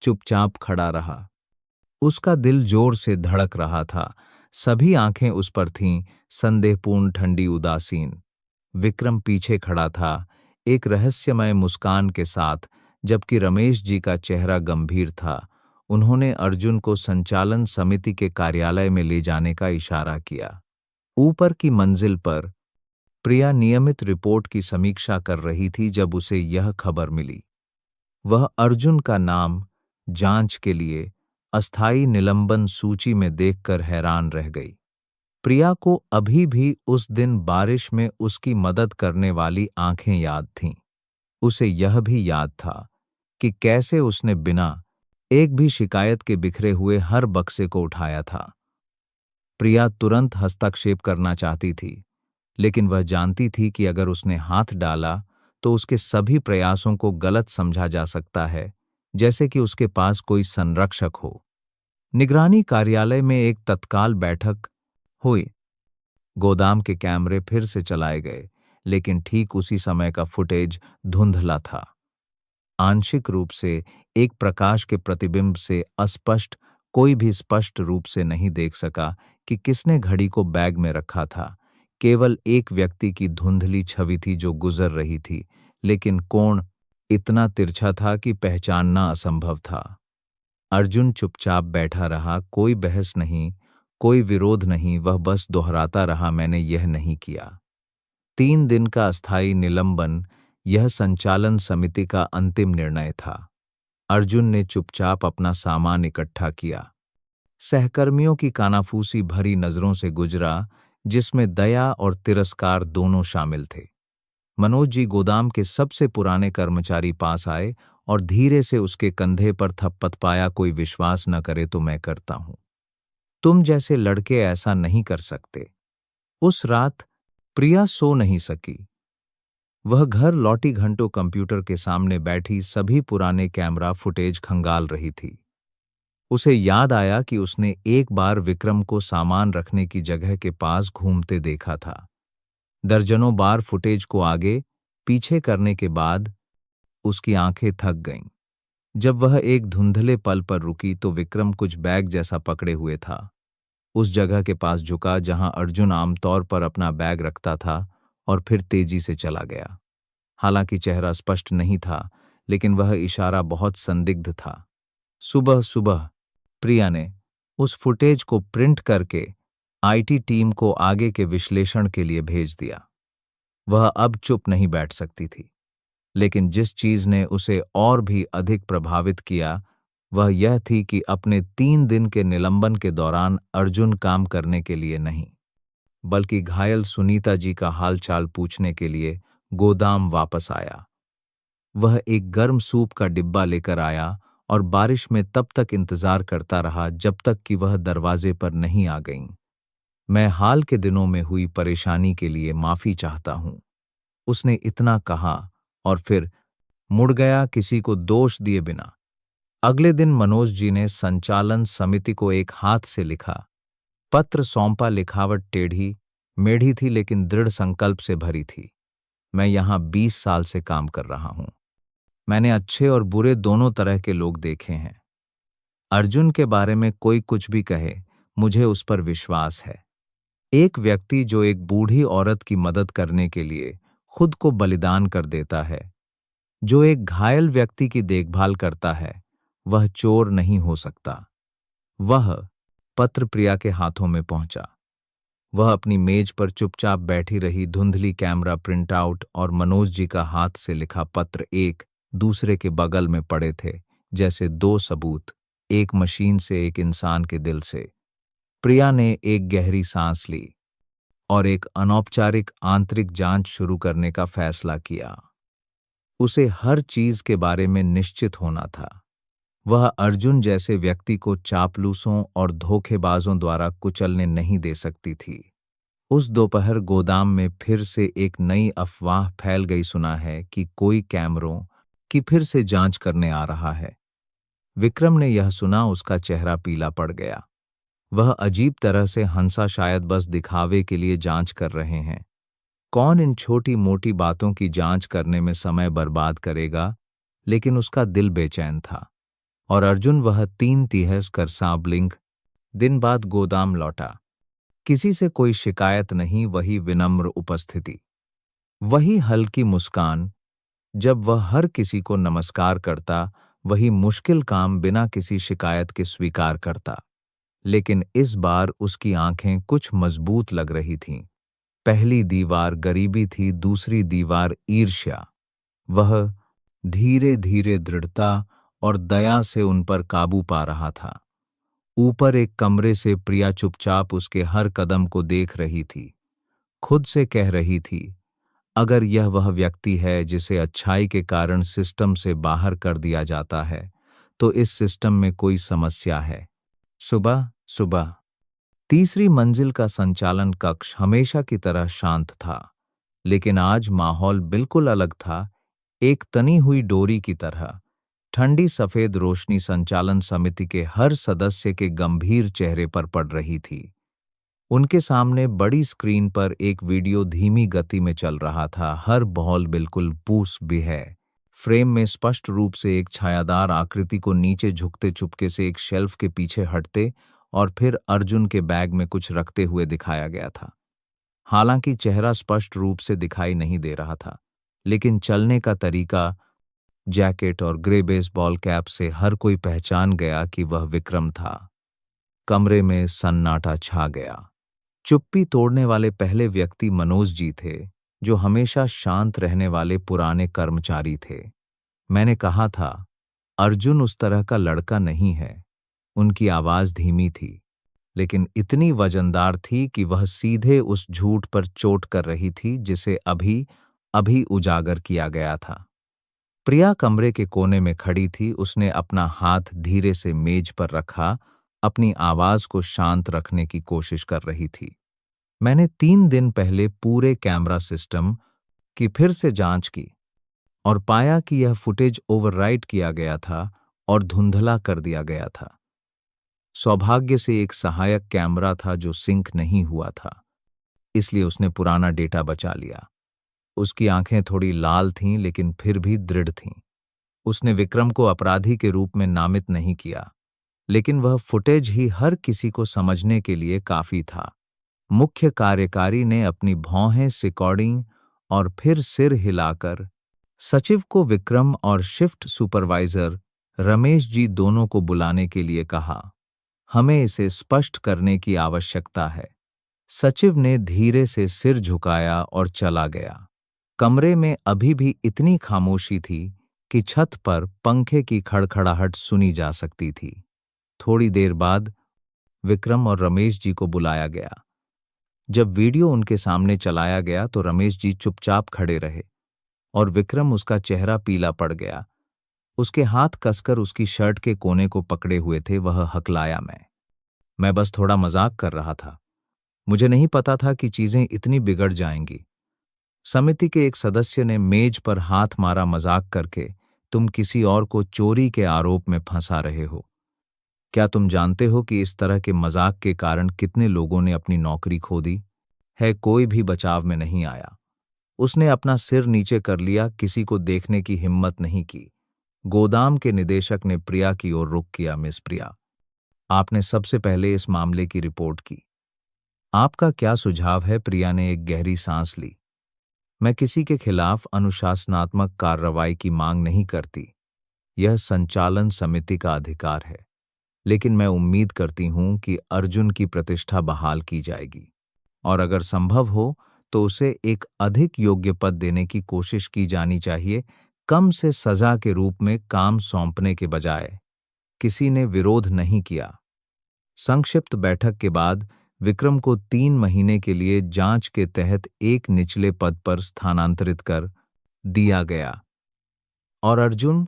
चुपचाप खड़ा रहा। उसका दिल जोर से धड़क रहा था। सभी आंखें उस पर थीं, संदेहपूर्ण, ठंडी, उदासीन। विक्रम पीछे खड़ा था, एक रहस्यमय मुस्कान के साथ, जबकि रमेश जी का चेहरा गंभीर था। उन्होंने अर्जुन को संचालन समिति के कार्यालय में ले जाने का इशारा किया। ऊपर की मंजिल पर प्रिया नियमित रिपोर्ट की समीक्षा कर रही थी जब उसे यह खबर मिली। वह अर्जुन का नाम जांच के लिए अस्थायी निलंबन सूची में देखकर हैरान रह गई। प्रिया को अभी भी उस दिन बारिश में उसकी मदद करने वाली आंखें याद थीं। उसे यह भी याद था कि कैसे उसने बिना एक भी शिकायत के बिखरे हुए हर बक्से को उठाया था। प्रिया तुरंत हस्तक्षेप करना चाहती थी, लेकिन वह जानती थी कि अगर उसने हाथ डाला तो उसके सभी प्रयासों को गलत समझा जा सकता है, जैसे कि उसके पास कोई संरक्षक हो। निगरानी कार्यालय में एक तत्काल बैठक हुई। गोदाम के कैमरे फिर से चलाए गए, लेकिन ठीक उसी समय का फुटेज धुंधला था। आंशिक रूप से एक प्रकाश के प्रतिबिंब से अस्पष्ट, कोई भी स्पष्ट रूप से नहीं देख सका कि किसने घड़ी को बैग में रखा था। केवल एक व्यक्ति की धुंधली छवि थी जो गुजर रही थी, लेकिन कोण इतना तिरछा था कि पहचानना असंभव था। अर्जुन चुपचाप बैठा रहा, कोई बहस नहीं, कोई विरोध नहीं, वह बस दोहराता रहा, मैंने यह नहीं किया। 3 दिन का अस्थायी निलंबन यह संचालन समिति का अंतिम निर्णय था। अर्जुन ने चुपचाप अपना सामान इकट्ठा किया। सहकर्मियों की कानाफूसी भरी नजरों से गुजरा, जिसमें दया और तिरस्कार दोनों शामिल थे। मनोज जी, गोदाम के सबसे पुराने कर्मचारी, पास आए और धीरे से उसके कंधे पर थपथपाया। कोई विश्वास न करे तो मैं करता हूं। तुम जैसे लड़के ऐसा नहीं कर सकते। उस रात प्रिया सो नहीं सकी। वह घर लौटी, घंटों कंप्यूटर के सामने बैठी सभी पुराने कैमरा फुटेज खंगाल रही थी। उसे याद आया कि उसने एक बार विक्रम को सामान रखने की जगह के पास घूमते देखा था। दर्जनों बार फुटेज को आगे पीछे करने के बाद उसकी आंखें थक गईं। जब वह एक धुंधले पल पर रुकी तो विक्रम कुछ बैग जैसा पकड़े हुए था, उस जगह के पास झुका जहां अर्जुन आमतौर पर अपना बैग रखता था, और फिर तेजी से चला गया। हालांकि चेहरा स्पष्ट नहीं था, लेकिन वह इशारा बहुत संदिग्ध था। सुबह सुबह प्रिया ने उस फुटेज को प्रिंट करके आईटी टीम को आगे के विश्लेषण के लिए भेज दिया। वह अब चुप नहीं बैठ सकती थी, लेकिन जिस चीज ने उसे और भी अधिक प्रभावित किया वह यह थी कि अपने 3 दिन के निलंबन के दौरान अर्जुन काम करने के लिए नहीं, बल्कि घायल सुनीता जी का हालचाल पूछने के लिए गोदाम वापस आया। वह एक गर्म सूप का डिब्बा लेकर आया और बारिश में तब तक इंतजार करता रहा जब तक कि वह दरवाजे पर नहीं आ गईं। मैं हाल के दिनों में हुई परेशानी के लिए माफी चाहता हूं, उसने इतना कहा और फिर मुड़ गया, किसी को दोष दिए बिना। अगले दिन मनोज जी ने संचालन समिति को एक हाथ से लिखा पत्र सौंपा। लिखावट टेढ़ी मेढ़ी थी, लेकिन दृढ़ संकल्प से भरी थी। मैं यहां 20 साल से काम कर रहा हूं। मैंने अच्छे और बुरे दोनों तरह के लोग देखे हैं। अर्जुन के बारे में कोई कुछ भी कहे, मुझे उस पर विश्वास है। एक व्यक्ति जो एक बूढ़ी औरत की मदद करने के लिए खुद को बलिदान कर देता है, जो एक घायल व्यक्ति की देखभाल करता है, वह चोर नहीं हो सकता। वह पत्र प्रिया के हाथों में पहुंचा। वह अपनी मेज पर चुपचाप बैठी रही। धुंधली कैमरा प्रिंटआउट और मनोज जी का हाथ से लिखा पत्र एक दूसरे के बगल में पड़े थे, जैसे दो सबूत, एक मशीन से, एक इंसान के दिल से। प्रिया ने एक गहरी सांस ली और एक अनौपचारिक आंतरिक जांच शुरू करने का फैसला किया। उसे हर चीज के बारे में निश्चित होना था। वह अर्जुन जैसे व्यक्ति को चापलूसों और धोखेबाजों द्वारा कुचलने नहीं दे सकती थी। उस दोपहर गोदाम में फिर से एक नई अफवाह फैल गई। सुना है कि कोई कैमरों कि फिर से जांच करने आ रहा है। विक्रम ने यह सुना, उसका चेहरा पीला पड़ गया। वह अजीब तरह से हंसा, शायद बस दिखावे के लिए जांच कर रहे हैं। कौन इन छोटी मोटी बातों की जांच करने में समय बर्बाद करेगा, लेकिन उसका दिल बेचैन था। और अर्जुन, वह 3 तिहस कर सांबलिंग दिन बाद गोदाम लौटा। किसी से कोई शिकायत नहीं, वही विनम्र उपस्थिति, वही हल्की मुस्कान जब वह हर किसी को नमस्कार करता, वही मुश्किल काम बिना किसी शिकायत के स्वीकार करता। लेकिन इस बार उसकी आंखें कुछ मजबूत लग रही थीं। पहली दीवार गरीबी थी, दूसरी दीवार ईर्ष्या। वह धीरे धीरे दृढ़ता और दया से उन पर काबू पा रहा था। ऊपर एक कमरे से प्रिया चुपचाप उसके हर कदम को देख रही थी। खुद से कह रही थी, अगर यह वह व्यक्ति है जिसे अच्छाई के कारण सिस्टम से बाहर कर दिया जाता है, तो इस सिस्टम में कोई समस्या है। सुबह सुबह तीसरी मंजिल का संचालन कक्ष हमेशा की तरह शांत था, लेकिन आज माहौल बिल्कुल अलग था। एक तनी हुई डोरी की तरह ठंडी सफेद रोशनी संचालन समिति के हर सदस्य के गंभीर चेहरे पर पड़ रही थी। उनके सामने बड़ी स्क्रीन पर एक वीडियो धीमी गति में चल रहा था। हर बॉल बिल्कुल पूस भी है। फ्रेम में स्पष्ट रूप से एक छायादार आकृति को नीचे झुकते चुपके से एक शेल्फ के पीछे हटते और फिर अर्जुन के बैग में कुछ रखते हुए दिखाया गया था। हालांकि चेहरा स्पष्ट रूप से दिखाई नहीं दे रहा था, लेकिन चलने का तरीका, जैकेट और ग्रे बेसबॉल कैप से हर कोई पहचान गया कि वह विक्रम था। कमरे में सन्नाटा छा गया। चुप्पी तोड़ने वाले पहले व्यक्ति मनोज जी थे, जो हमेशा शांत रहने वाले पुराने कर्मचारी थे। मैंने कहा था, अर्जुन उस तरह का लड़का नहीं है। उनकी आवाज धीमी थी, लेकिन इतनी वजनदार थी कि वह सीधे उस झूठ पर चोट कर रही थी जिसे अभी अभी उजागर किया गया था। प्रिया कमरे के कोने में खड़ी थी। उसने अपना हाथ धीरे से मेज पर रखा, अपनी आवाज को शांत रखने की कोशिश कर रही थी। मैंने 3 दिन पहले पूरे कैमरा सिस्टम की फिर से जांच की और पाया कि यह फुटेज ओवरराइट किया गया था और धुंधला कर दिया गया था। सौभाग्य से एक सहायक कैमरा था जो सिंक नहीं हुआ था, इसलिए उसने पुराना डेटा बचा लिया। उसकी आंखें थोड़ी लाल थीं, लेकिन फिर भी दृढ़ थीं। उसने विक्रम को अपराधी के रूप में नामित नहीं किया, लेकिन वह फुटेज ही हर किसी को समझने के लिए काफी था। मुख्य कार्यकारी ने अपनी भौहें सिकोड़ी और फिर सिर हिलाकर सचिव को विक्रम और शिफ्ट सुपरवाइजर रमेश जी दोनों को बुलाने के लिए कहा। हमें इसे स्पष्ट करने की आवश्यकता है। सचिव ने धीरे से सिर झुकाया और चला गया। कमरे में अभी भी इतनी खामोशी थी कि छत पर पंखे की खड़खड़ाहट सुनी जा सकती थी। थोड़ी देर बाद विक्रम और रमेश जी को बुलाया गया। जब वीडियो उनके सामने चलाया गया तो रमेश जी चुपचाप खड़े रहे और विक्रम, उसका चेहरा पीला पड़ गया। उसके हाथ कसकर उसकी शर्ट के कोने को पकड़े हुए थे। वह हकलाया, मैं बस थोड़ा मजाक कर रहा था। मुझे नहीं पता था कि चीजें इतनी बिगड़ जाएंगी। समिति के एक सदस्य ने मेज पर हाथ मारा, मजाक करके तुम किसी और को चोरी के आरोप में फंसा रहे हो। क्या तुम जानते हो कि इस तरह के मजाक के कारण कितने लोगों ने अपनी नौकरी खो दी है? कोई भी बचाव में नहीं आया। उसने अपना सिर नीचे कर लिया, किसी को देखने की हिम्मत नहीं की। गोदाम के निदेशक ने प्रिया की ओर रुख किया। मिस प्रिया, आपने सबसे पहले इस मामले की रिपोर्ट की। आपका क्या सुझाव है? प्रिया ने एक गहरी सांस ली। मैं किसी के खिलाफ अनुशासनात्मक कार्रवाई की मांग नहीं करती। यह संचालन समिति का अधिकार है, लेकिन मैं उम्मीद करती हूं कि अर्जुन की प्रतिष्ठा बहाल की जाएगी और अगर संभव हो तो उसे एक अधिक योग्य पद देने की कोशिश की जानी चाहिए, कम से सजा के रूप में काम सौंपने के बजाय। किसी ने विरोध नहीं किया। संक्षिप्त बैठक के बाद विक्रम को 3 महीने के लिए जांच के तहत एक निचले पद पर स्थानांतरित कर दिया गया और अर्जुन,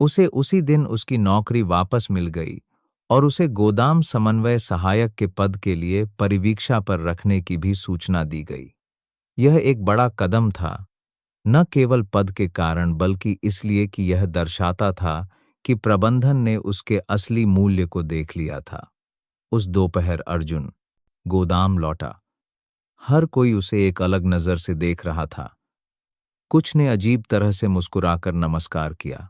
उसे उसी दिन उसकी नौकरी वापस मिल गई और उसे गोदाम समन्वय सहायक के पद के लिए परिवीक्षा पर रखने की भी सूचना दी गई। यह एक बड़ा कदम था, न केवल पद के कारण बल्कि इसलिए कि यह दर्शाता था कि प्रबंधन ने उसके असली मूल्य को देख लिया था। उस दोपहर अर्जुन गोदाम लौटा। हर कोई उसे एक अलग नजर से देख रहा था। कुछ ने अजीब तरह से मुस्कुराकर नमस्कार किया,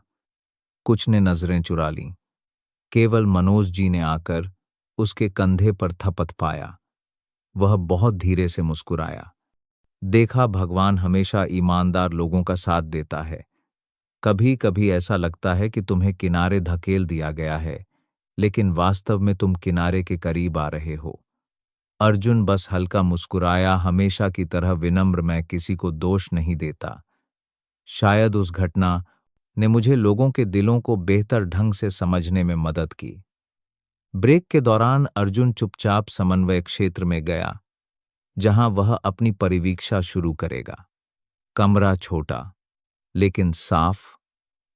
कुछ ने नजरें चुरा लीं। केवल मनोज जी ने आकर उसके कंधे पर थपथ पाया। वह बहुत धीरे से मुस्कुराया। देखा, भगवान हमेशा ईमानदार लोगों का साथ देता है। कभी कभी ऐसा लगता है कि तुम्हें किनारे धकेल दिया गया है, लेकिन वास्तव में तुम किनारे के करीब आ रहे हो। अर्जुन बस हल्का मुस्कुराया, हमेशा की तरह विनम्र। मैं किसी को दोष नहीं देता। शायद उस घटना ने मुझे लोगों के दिलों को बेहतर ढंग से समझने में मदद की। ब्रेक के दौरान अर्जुन चुपचाप समन्वय क्षेत्र में गया, जहां वह अपनी परिवीक्षा शुरू करेगा। कमरा छोटा लेकिन साफ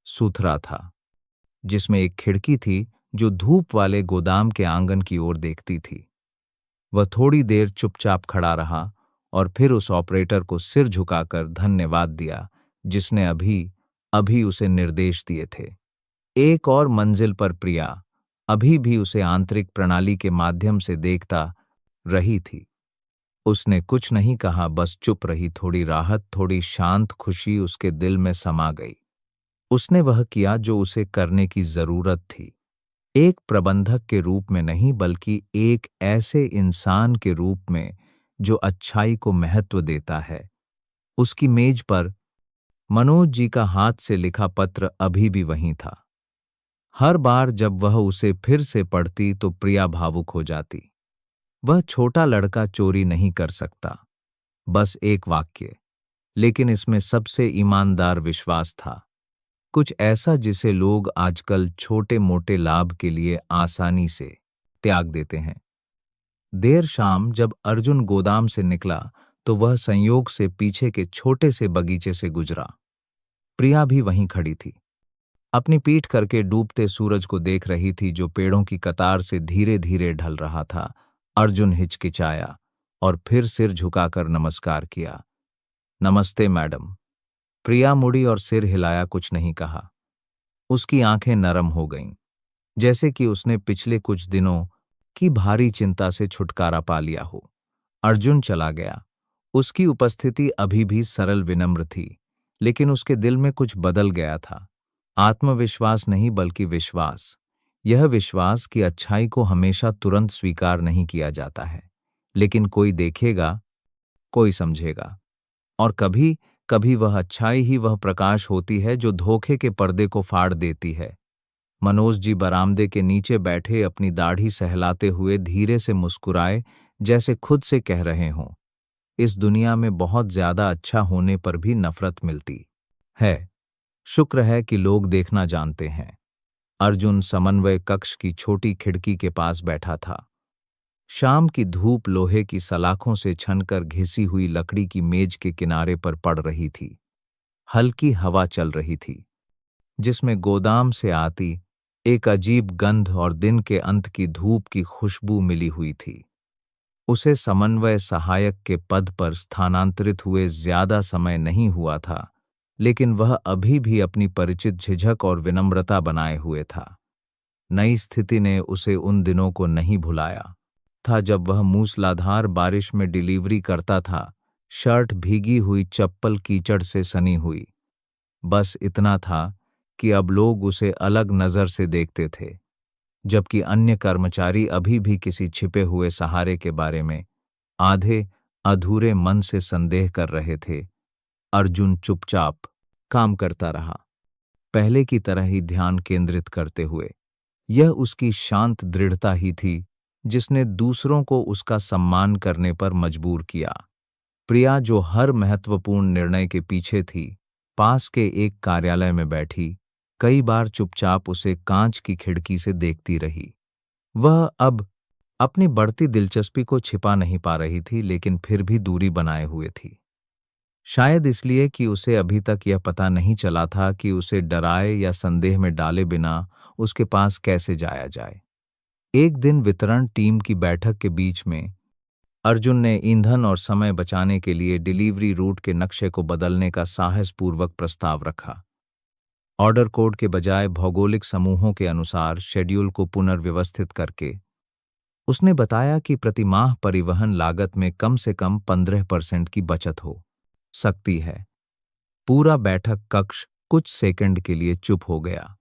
सुथरा था, जिसमें एक खिड़की थी जो धूप वाले गोदाम के आंगन की ओर देखती थी। वह थोड़ी देर चुपचाप खड़ा रहा और फिर उस ऑपरेटर को सिर झुकाकर धन्यवाद दिया जिसने अभी अभी उसे निर्देश दिए थे। एक और मंजिल पर प्रिया अभी भी उसे आंतरिक प्रणाली के माध्यम से देखता रही थी। उसने कुछ नहीं कहा, बस चुप रही। थोड़ी राहत, थोड़ी शांत खुशी उसके दिल में समा गई। उसने वह किया जो उसे करने की जरूरत थी, एक प्रबंधक के रूप में नहीं बल्कि एक ऐसे इंसान के रूप में जो अच्छाई को महत्व देता है। उसकी मेज पर मनोज जी का हाथ से लिखा पत्र अभी भी वहीं था। हर बार जब वह उसे फिर से पढ़ती तो प्रिया भावुक हो जाती। वह छोटा लड़का चोरी नहीं कर सकता, बस एक वाक्य, लेकिन इसमें सबसे ईमानदार विश्वास था। कुछ ऐसा जिसे लोग आजकल छोटे मोटे लाभ के लिए आसानी से त्याग देते हैं। देर शाम जब अर्जुन गोदाम से निकला तो वह संयोग से पीछे के छोटे से बगीचे से गुजरा। प्रिया भी वहीं खड़ी थी, अपनी पीठ करके डूबते सूरज को देख रही थी जो पेड़ों की कतार से धीरे धीरे ढल रहा था। अर्जुन हिचकिचाया और फिर सिर झुकाकर नमस्कार किया। नमस्ते मैडम। प्रिया मुड़ी और सिर हिलाया, कुछ नहीं कहा। उसकी आंखें नरम हो गईं, जैसे कि उसने पिछले कुछ दिनों की भारी चिंता से छुटकारा पा लिया हो। अर्जुन चला गया। उसकी उपस्थिति अभी भी सरल विनम्र थी, लेकिन उसके दिल में कुछ बदल गया था। आत्मविश्वास नहीं बल्कि विश्वास। यह विश्वास कि अच्छाई को हमेशा तुरंत स्वीकार नहीं किया जाता है, लेकिन कोई देखेगा, कोई समझेगा, और कभी कभी वह अच्छाई ही वह प्रकाश होती है जो धोखे के पर्दे को फाड़ देती है। मनोज जी बरामदे के नीचे बैठे अपनी दाढ़ी सहलाते हुए धीरे से मुस्कुराए, जैसे खुद से कह रहे हों, इस दुनिया में बहुत ज्यादा अच्छा होने पर भी नफरत मिलती है। शुक्र है कि लोग देखना जानते हैं। अर्जुन समन्वय कक्ष की छोटी खिड़की के पास बैठा था। शाम की धूप लोहे की सलाखों से छनकर घिसी हुई लकड़ी की मेज के किनारे पर पड़ रही थी। हल्की हवा चल रही थी, जिसमें गोदाम से आती एक अजीब गंध और दिन के अंत की धूप की खुशबू मिली हुई थी। उसे समन्वय सहायक के पद पर स्थानांतरित हुए ज्यादा समय नहीं हुआ था, लेकिन वह अभी भी अपनी परिचित झिझक और विनम्रता बनाए हुए था। नई स्थिति ने उसे उन दिनों को नहीं भुलाया था जब वह मूसलाधार बारिश में डिलीवरी करता था, शर्ट भीगी हुई, चप्पल कीचड़ से सनी हुई। बस इतना था कि अब लोग उसे अलग नजर से देखते थे, जबकि अन्य कर्मचारी अभी भी किसी छिपे हुए सहारे के बारे में आधे अधूरे मन से संदेह कर रहे थे। अर्जुन चुपचाप काम करता रहा, पहले की तरह ही ध्यान केंद्रित करते हुए। यह उसकी शांत दृढ़ता ही थी जिसने दूसरों को उसका सम्मान करने पर मजबूर किया। प्रिया, जो हर महत्वपूर्ण निर्णय के पीछे थी, पास के एक कार्यालय में बैठी कई बार चुपचाप उसे कांच की खिड़की से देखती रही। वह अब अपनी बढ़ती दिलचस्पी को छिपा नहीं पा रही थी, लेकिन फिर भी दूरी बनाए हुए थी। शायद इसलिए कि उसे अभी तक यह पता नहीं चला था कि उसे डराए या संदेह में डाले बिना उसके पास कैसे जाया जाए। एक दिन वितरण टीम की बैठक के बीच में अर्जुन ने ईंधन और समय बचाने के लिए डिलीवरी रूट के नक्शे को बदलने का साहसपूर्वक प्रस्ताव रखा। ऑर्डर कोड के बजाय भौगोलिक समूहों के अनुसार शेड्यूल को पुनर्व्यवस्थित करके उसने बताया कि प्रति माह परिवहन लागत में कम से कम 15% की बचत हो सकती है। पूरा बैठक कक्ष कुछ सेकंड के लिए चुप हो गया।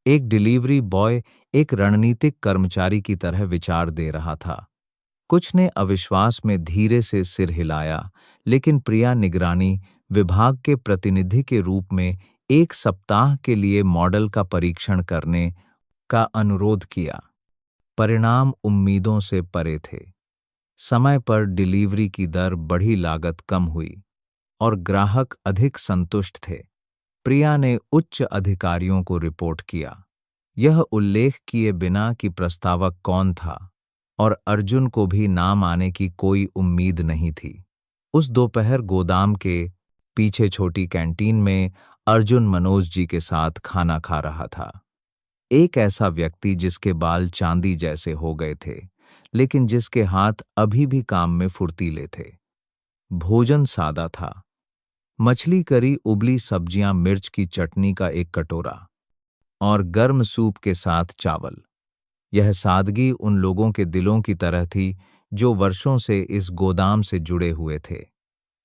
एक डिलीवरी बॉय एक रणनीतिक कर्मचारी की तरह विचार दे रहा था। कुछ ने अविश्वास में धीरे से सिर हिलाया, लेकिन प्रिया निगरानी विभाग के प्रतिनिधि के रूप में 1 सप्ताह के लिए मॉडल का परीक्षण करने का अनुरोध किया। परिणाम उम्मीदों से परे थे। समय पर डिलीवरी की दर बढ़ी, लागत कम हुई और ग्राहक अधिक संतुष्ट थे। प्रिया ने उच्च अधिकारियों को रिपोर्ट किया, यह उल्लेख किए बिना कि प्रस्तावक कौन था, और अर्जुन को भी नाम आने की कोई उम्मीद नहीं थी। उस दोपहर गोदाम के पीछे छोटी कैंटीन में अर्जुन मनोज जी के साथ खाना खा रहा था। एक ऐसा व्यक्ति जिसके बाल चांदी जैसे हो गए थे, लेकिन जिसके हाथ अभी भी काम में फुर्तीले थे। भोजन सादा था। मछली करी, उबली सब्जियां, मिर्च की चटनी का एक कटोरा और गर्म सूप के साथ चावल। यह सादगी उन लोगों के दिलों की तरह थी जो वर्षों से इस गोदाम से जुड़े हुए थे।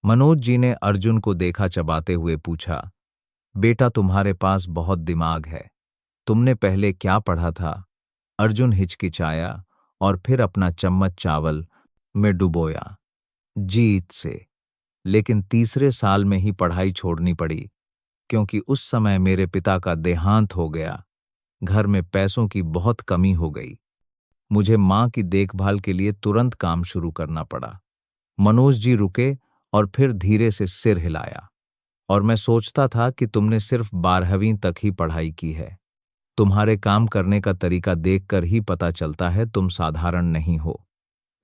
मनोज जी ने अर्जुन को देखा चबाते हुए पूछा, बेटा तुम्हारे पास बहुत दिमाग है, तुमने पहले क्या पढ़ा था? अर्जुन हिचकिचाया और फिर अपना चम्मच चावल में डुबोया। जीत से। लेकिन तीसरे साल में ही पढ़ाई छोड़नी पड़ी, क्योंकि उस समय मेरे पिता का देहांत हो गया। घर में पैसों की बहुत कमी हो गई। मुझे माँ की देखभाल के लिए तुरंत काम शुरू करना पड़ा। मनोज जी रुके और फिर धीरे से सिर हिलाया। और मैं सोचता था कि तुमने सिर्फ 12वीं तक ही पढ़ाई की है। तुम्हारे काम करने का तरीका देखकर ही पता चलता है तुम साधारण नहीं हो।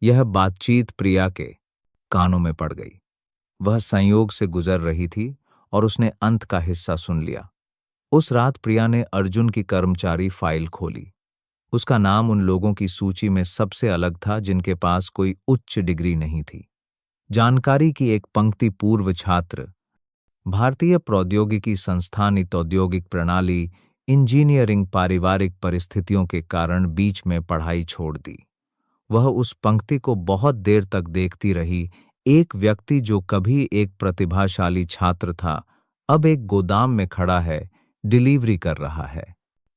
यह बातचीत प्रिया के कानों में पड़ गई। वह संयोग से गुजर रही थी और उसने अंत का हिस्सा सुन लिया। उस रात प्रिया ने अर्जुन की कर्मचारी फाइल खोली। उसका नाम उन लोगों की सूची में सबसे अलग था जिनके पास कोई उच्च डिग्री नहीं थी। जानकारी की एक पंक्ति, पूर्व छात्र, भारतीय प्रौद्योगिकी संस्थान, औद्योगिक प्रणाली, इंजीनियरिंग, पारिवारिक परिस्थितियों के कारण बीच में पढ़ाई छोड़ दी। वह उस पंक्ति को बहुत देर तक देखती रही। एक व्यक्ति जो कभी एक प्रतिभाशाली छात्र था, अब एक गोदाम में खड़ा है, डिलीवरी कर रहा है,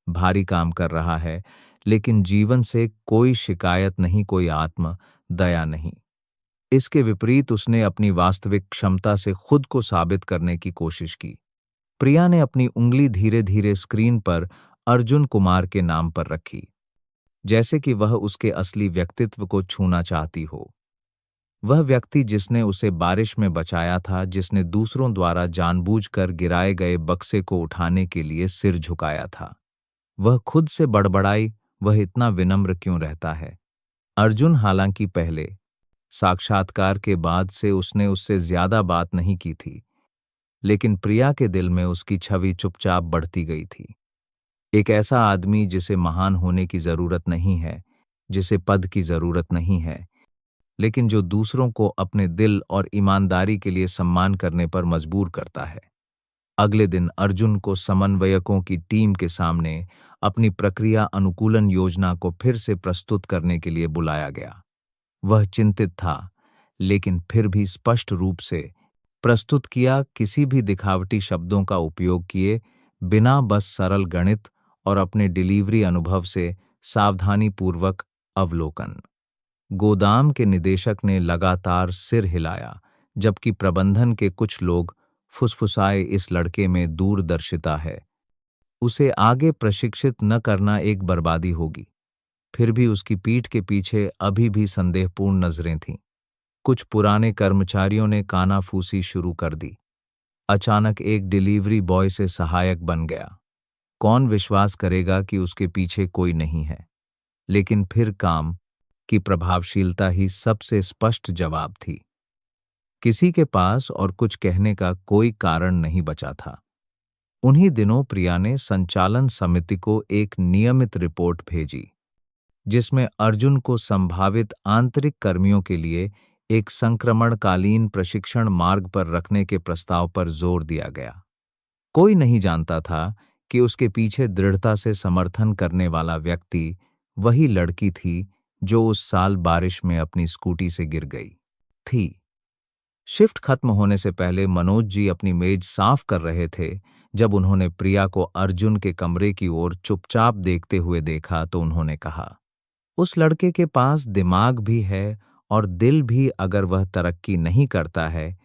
भारी काम कर रहा है, लेकिन जीवन से कोई शिकायत नहीं, कोई आत्म दया नहीं। इसके विपरीत उसने अपनी वास्तविक क्षमता से खुद को साबित करने की कोशिश की। प्रिया ने अपनी उंगली धीरे धीरे स्क्रीन पर अर्जुन कुमार के नाम पर रखी, जैसे कि वह उसके असली व्यक्तित्व को छूना चाहती हो। वह व्यक्ति जिसने उसे बारिश में बचाया था, जिसने दूसरों द्वारा जानबूझकर गिराए गए बक्से को उठाने के लिए सिर झुकाया था। वह खुद से बड़बड़ाई, वह इतना विनम्र क्यों रहता है? अर्जुन हालांकि पहले साक्षात्कार के बाद से उसने उससे ज्यादा बात नहीं की थी, लेकिन प्रिया के दिल में उसकी छवि चुपचाप बढ़ती गई थी। एक ऐसा आदमी जिसे महान होने की जरूरत नहीं है, जिसे पद की जरूरत नहीं है, लेकिन जो दूसरों को अपने दिल और ईमानदारी के लिए सम्मान करने पर मजबूर करता है। अगले दिन अर्जुन को समन्वयकों की टीम के सामने अपनी प्रक्रिया अनुकूलन योजना को फिर से प्रस्तुत करने के लिए बुलाया गया। वह चिंतित था, लेकिन फिर भी स्पष्ट रूप से प्रस्तुत किया, किसी भी दिखावटी शब्दों का उपयोग किए बिना, बस सरल गणित और अपने डिलीवरी अनुभव से सावधानीपूर्वक अवलोकन। गोदाम के निदेशक ने लगातार सिर हिलाया, जबकि प्रबंधन के कुछ लोग फुसफुसाए, इस लड़के में दूरदर्शिता है, उसे आगे प्रशिक्षित न करना एक बर्बादी होगी। फिर भी उसकी पीठ के पीछे अभी भी संदेहपूर्ण नजरें थीं। कुछ पुराने कर्मचारियों ने कानाफूसी शुरू कर दी। अचानक एक डिलीवरी बॉय से सहायक बन गया। कौन विश्वास करेगा कि उसके पीछे कोई नहीं है? लेकिन फिर काम की प्रभावशीलता ही सबसे स्पष्ट जवाब थी। किसी के पास और कुछ कहने का कोई कारण नहीं बचा था। उन्हीं दिनों प्रिया ने संचालन समिति को एक नियमित रिपोर्ट भेजी, जिसमें अर्जुन को संभावित आंतरिक कर्मियों के लिए एक संक्रमणकालीन प्रशिक्षण मार्ग पर रखने के प्रस्ताव पर जोर दिया गया। कोई नहीं जानता था कि उसके पीछे दृढ़ता से समर्थन करने वाला व्यक्ति वही लड़की थी जो उस साल बारिश में अपनी स्कूटी से गिर गई थी। शिफ्ट खत्म होने से पहले मनोज जी अपनी मेज साफ कर रहे थे। जब उन्होंने प्रिया को अर्जुन के कमरे की ओर चुपचाप देखते हुए देखा तो उन्होंने कहा, उस लड़के के पास दिमाग भी है और दिल भी। अगर वह तरक्की नहीं करता है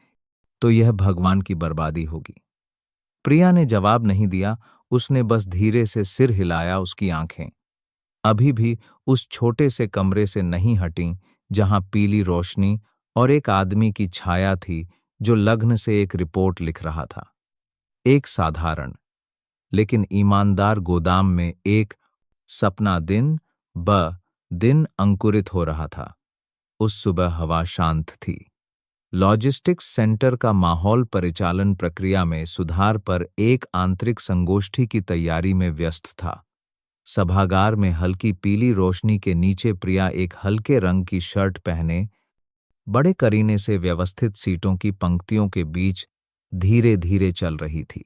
तो यह भगवान की बर्बादी होगी। प्रिया ने जवाब नहीं दिया, उसने बस धीरे से सिर हिलाया। उसकी आंखें अभी भी उस छोटे से कमरे से नहीं हटीं जहां पीली रोशनी और एक आदमी की छाया थी जो लग्न से एक रिपोर्ट लिख रहा था। एक साधारण लेकिन ईमानदार गोदाम में एक सपना दिन अंकुरित हो रहा था। उस सुबह हवा शांत थी। लॉजिस्टिक्स सेंटर का माहौल परिचालन प्रक्रिया में सुधार पर एक आंतरिक संगोष्ठी की तैयारी में व्यस्त था। सभागार में हल्की पीली रोशनी के नीचे प्रिया एक हल्के रंग की शर्ट पहने बड़े करीने से व्यवस्थित सीटों की पंक्तियों के बीच धीरे धीरे चल रही थी।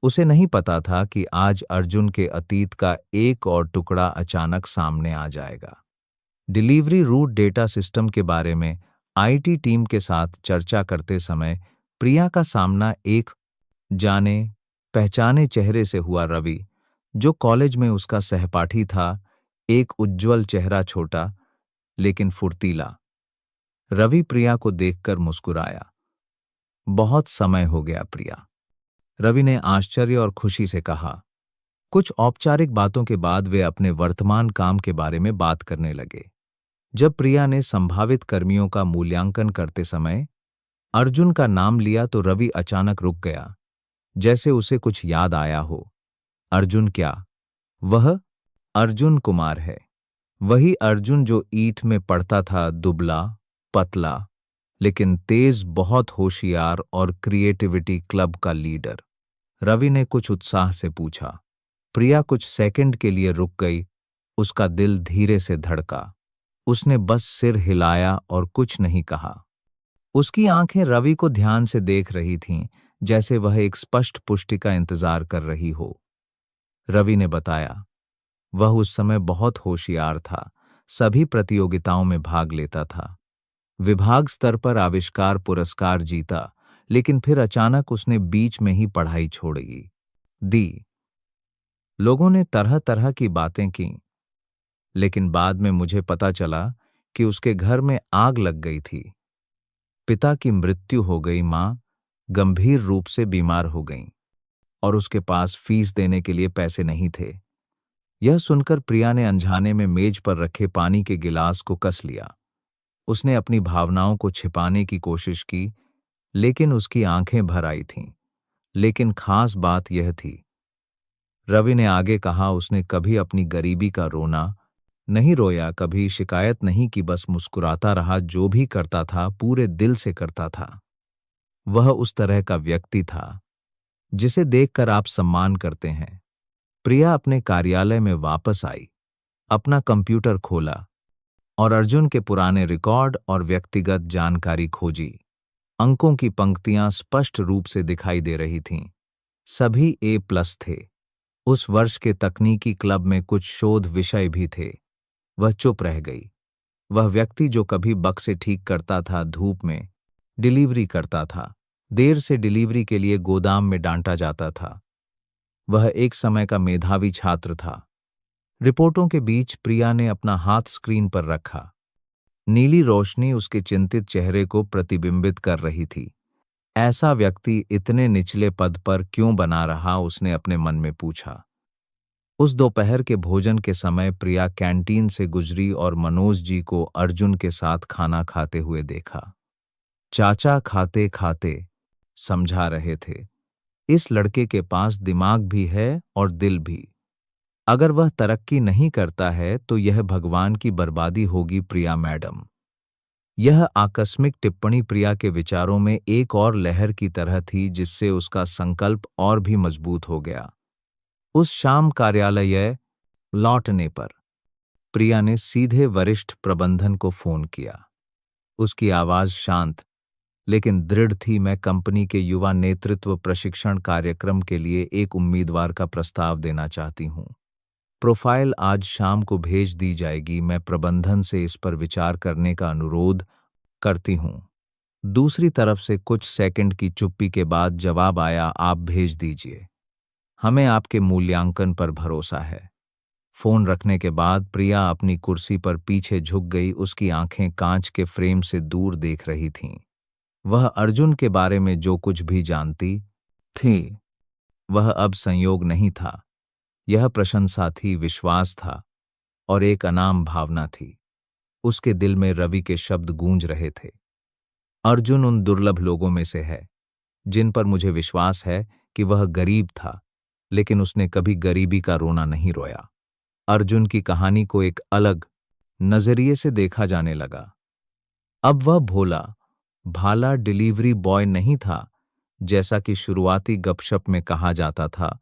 उसे नहीं पता था कि आज अर्जुन के अतीत का एक और टुकड़ा अचानक सामने आ जाएगा। डिलीवरी रूट डेटा सिस्टम के बारे में आईटी टीम के साथ चर्चा करते समय प्रिया का सामना एक जाने पहचाने चेहरे से हुआ। रवि, जो कॉलेज में उसका सहपाठी था, एक उज्ज्वल चेहरा, छोटा लेकिन फुर्तीला। रवि प्रिया को देखकर मुस्कुराया। बहुत समय हो गया प्रिया, रवि ने आश्चर्य और खुशी से कहा। कुछ औपचारिक बातों के बाद वे अपने वर्तमान काम के बारे में बात करने लगे। जब प्रिया ने संभावित कर्मियों का मूल्यांकन करते समय अर्जुन का नाम लिया तो रवि अचानक रुक गया, जैसे उसे कुछ याद आया हो। अर्जुन क्या? वह अर्जुन कुमार है। वही अर्जुन जो ईंट में पढ़ता था, दुबला, पतला लेकिन तेज, बहुत होशियार और क्रिएटिविटी क्लब का लीडर। रवि ने कुछ उत्साह से पूछा। प्रिया कुछ सेकंड के लिए रुक गई। उसका दिल धीरे से धड़का। उसने बस सिर हिलाया और कुछ नहीं कहा। उसकी आंखें रवि को ध्यान से देख रही थीं, जैसे वह एक स्पष्ट पुष्टि का इंतजार कर रही हो। रवि ने बताया, वह उस समय बहुत होशियार था, सभी प्रतियोगिताओं में भाग लेता था, विभाग स्तर पर आविष्कार पुरस्कार जीता, लेकिन फिर अचानक उसने बीच में ही पढ़ाई छोड़ी दी। लोगों ने तरह तरह की बातें की, लेकिन बाद में मुझे पता चला कि उसके घर में आग लग गई थी। पिता की मृत्यु हो गई, मां गंभीर रूप से बीमार हो गईं और उसके पास फीस देने के लिए पैसे नहीं थे। यह सुनकर प्रिया ने अनजाने में मेज पर रखे पानी के गिलास को कस लिया। उसने अपनी भावनाओं को छिपाने की कोशिश की, लेकिन उसकी आंखें भर आई थीं। लेकिन खास बात यह थी, रवि ने आगे कहा, उसने कभी अपनी गरीबी का रोना नहीं रोया, कभी शिकायत नहीं की, बस मुस्कुराता रहा। जो भी करता था पूरे दिल से करता था। वह उस तरह का व्यक्ति था जिसे देखकर आप सम्मान करते हैं। प्रिया अपने कार्यालय में वापस आई, अपना कंप्यूटर खोला और अर्जुन के पुराने रिकॉर्ड और व्यक्तिगत जानकारी खोजी। अंकों की पंक्तियां स्पष्ट रूप से दिखाई दे रही थीं। सभी A+ थे। उस वर्ष के तकनीकी क्लब में कुछ शोध विषय भी थे। वह चुप रह गई। वह व्यक्ति जो कभी बक्से ठीक करता था, धूप में डिलीवरी करता था, देर से डिलीवरी के लिए गोदाम में डांटा जाता था, वह एक समय का मेधावी छात्र था। रिपोर्टों के बीच प्रिया ने अपना हाथ स्क्रीन पर रखा। नीली रोशनी उसके चिंतित चेहरे को प्रतिबिंबित कर रही थी। ऐसा व्यक्ति इतने निचले पद पर क्यों बना रहा, उसने अपने मन में पूछा। उस दोपहर के भोजन के समय प्रिया कैंटीन से गुजरी और मनोज जी को अर्जुन के साथ खाना खाते हुए देखा। चाचा खाते खाते समझा रहे थे, इस लड़के के पास दिमाग भी है और दिल भी। अगर वह तरक्की नहीं करता है तो यह भगवान की बर्बादी होगी। प्रिया मैडम, यह आकस्मिक टिप्पणी प्रिया के विचारों में एक और लहर की तरह थी, जिससे उसका संकल्प और भी मजबूत हो गया। उस शाम कार्यालय लौटने पर प्रिया ने सीधे वरिष्ठ प्रबंधन को फोन किया। उसकी आवाज शांत लेकिन दृढ़ थी। मैं कंपनी के युवा नेतृत्व प्रशिक्षण कार्यक्रम के लिए एक उम्मीदवार का प्रस्ताव देना चाहती हूँ। प्रोफाइल आज शाम को भेज दी जाएगी। मैं प्रबंधन से इस पर विचार करने का अनुरोध करती हूँ। दूसरी तरफ से कुछ सेकंड की चुप्पी के बाद जवाब आया, आप भेज दीजिए, हमें आपके मूल्यांकन पर भरोसा है। फोन रखने के बाद प्रिया अपनी कुर्सी पर पीछे झुक गई। उसकी आंखें कांच के फ्रेम से दूर देख रही थीं। वह अर्जुन के बारे में जो कुछ भी जानती थी, वह अब संयोग नहीं था। यह प्रशंसा थी, विश्वास था और एक अनाम भावना थी। उसके दिल में रवि के शब्द गूंज रहे थे, अर्जुन उन दुर्लभ लोगों में से है जिन पर मुझे विश्वास है कि वह गरीब था, लेकिन उसने कभी गरीबी का रोना नहीं रोया। अर्जुन की कहानी को एक अलग नजरिए से देखा जाने लगा। अब वह भोला भाला डिलीवरी बॉय नहीं था, जैसा कि शुरुआती गपशप में कहा जाता था,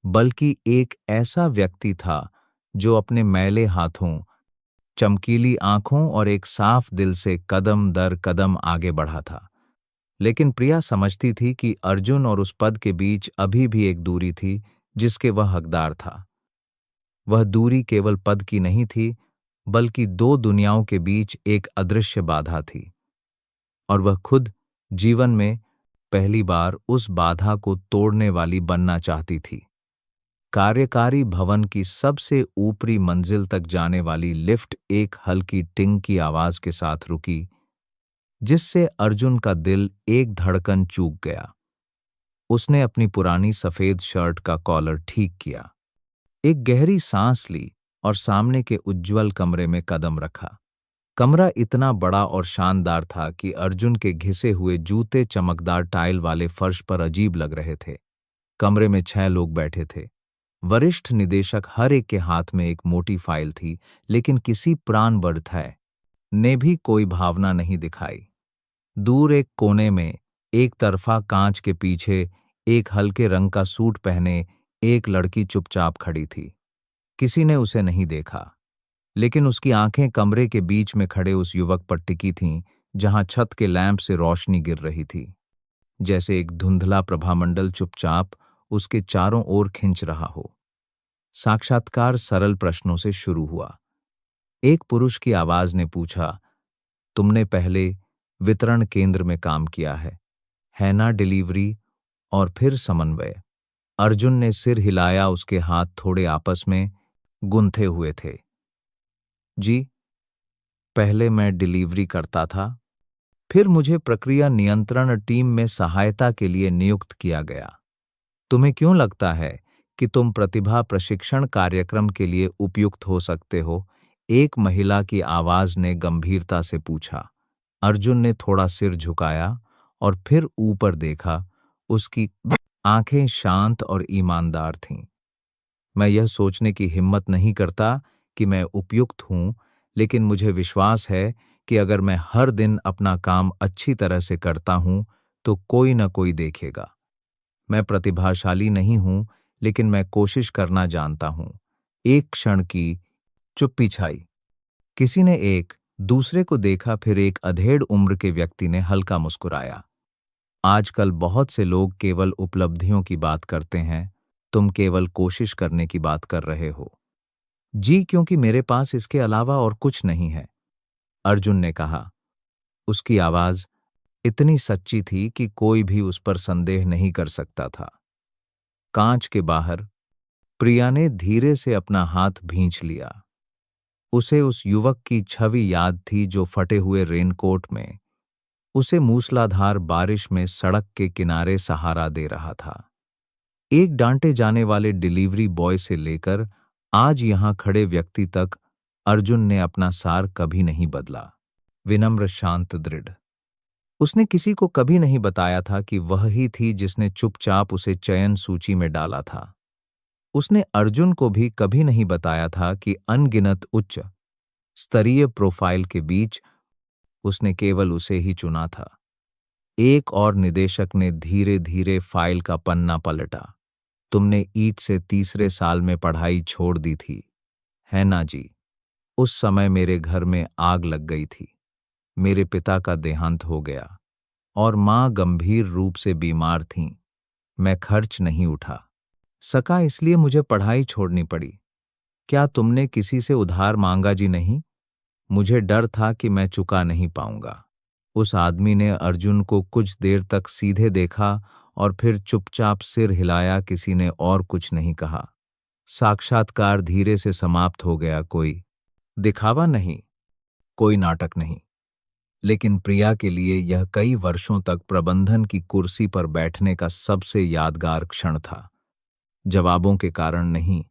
बल्कि एक ऐसा व्यक्ति था जो अपने मैले हाथों, चमकीली आंखों और एक साफ दिल से कदम दर कदम आगे बढ़ा था। लेकिन प्रिया समझती थी कि अर्जुन और उस पद के बीच अभी भी एक दूरी थी जिसके वह हकदार था। वह दूरी केवल पद की नहीं थी, बल्कि दो दुनियाओं के बीच एक अदृश्य बाधा थी, और वह खुद जीवन में पहली बार उस बाधा को तोड़ने वाली बनना चाहती थी। कार्यकारी भवन की सबसे ऊपरी मंजिल तक जाने वाली लिफ्ट एक हल्की टिंग की आवाज के साथ रुकी, जिससे अर्जुन का दिल एक धड़कन चूक गया। उसने अपनी पुरानी सफेद शर्ट का कॉलर ठीक किया, एक गहरी सांस ली और सामने के उज्ज्वल कमरे में कदम रखा। कमरा इतना बड़ा और शानदार था कि अर्जुन के घिसे हुए जूते चमकदार टाइल वाले फर्श पर अजीब लग रहे थे। कमरे में 6 लोग बैठे थे। वरिष्ठ निदेशक, हर एक के हाथ में एक मोटी फाइल थी, लेकिन किसी प्राणवर्थय ने भी कोई भावना नहीं दिखाई। दूर एक कोने में एक तरफा कांच के पीछे एक हल्के रंग का सूट पहने एक लड़की चुपचाप खड़ी थी। किसी ने उसे नहीं देखा, लेकिन उसकी आंखें कमरे के बीच में खड़े उस युवक पर टिकी थीं, जहां छत के लैंप से रोशनी गिर रही थी, जैसे एक धुंधला प्रभामंडल चुपचाप उसके चारों ओर खिंच रहा हो। साक्षात्कार सरल प्रश्नों से शुरू हुआ। एक पुरुष की आवाज ने पूछा, तुमने पहले वितरण केंद्र में काम किया है ना? डिलीवरी और फिर समन्वय। अर्जुन ने सिर हिलाया, उसके हाथ थोड़े आपस में गुंथे हुए थे। जी, पहले मैं डिलीवरी करता था, फिर मुझे प्रक्रिया नियंत्रण टीम में सहायता के लिए नियुक्त किया गया। तुम्हें क्यों लगता है कि तुम प्रतिभा प्रशिक्षण कार्यक्रम के लिए उपयुक्त हो सकते हो? एक महिला की आवाज ने गंभीरता से पूछा। अर्जुन ने थोड़ा सिर झुकाया और फिर ऊपर देखा। उसकी आंखें शांत और ईमानदार थीं। मैं यह सोचने की हिम्मत नहीं करता कि मैं उपयुक्त हूं, लेकिन मुझे विश्वास है कि अगर मैं हर दिन अपना काम अच्छी तरह से करता हूं, तो कोई न कोई देखेगा। मैं प्रतिभाशाली नहीं हूं, लेकिन मैं कोशिश करना जानता हूं। एक क्षण की चुप्पी छाई। किसी ने एक दूसरे को देखा, फिर एक अधेड़ उम्र के व्यक्ति ने हल्का मुस्कुराया। आजकल बहुत से लोग केवल उपलब्धियों की बात करते हैं, तुम केवल कोशिश करने की बात कर रहे हो। जी, क्योंकि मेरे पास इसके अलावा और कुछ नहीं है, अर्जुन ने कहा। उसकी आवाज इतनी सच्ची थी कि कोई भी उस पर संदेह नहीं कर सकता था। कांच के बाहर प्रिया ने धीरे से अपना हाथ भींच लिया। उसे उस युवक की छवि याद थी जो फटे हुए रेनकोट में उसे मूसलाधार बारिश में सड़क के किनारे सहारा दे रहा था। एक डांटे जाने वाले डिलीवरी बॉय से लेकर आज यहां खड़े व्यक्ति तक, अर्जुन ने अपना सार कभी नहीं बदला। विनम्र, शांत, दृढ़। उसने किसी को कभी नहीं बताया था कि वह ही थी जिसने चुपचाप उसे चयन सूची में डाला था। उसने अर्जुन को भी कभी नहीं बताया था कि अनगिनत उच्च स्तरीय प्रोफाइल के बीच उसने केवल उसे ही चुना था। एक और निदेशक ने धीरे धीरे फाइल का पन्ना पलटा। तुमने ईट से तीसरे साल में पढ़ाई छोड़ दी थी, है ना? जी, उस समय मेरे घर में आग लग गई थी। मेरे पिता का देहांत हो गया और माँ गंभीर रूप से बीमार थीं। मैं खर्च नहीं उठा सका, इसलिए मुझे पढ़ाई छोड़नी पड़ी। क्या तुमने किसी से उधार मांगा जी? नहीं। मुझे डर था कि मैं चुका नहीं पाऊंगा। उस आदमी ने अर्जुन को कुछ देर तक सीधे देखा और फिर चुपचाप सिर हिलाया। किसी ने और कुछ नहीं कहा। साक्षात्कार धीरे से समाप्त हो गया। कोई दिखावा नहीं, कोई नाटक नहीं, लेकिन प्रिया के लिए यह कई वर्षों तक प्रबंधन की कुर्सी पर बैठने का सबसे यादगार क्षण था। जवाबों के कारण नहीं,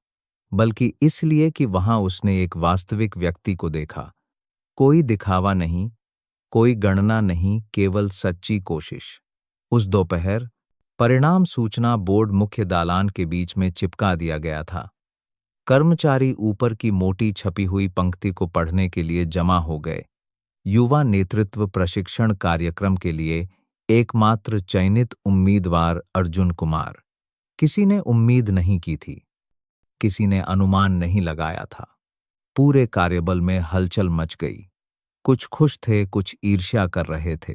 बल्कि इसलिए कि वहां उसने एक वास्तविक व्यक्ति को देखा। कोई दिखावा नहीं, कोई गणना नहीं, केवल सच्ची कोशिश। उस दोपहर परिणाम सूचना बोर्ड मुख्य दालान के बीच में चिपका दिया गया था। कर्मचारी ऊपर की मोटी छपी हुई पंक्ति को पढ़ने के लिए जमा हो गए। युवा नेतृत्व प्रशिक्षण कार्यक्रम के लिए एकमात्र चयनित उम्मीदवार अर्जुन कुमार। किसी ने उम्मीद नहीं की थी, किसी ने अनुमान नहीं लगाया था। पूरे कार्यबल में हलचल मच गई। कुछ खुश थे, कुछ ईर्ष्या कर रहे थे,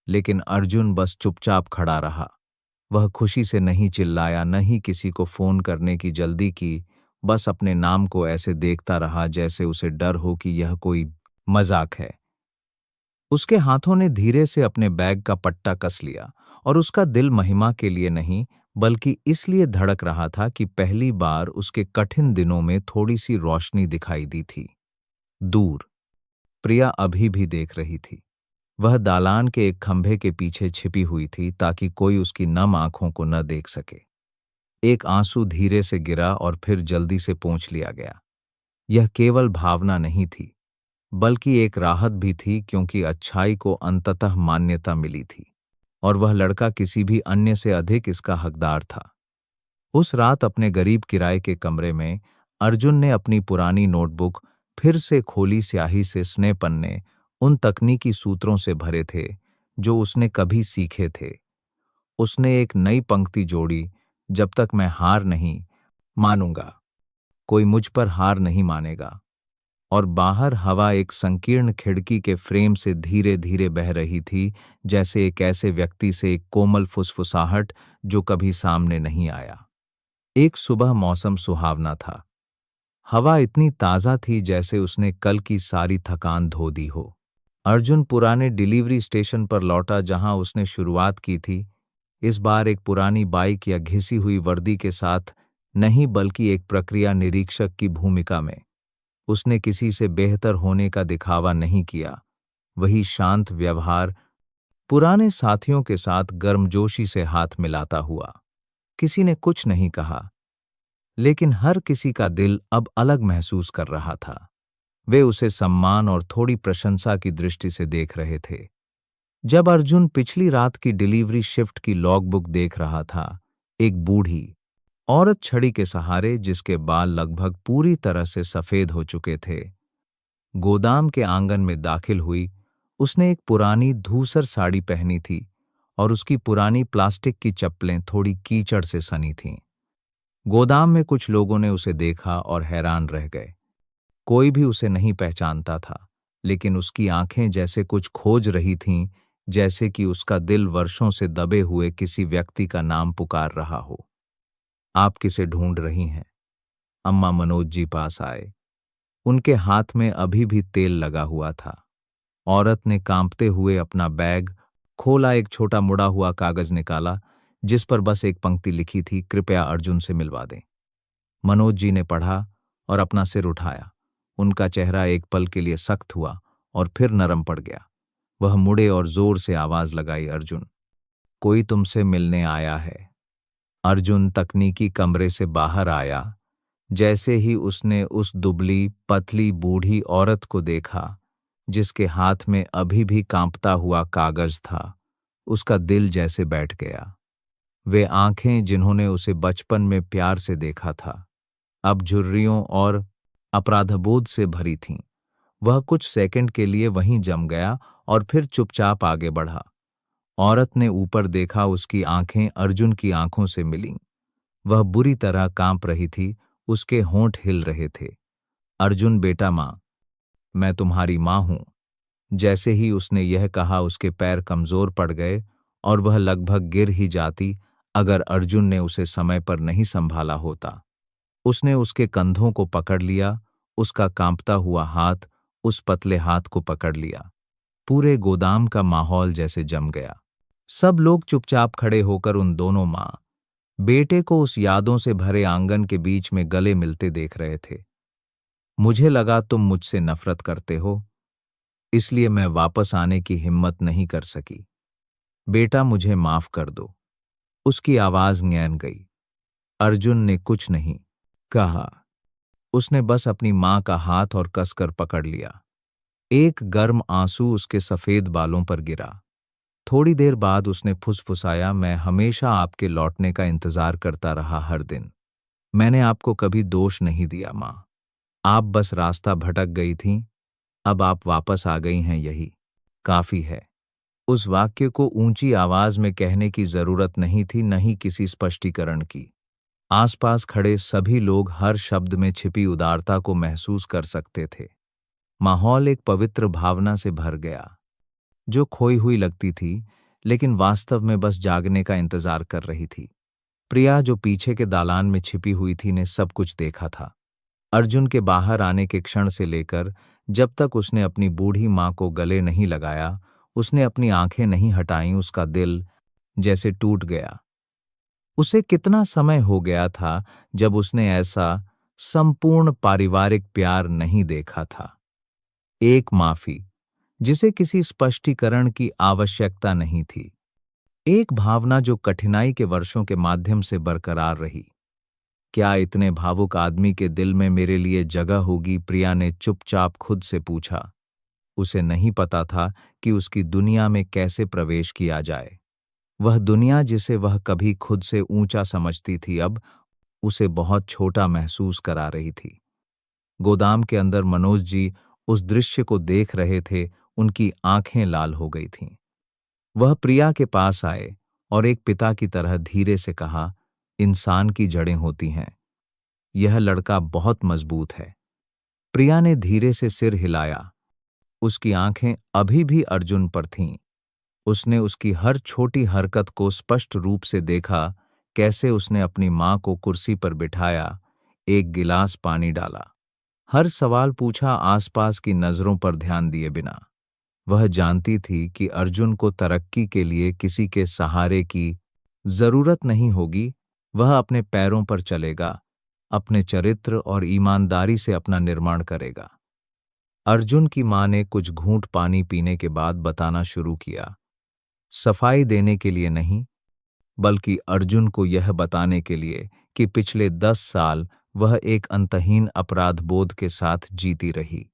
लेकिन अर्जुन बस चुपचाप खड़ा रहा। वह खुशी से नहीं चिल्लाया, न ही किसी को फोन करने की जल्दी की। बस अपने नाम को ऐसे देखता रहा जैसे उसे डर हो कि यह कोई मजाक है। उसके हाथों ने धीरे से अपने बैग का पट्टा कस लिया और उसका दिल महिमा के लिए नहीं, बल्कि इसलिए धड़क रहा था कि पहली बार उसके कठिन दिनों में थोड़ी सी रोशनी दिखाई दी थी। दूर प्रिया अभी भी देख रही थी। वह दालान के एक खंभे के पीछे छिपी हुई थी ताकि कोई उसकी नम आंखों को न देख सके। एक आंसू धीरे से गिरा और फिर जल्दी से पोंछ लिया गया। यह केवल भावना नहीं थी, बल्कि एक राहत भी थी, क्योंकि अच्छाई को अंततः मान्यता मिली थी और वह लड़का किसी भी अन्य से अधिक इसका हकदार था। उस रात अपने गरीब किराए के कमरे में अर्जुन ने अपनी पुरानी नोटबुक फिर से खोली। स्याही से स्नेह पन्ने उन तकनीकी सूत्रों से भरे थे जो उसने कभी सीखे थे। उसने एक नई पंक्ति जोड़ी, जब तक मैं हार नहीं मानूंगा, कोई मुझ पर हार नहीं मानेगा। और बाहर हवा एक संकीर्ण खिड़की के फ्रेम से धीरे धीरे बह रही थी, जैसे एक ऐसे व्यक्ति से एक कोमल फुसफुसाहट जो कभी सामने नहीं आया। एक सुबह मौसम सुहावना था। हवा इतनी ताज़ा थी जैसे उसने कल की सारी थकान धो दी हो। अर्जुन पुराने डिलीवरी स्टेशन पर लौटा जहां उसने शुरुआत की थी। इस बार एक पुरानी बाइक या घिसी हुई वर्दी के साथ नहीं, बल्कि एक प्रक्रिया निरीक्षक की भूमिका में। उसने किसी से बेहतर होने का दिखावा नहीं किया। वही शांत व्यवहार, पुराने साथियों के साथ गर्मजोशी से हाथ मिलाता हुआ। किसी ने कुछ नहीं कहा, लेकिन हर किसी का दिल अब अलग महसूस कर रहा था। वे उसे सम्मान और थोड़ी प्रशंसा की दृष्टि से देख रहे थे। जब अर्जुन पिछली रात की डिलीवरी शिफ्ट की लॉगबुक देख रहा था, एक बूढ़ी औरत छड़ी के सहारे, जिसके बाल लगभग पूरी तरह से सफेद हो चुके थे, गोदाम के आंगन में दाखिल हुई। उसने एक पुरानी धूसर साड़ी पहनी थी और उसकी पुरानी प्लास्टिक की चप्पलें थोड़ी कीचड़ से सनी थीं। गोदाम में कुछ लोगों ने उसे देखा और हैरान रह गए। कोई भी उसे नहीं पहचानता था, लेकिन उसकी आंखें जैसे कुछ खोज रही थीं, जैसे कि उसका दिल वर्षों से दबे हुए किसी व्यक्ति का नाम पुकार रहा हो। आप किसे ढूंढ रही हैं? अम्मा मनोज जी पास आए। उनके हाथ में अभी भी तेल लगा हुआ था। औरत ने कांपते हुए अपना बैग खोला, एक छोटा मुड़ा हुआ कागज निकाला जिस पर बस एक पंक्ति लिखी थी, कृपया अर्जुन से मिलवा दें। मनोज जी ने पढ़ा और अपना सिर उठाया। उनका चेहरा एक पल के लिए सख्त हुआ और फिर नरम पड़ गया। वह मुड़े और जोर से आवाज लगाई, अर्जुन, कोई तुमसे मिलने आया है। अर्जुन तकनीकी कमरे से बाहर आया। जैसे ही उसने उस दुबली पतली बूढ़ी औरत को देखा, जिसके हाथ में अभी भी कांपता हुआ कागज था, उसका दिल जैसे बैठ गया। वे आंखें जिन्होंने उसे बचपन में प्यार से देखा था, अब झुर्रियों और अपराधबोध से भरी थीं। वह कुछ सेकंड के लिए वहीं जम गया और फिर चुपचाप आगे बढ़ा। औरत ने ऊपर देखा, उसकी आंखें अर्जुन की आंखों से मिलीं। वह बुरी तरह कांप रही थी, उसके होंठ हिल रहे थे। अर्जुन बेटा, माँ, मैं तुम्हारी माँ हूं। जैसे ही उसने यह कहा उसके पैर कमजोर पड़ गए और वह लगभग गिर ही जाती अगर अर्जुन ने उसे समय पर नहीं संभाला होता। उसने उसके कंधों को पकड़ लिया, उसका कांपता हुआ हाथ उस पतले हाथ को पकड़ लिया। पूरे गोदाम का माहौल जैसे जम गया। सब लोग चुपचाप खड़े होकर उन दोनों माँ बेटे को उस यादों से भरे आंगन के बीच में गले मिलते देख रहे थे। मुझे लगा तुम मुझसे नफरत करते हो, इसलिए मैं वापस आने की हिम्मत नहीं कर सकी। बेटा मुझे माफ कर दो। उसकी आवाज ngैन गई। अर्जुन ने कुछ नहीं कहा। उसने बस अपनी मां का हाथ और कसकर पकड़ लिया। एक गर्म आंसू उसके सफेद बालों पर गिरा। थोड़ी देर बाद उसने फुसफुसाया, मैं हमेशा आपके लौटने का इंतजार करता रहा, हर दिन। मैंने आपको कभी दोष नहीं दिया मां। आप बस रास्ता भटक गई थीं। अब आप वापस आ गई हैं, यही काफी है। उस वाक्य को ऊंची आवाज में कहने की जरूरत नहीं थी, न ही किसी स्पष्टीकरण की। आसपास खड़े सभी लोग हर शब्द में छिपी उदारता को महसूस कर सकते थे। माहौल एक पवित्र भावना से भर गया, जो खोई हुई लगती थी लेकिन वास्तव में बस जागने का इंतजार कर रही थी। प्रिया, जो पीछे के दालान में छिपी हुई थी, ने सब कुछ देखा था। अर्जुन के बाहर आने के क्षण से लेकर जब तक उसने अपनी बूढ़ी मां को गले नहीं लगाया, उसने अपनी आंखें नहीं हटाईं। उसका दिल जैसे टूट गया। उसे कितना समय हो गया था जब उसने ऐसा संपूर्ण पारिवारिक प्यार नहीं देखा था। एक माफी जिसे किसी स्पष्टीकरण की आवश्यकता नहीं थी। एक भावना जो कठिनाई के वर्षों के माध्यम से बरकरार रही। क्या इतने भावुक आदमी के दिल में मेरे लिए जगह होगी? प्रिया ने चुपचाप खुद से पूछा। उसे नहीं पता था कि उसकी दुनिया में कैसे प्रवेश किया जाए। वह दुनिया जिसे वह कभी खुद से ऊंचा समझती थी, अब उसे बहुत छोटा महसूस करा रही थी। गोदाम के अंदर मनोज जी उस दृश्य को देख रहे थे। उनकी आंखें लाल हो गई थीं। वह प्रिया के पास आए और एक पिता की तरह धीरे से कहा, इंसान की जड़ें होती हैं। यह लड़का बहुत मजबूत है। प्रिया ने धीरे से सिर हिलाया। उसकी आंखें अभी भी अर्जुन पर थीं। उसने उसकी हर छोटी हरकत को स्पष्ट रूप से देखा। कैसे उसने अपनी मां को कुर्सी पर बिठाया, एक गिलास पानी डाला, हर सवाल पूछा, आसपास की नजरों पर ध्यान दिए बिना। वह जानती थी कि अर्जुन को तरक्की के लिए किसी के सहारे की जरूरत नहीं होगी। वह अपने पैरों पर चलेगा, अपने चरित्र और ईमानदारी से अपना निर्माण करेगा। अर्जुन की मां ने कुछ घूंट पानी पीने के बाद बताना शुरू किया। सफाई देने के लिए नहीं, बल्कि अर्जुन को यह बताने के लिए कि पिछले 10 साल वह एक अंतहीन अपराध बोध के साथ जीती रही।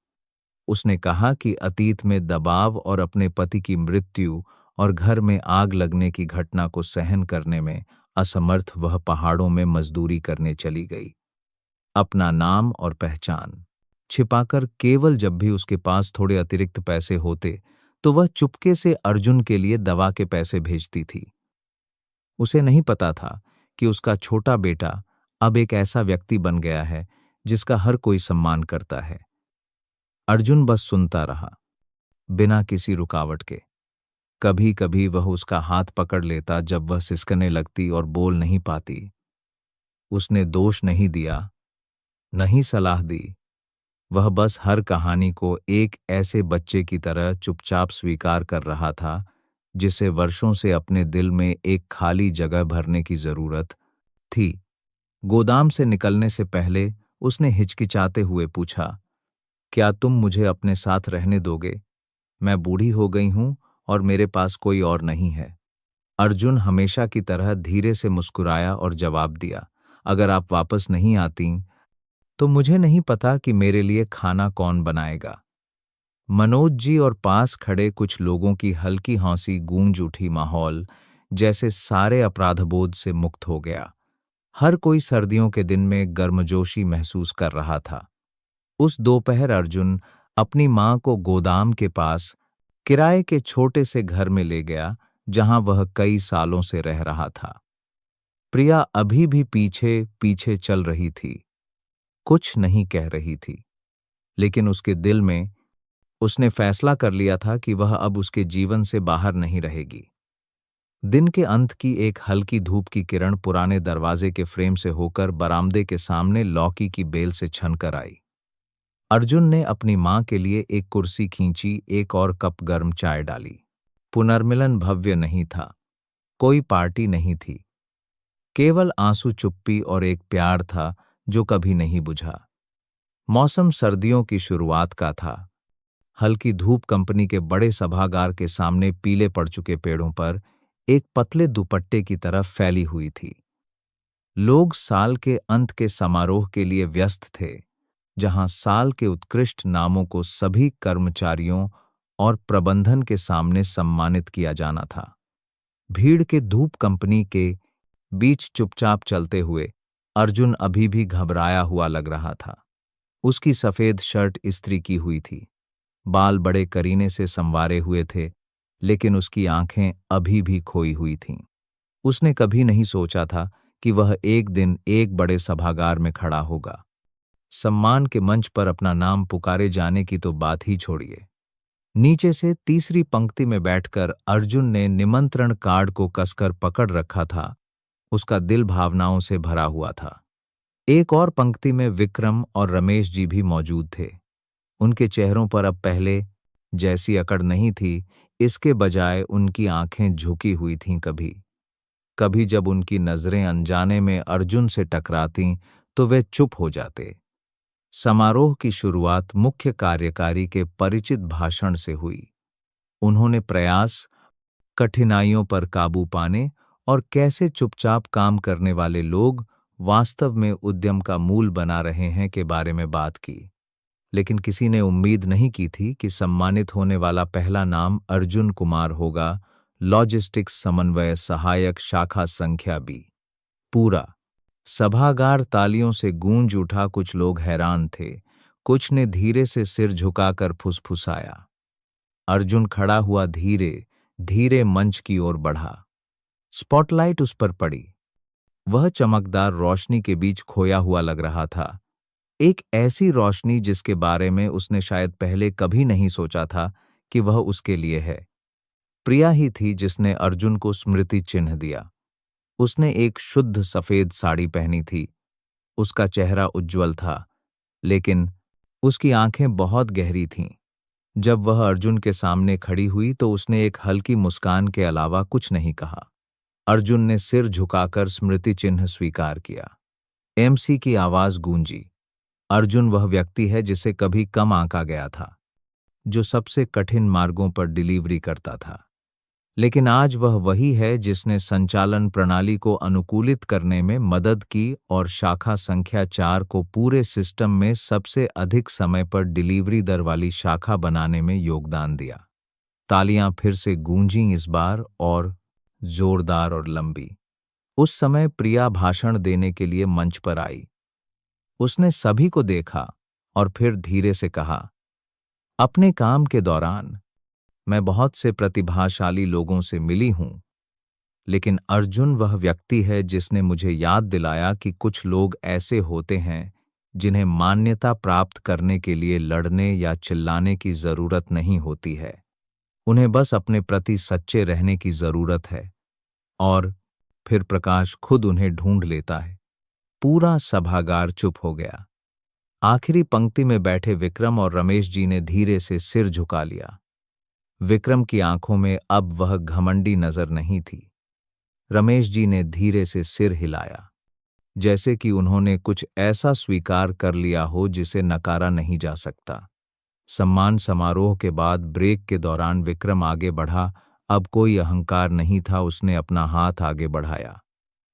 उसने कहा कि अतीत में दबाव और अपने पति की मृत्यु और घर में आग लगने की घटना को सहन करने में असमर्थ वह पहाड़ों में मजदूरी करने चली गई। अपना नाम और पहचान छिपाकर केवल जब भी उसके पास थोड़े अतिरिक्त पैसे होते तो वह चुपके से अर्जुन के लिए दवा के पैसे भेजती थी। उसे नहीं पता था कि उसका छोटा बेटा अब एक ऐसा व्यक्ति बन गया है जिसका हर कोई सम्मान करता है। अर्जुन बस सुनता रहा, बिना किसी रुकावट के। कभी कभी वह उसका हाथ पकड़ लेता जब वह सिसकने लगती और बोल नहीं पाती। उसने दोष नहीं दिया, नहीं सलाह दी। वह बस हर कहानी को एक ऐसे बच्चे की तरह चुपचाप स्वीकार कर रहा था जिसे वर्षों से अपने दिल में एक खाली जगह भरने की जरूरत थी। गोदाम से निकलने से पहले उसने हिचकिचाते हुए पूछा, क्या तुम मुझे अपने साथ रहने दोगे? मैं बूढ़ी हो गई हूं और मेरे पास कोई और नहीं है। अर्जुन हमेशा की तरह धीरे से मुस्कुराया और जवाब दिया, अगर आप वापस नहीं आती तो मुझे नहीं पता कि मेरे लिए खाना कौन बनाएगा। मनोज जी और पास खड़े कुछ लोगों की हल्की हंसी गूंज उठी। माहौल जैसे सारे अपराधबोध से मुक्त हो गया। हर कोई सर्दियों के दिन में गर्मजोशी महसूस कर रहा था। उस दोपहर अर्जुन अपनी मां को गोदाम के पास किराए के छोटे से घर में ले गया जहां वह कई सालों से रह रहा था। प्रिया अभी भी पीछे पीछे चल रही थी, कुछ नहीं कह रही थी, लेकिन उसके दिल में उसने फैसला कर लिया था कि वह अब उसके जीवन से बाहर नहीं रहेगी। दिन के अंत की एक हल्की धूप की किरण पुराने दरवाजे के फ्रेम से होकर बरामदे के सामने लौकी की बेल से छनकर आई। अर्जुन ने अपनी मां के लिए एक कुर्सी खींची, एक और कप गर्म चाय डाली। पुनर्मिलन भव्य नहीं था, कोई पार्टी नहीं थी, केवल आंसू, चुप्पी और एक प्यार था जो कभी नहीं बुझा। मौसम सर्दियों की शुरुआत का था। हल्की धूप कंपनी के बड़े सभागार के सामने पीले पड़ चुके पेड़ों पर एक पतले दुपट्टे की तरफ फैली हुई थी। लोग साल के अंत के समारोह के लिए व्यस्त थे, जहां साल के उत्कृष्ट नामों को सभी कर्मचारियों और प्रबंधन के सामने सम्मानित किया जाना था। भीड़ के धूप कंपनी के बीच चुपचाप चलते हुए अर्जुन अभी भी घबराया हुआ लग रहा था। उसकी सफेद शर्ट इस्त्री की हुई थी, बाल बड़े करीने से संवारे हुए थे, लेकिन उसकी आंखें अभी भी खोई हुई थीं। उसने कभी नहीं सोचा था कि वह एक दिन एक बड़े सभागार में खड़ा होगा। सम्मान के मंच पर अपना नाम पुकारे जाने की तो बात ही छोड़िए। नीचे से तीसरी पंक्ति में बैठकर अर्जुन ने निमंत्रण कार्ड को कसकर पकड़ रखा था। उसका दिल भावनाओं से भरा हुआ था। एक और पंक्ति में विक्रम और रमेश जी भी मौजूद थे। उनके चेहरों पर अब पहले जैसी अकड़ नहीं थी, इसके बजाय उनकी आंखें झुकी हुई थीं। कभी कभी जब उनकी नजरें अनजाने में अर्जुन से टकरातीं तो वे चुप हो जाते। समारोह की शुरुआत मुख्य कार्यकारी के परिचित भाषण से हुई। उन्होंने प्रयास, कठिनाइयों पर काबू पाने और कैसे चुपचाप काम करने वाले लोग वास्तव में उद्यम का मूल बना रहे हैं के बारे में बात की। लेकिन किसी ने उम्मीद नहीं की थी कि सम्मानित होने वाला पहला नाम अर्जुन कुमार होगा, लॉजिस्टिक्स समन्वय सहायक, शाखा संख्या बी। पूरा सभागार तालियों से गूंज उठा। कुछ लोग हैरान थे, कुछ ने धीरे से सिर झुकाकर फुसफुसाया। अर्जुन खड़ा हुआ धीरे धीरे मंच की ओर बढ़ा। स्पॉटलाइट उस पर पड़ी। वह चमकदार रोशनी के बीच खोया हुआ लग रहा था, एक ऐसी रोशनी जिसके बारे में उसने शायद पहले कभी नहीं सोचा था कि वह उसके लिए है। प्रिया ही थी जिसने अर्जुन को स्मृति चिन्ह दिया। उसने एक शुद्ध सफेद साड़ी पहनी थी। उसका चेहरा उज्ज्वल था, लेकिन उसकी आंखें बहुत गहरी थीं। जब वह अर्जुन के सामने खड़ी हुई तो उसने एक हल्की मुस्कान के अलावा कुछ नहीं कहा। अर्जुन ने सिर झुकाकर स्मृति चिन्ह स्वीकार किया। एमसी की आवाज गूंजी। अर्जुन वह व्यक्ति है जिसे कभी कम आंका गया था, जो सबसे कठिन मार्गों पर डिलीवरी करता था। लेकिन आज वह वही है जिसने संचालन प्रणाली को अनुकूलित करने में मदद की और शाखा संख्या 4 को पूरे सिस्टम में सबसे अधिक समय पर डिलीवरी दर वाली शाखा बनाने में योगदान दिया। तालियां फिर से गूंजीं, इस बार और जोरदार और लंबी। उस समय प्रिया भाषण देने के लिए मंच पर आई। उसने सभी को देखा और फिर धीरे से कहा, अपने काम के दौरान मैं बहुत से प्रतिभाशाली लोगों से मिली हूं, लेकिन अर्जुन वह व्यक्ति है जिसने मुझे याद दिलाया कि कुछ लोग ऐसे होते हैं जिन्हें मान्यता प्राप्त करने के लिए लड़ने या चिल्लाने की जरूरत नहीं होती है। उन्हें बस अपने प्रति सच्चे रहने की जरूरत है, और फिर प्रकाश खुद उन्हें ढूंढ लेता है। पूरा सभागार चुप हो गया। आखिरी पंक्ति में बैठे विक्रम और रमेश जी ने धीरे से सिर झुका लिया। विक्रम की आंखों में अब वह घमंडी नजर नहीं थी। रमेश जी ने धीरे से सिर हिलाया, जैसे कि उन्होंने कुछ ऐसा स्वीकार कर लिया हो जिसे नकारा नहीं जा सकता। सम्मान समारोह के बाद ब्रेक के दौरान विक्रम आगे बढ़ा। अब कोई अहंकार नहीं था। उसने अपना हाथ आगे बढ़ाया।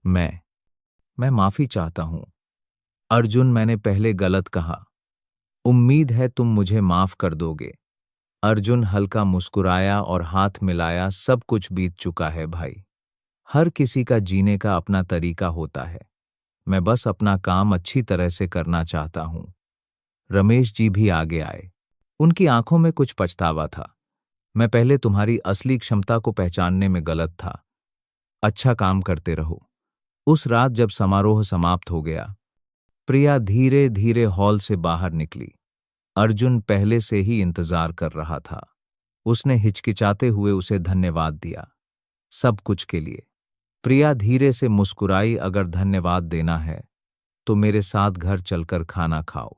मैं माफी चाहता हूं अर्जुन, मैंने पहले गलत कहा। उम्मीद है तुम मुझे माफ कर दोगे। अर्जुन हल्का मुस्कुराया और हाथ मिलाया। सब कुछ बीत चुका है भाई। हर किसी का जीने का अपना तरीका होता है। मैं बस अपना काम अच्छी तरह से करना चाहता हूं। रमेश जी भी आगे आए। उनकी आंखों में कुछ पछतावा था। मैं पहले तुम्हारी असली क्षमता को पहचानने में गलत था। अच्छा काम करते रहो। उस रात जब समारोह समाप्त हो गया, प्रिया धीरे धीरे हॉल से बाहर निकली। अर्जुन पहले से ही इंतजार कर रहा था। उसने हिचकिचाते हुए उसे धन्यवाद दिया, सब कुछ के लिए। प्रिया धीरे से मुस्कुराई, अगर धन्यवाद देना है तो मेरे साथ घर चलकर खाना खाओ।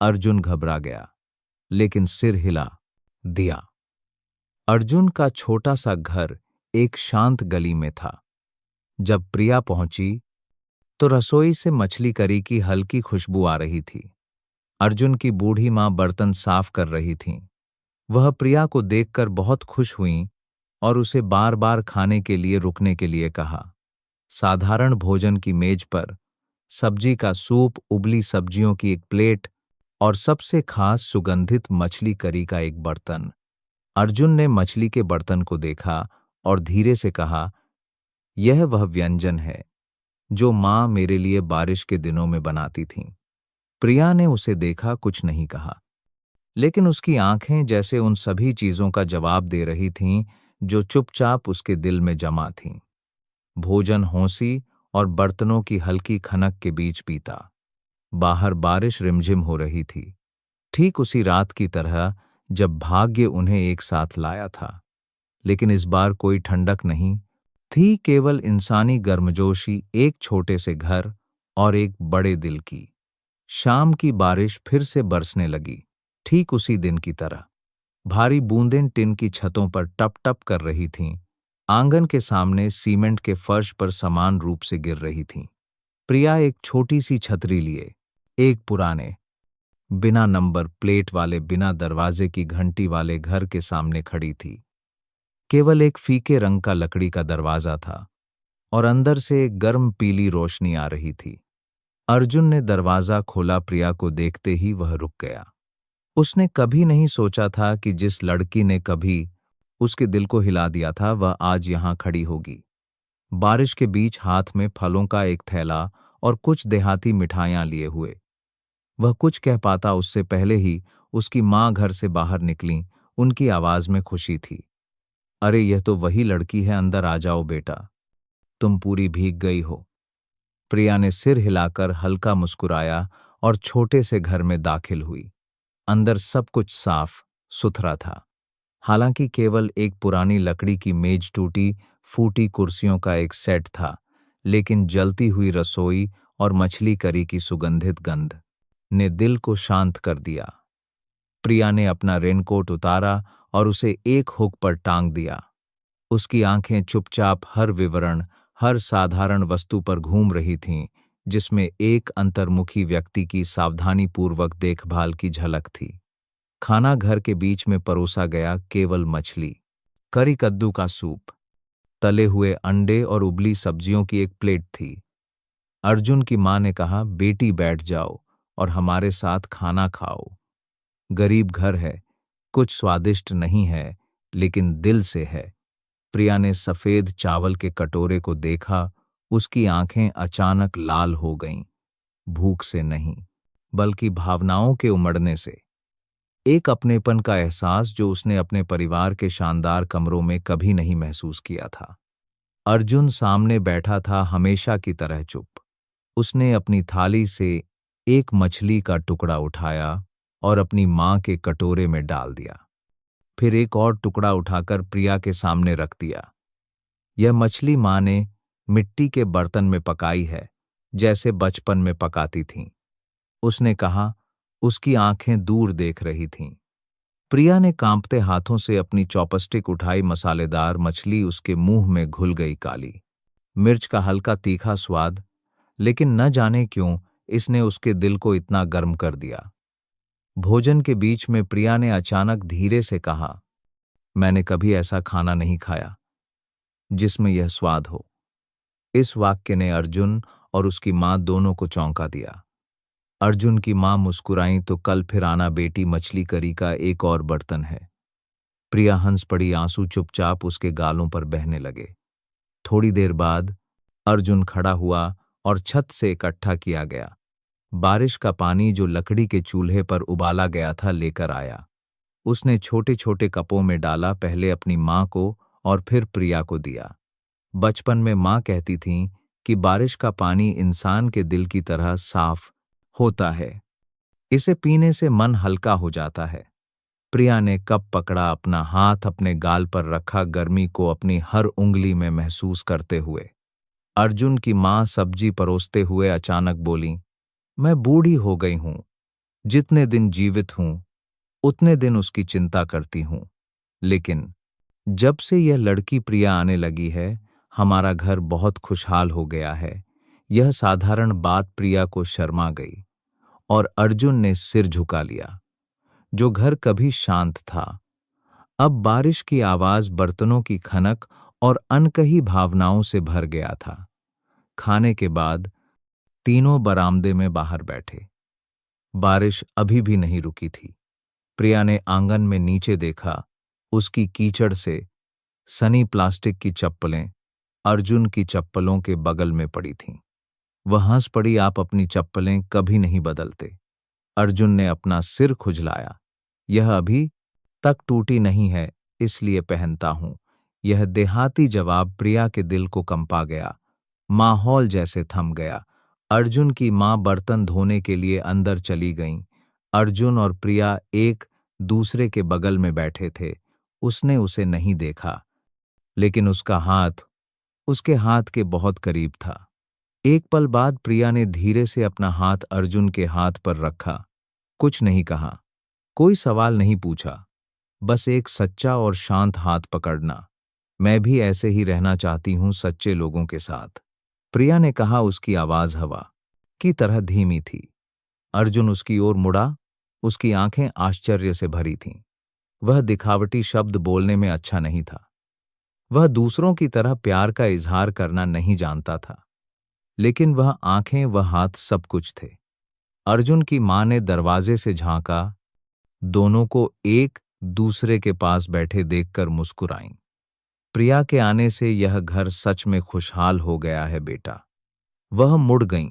अर्जुन घबरा गया, लेकिन सिर हिला दिया। अर्जुन का छोटा सा घर एक शांत गली में था। जब प्रिया पहुंची तो रसोई से मछली करी की हल्की खुशबू आ रही थी। अर्जुन की बूढ़ी मां बर्तन साफ कर रही थीं। वह प्रिया को देखकर बहुत खुश हुईं और उसे बार बार खाने के लिए रुकने के लिए कहा। साधारण भोजन की मेज पर सब्जी का सूप, उबली सब्जियों की एक प्लेट और सबसे खास सुगंधित मछली करी का एक बर्तन। अर्जुन ने मछली के बर्तन को देखा और धीरे से कहा, यह वह व्यंजन है जो मां मेरे लिए बारिश के दिनों में बनाती थीं। प्रिया ने उसे देखा, कुछ नहीं कहा, लेकिन उसकी आंखें जैसे उन सभी चीजों का जवाब दे रही थीं जो चुपचाप उसके दिल में जमा थीं। भोजन हौसी और बर्तनों की हल्की खनक के बीच बीता। बाहर बारिश रिमझिम हो रही थी, ठीक उसी रात की तरह जब भाग्य उन्हें एक साथ लाया था। लेकिन इस बार कोई ठंडक नहीं थी, केवल इंसानी गर्मजोशी, एक छोटे से घर और एक बड़े दिल की। शाम की बारिश फिर से बरसने लगी, ठीक उसी दिन की तरह। भारी बूंदें टिन की छतों पर टप टप कर रही थीं। आंगन के सामने सीमेंट के फर्श पर समान रूप से गिर रही थीं। प्रिया एक छोटी सी छतरी लिए एक पुराने, बिना नंबर प्लेट वाले, बिना दरवाजे की घंटी वाले घर के सामने खड़ी थी। केवल एक फीके रंग का लकड़ी का दरवाजा था और अंदर से एक गर्म पीली रोशनी आ रही थी। अर्जुन ने दरवाजा खोला। प्रिया को देखते ही वह रुक गया। उसने कभी नहीं सोचा था कि जिस लड़की ने कभी उसके दिल को हिला दिया था, वह आज यहां खड़ी होगी। बारिश के बीच हाथ में फलों का एक थैला और कुछ देहाती मिठाइयां लिए हुए। वह कुछ कह पाता उससे पहले ही उसकी मां घर से बाहर निकलीं। उनकी आवाज में खुशी थी। अरे, यह तो वही लड़की है, अंदर आ जाओ बेटा, तुम पूरी भीग गई हो। प्रिया ने सिर हिलाकर हल्का मुस्कुराया और छोटे से घर में दाखिल हुई। अंदर सब कुछ साफ सुथरा था। हालांकि केवल एक पुरानी लकड़ी की मेज, टूटी फूटी कुर्सियों का एक सेट था, लेकिन जलती हुई रसोई और मछली करी की सुगंधित गंध ने दिल को शांत कर दिया। प्रिया ने अपना रेनकोट उतारा और उसे एक हुक पर टांग दिया। उसकी आंखें चुपचाप हर विवरण, हर साधारण वस्तु पर घूम रही थीं, जिसमें एक अंतर्मुखी व्यक्ति की सावधानीपूर्वक देखभाल की झलक थी। खाना घर के बीच में परोसा गया, केवल मछली करी, कद्दू का सूप, तले हुए अंडे और उबली सब्जियों की एक प्लेट थी। अर्जुन की मां ने कहा, बेटी बैठ जाओ और हमारे साथ खाना खाओ। गरीब घर है, कुछ स्वादिष्ट नहीं है, लेकिन दिल से है। प्रिया ने सफेद चावल के कटोरे को देखा। उसकी आंखें अचानक लाल हो गईं, भूख से नहीं, बल्कि भावनाओं के उमड़ने से। एक अपनेपन का एहसास जो उसने अपने परिवार के शानदार कमरों में कभी नहीं महसूस किया था। अर्जुन सामने बैठा था, हमेशा की तरह चुप। उसने अपनी थाली से एक मछली का टुकड़ा उठाया और अपनी मां के कटोरे में डाल दिया। फिर एक और टुकड़ा उठाकर प्रिया के सामने रख दिया। यह मछली मां ने मिट्टी के बर्तन में पकाई है, जैसे बचपन में पकाती थीं, उसने कहा। उसकी आंखें दूर देख रही थीं। प्रिया ने कांपते हाथों से अपनी चॉपस्टिक उठाई। मसालेदार मछली उसके मुंह में घुल गई, काली मिर्च का हल्का तीखा स्वाद, लेकिन न जाने क्यों इसने उसके दिल को इतना गर्म कर दिया। भोजन के बीच में प्रिया ने अचानक धीरे से कहा, मैंने कभी ऐसा खाना नहीं खाया जिसमें यह स्वाद हो। इस वाक्य ने अर्जुन और उसकी मां दोनों को चौंका दिया। अर्जुन की मां मुस्कुराईं, तो कल फिर आना बेटी, मछली करी का एक और बर्तन है। प्रिया हंस पड़ी, आंसू चुपचाप उसके गालों पर बहने लगे। थोड़ी देर बाद अर्जुन खड़ा हुआ और छत से इकट्ठा किया गया बारिश का पानी जो लकड़ी के चूल्हे पर उबाला गया था लेकर आया। उसने छोटे छोटे कपों में डाला, पहले अपनी मां को और फिर प्रिया को दिया। बचपन में मां कहती थीं कि बारिश का पानी इंसान के दिल की तरह साफ होता है। इसे पीने से मन हल्का हो जाता है। प्रिया ने कप पकड़ा, अपना हाथ अपने गाल पर रखा, गर्मी को अपनी हर उंगली में महसूस करते हुए। अर्जुन की मां सब्जी परोसते हुए अचानक बोली, मैं बूढ़ी हो गई हूं। जितने दिन जीवित हूं उतने दिन उसकी चिंता करती हूं। लेकिन जब से यह लड़की प्रिया आने लगी है, हमारा घर बहुत खुशहाल हो गया है। यह साधारण बात प्रिया को शर्मा गई और अर्जुन ने सिर झुका लिया। जो घर कभी शांत था, अब बारिश की आवाज, बर्तनों की खनक और अनकही भावनाओं से भर गया था। खाने के बाद तीनों बरामदे में बाहर बैठे। बारिश अभी भी नहीं रुकी थी। प्रिया ने आंगन में नीचे देखा। उसकी कीचड़ से सनी प्लास्टिक की चप्पलें अर्जुन की चप्पलों के बगल में पड़ी थीं। वह हंस पड़ी, आप अपनी चप्पलें कभी नहीं बदलते। अर्जुन ने अपना सिर खुजलाया। यह अभी तक टूटी नहीं है, इसलिए पहनता हूं। यह देहाती जवाब प्रिया के दिल को कंपा गया। माहौल जैसे थम गया। अर्जुन की मां बर्तन धोने के लिए अंदर चली गईं। अर्जुन और प्रिया एक दूसरे के बगल में बैठे थे। उसने उसे नहीं देखा, लेकिन उसका हाथ उसके हाथ के बहुत करीब था। एक पल बाद प्रिया ने धीरे से अपना हाथ अर्जुन के हाथ पर रखा। कुछ नहीं कहा, कोई सवाल नहीं पूछा, बस एक सच्चा और शांत हाथ पकड़ना। मैं भी ऐसे ही रहना चाहती हूं, सच्चे लोगों के साथ, प्रिया ने कहा। उसकी आवाज हवा की तरह धीमी थी। अर्जुन उसकी ओर मुड़ा। उसकी आंखें आश्चर्य से भरी थीं। वह दिखावटी शब्द बोलने में अच्छा नहीं था। वह दूसरों की तरह प्यार का इजहार करना नहीं जानता था। लेकिन वह आंखें, वह हाथ, सब कुछ थे। अर्जुन की मां ने दरवाजे से झांका। दोनों को एक दूसरे के पास बैठे देखकर मुस्कुराईं। प्रिया के आने से यह घर सच में खुशहाल हो गया है बेटा। वह मुड़ गईं,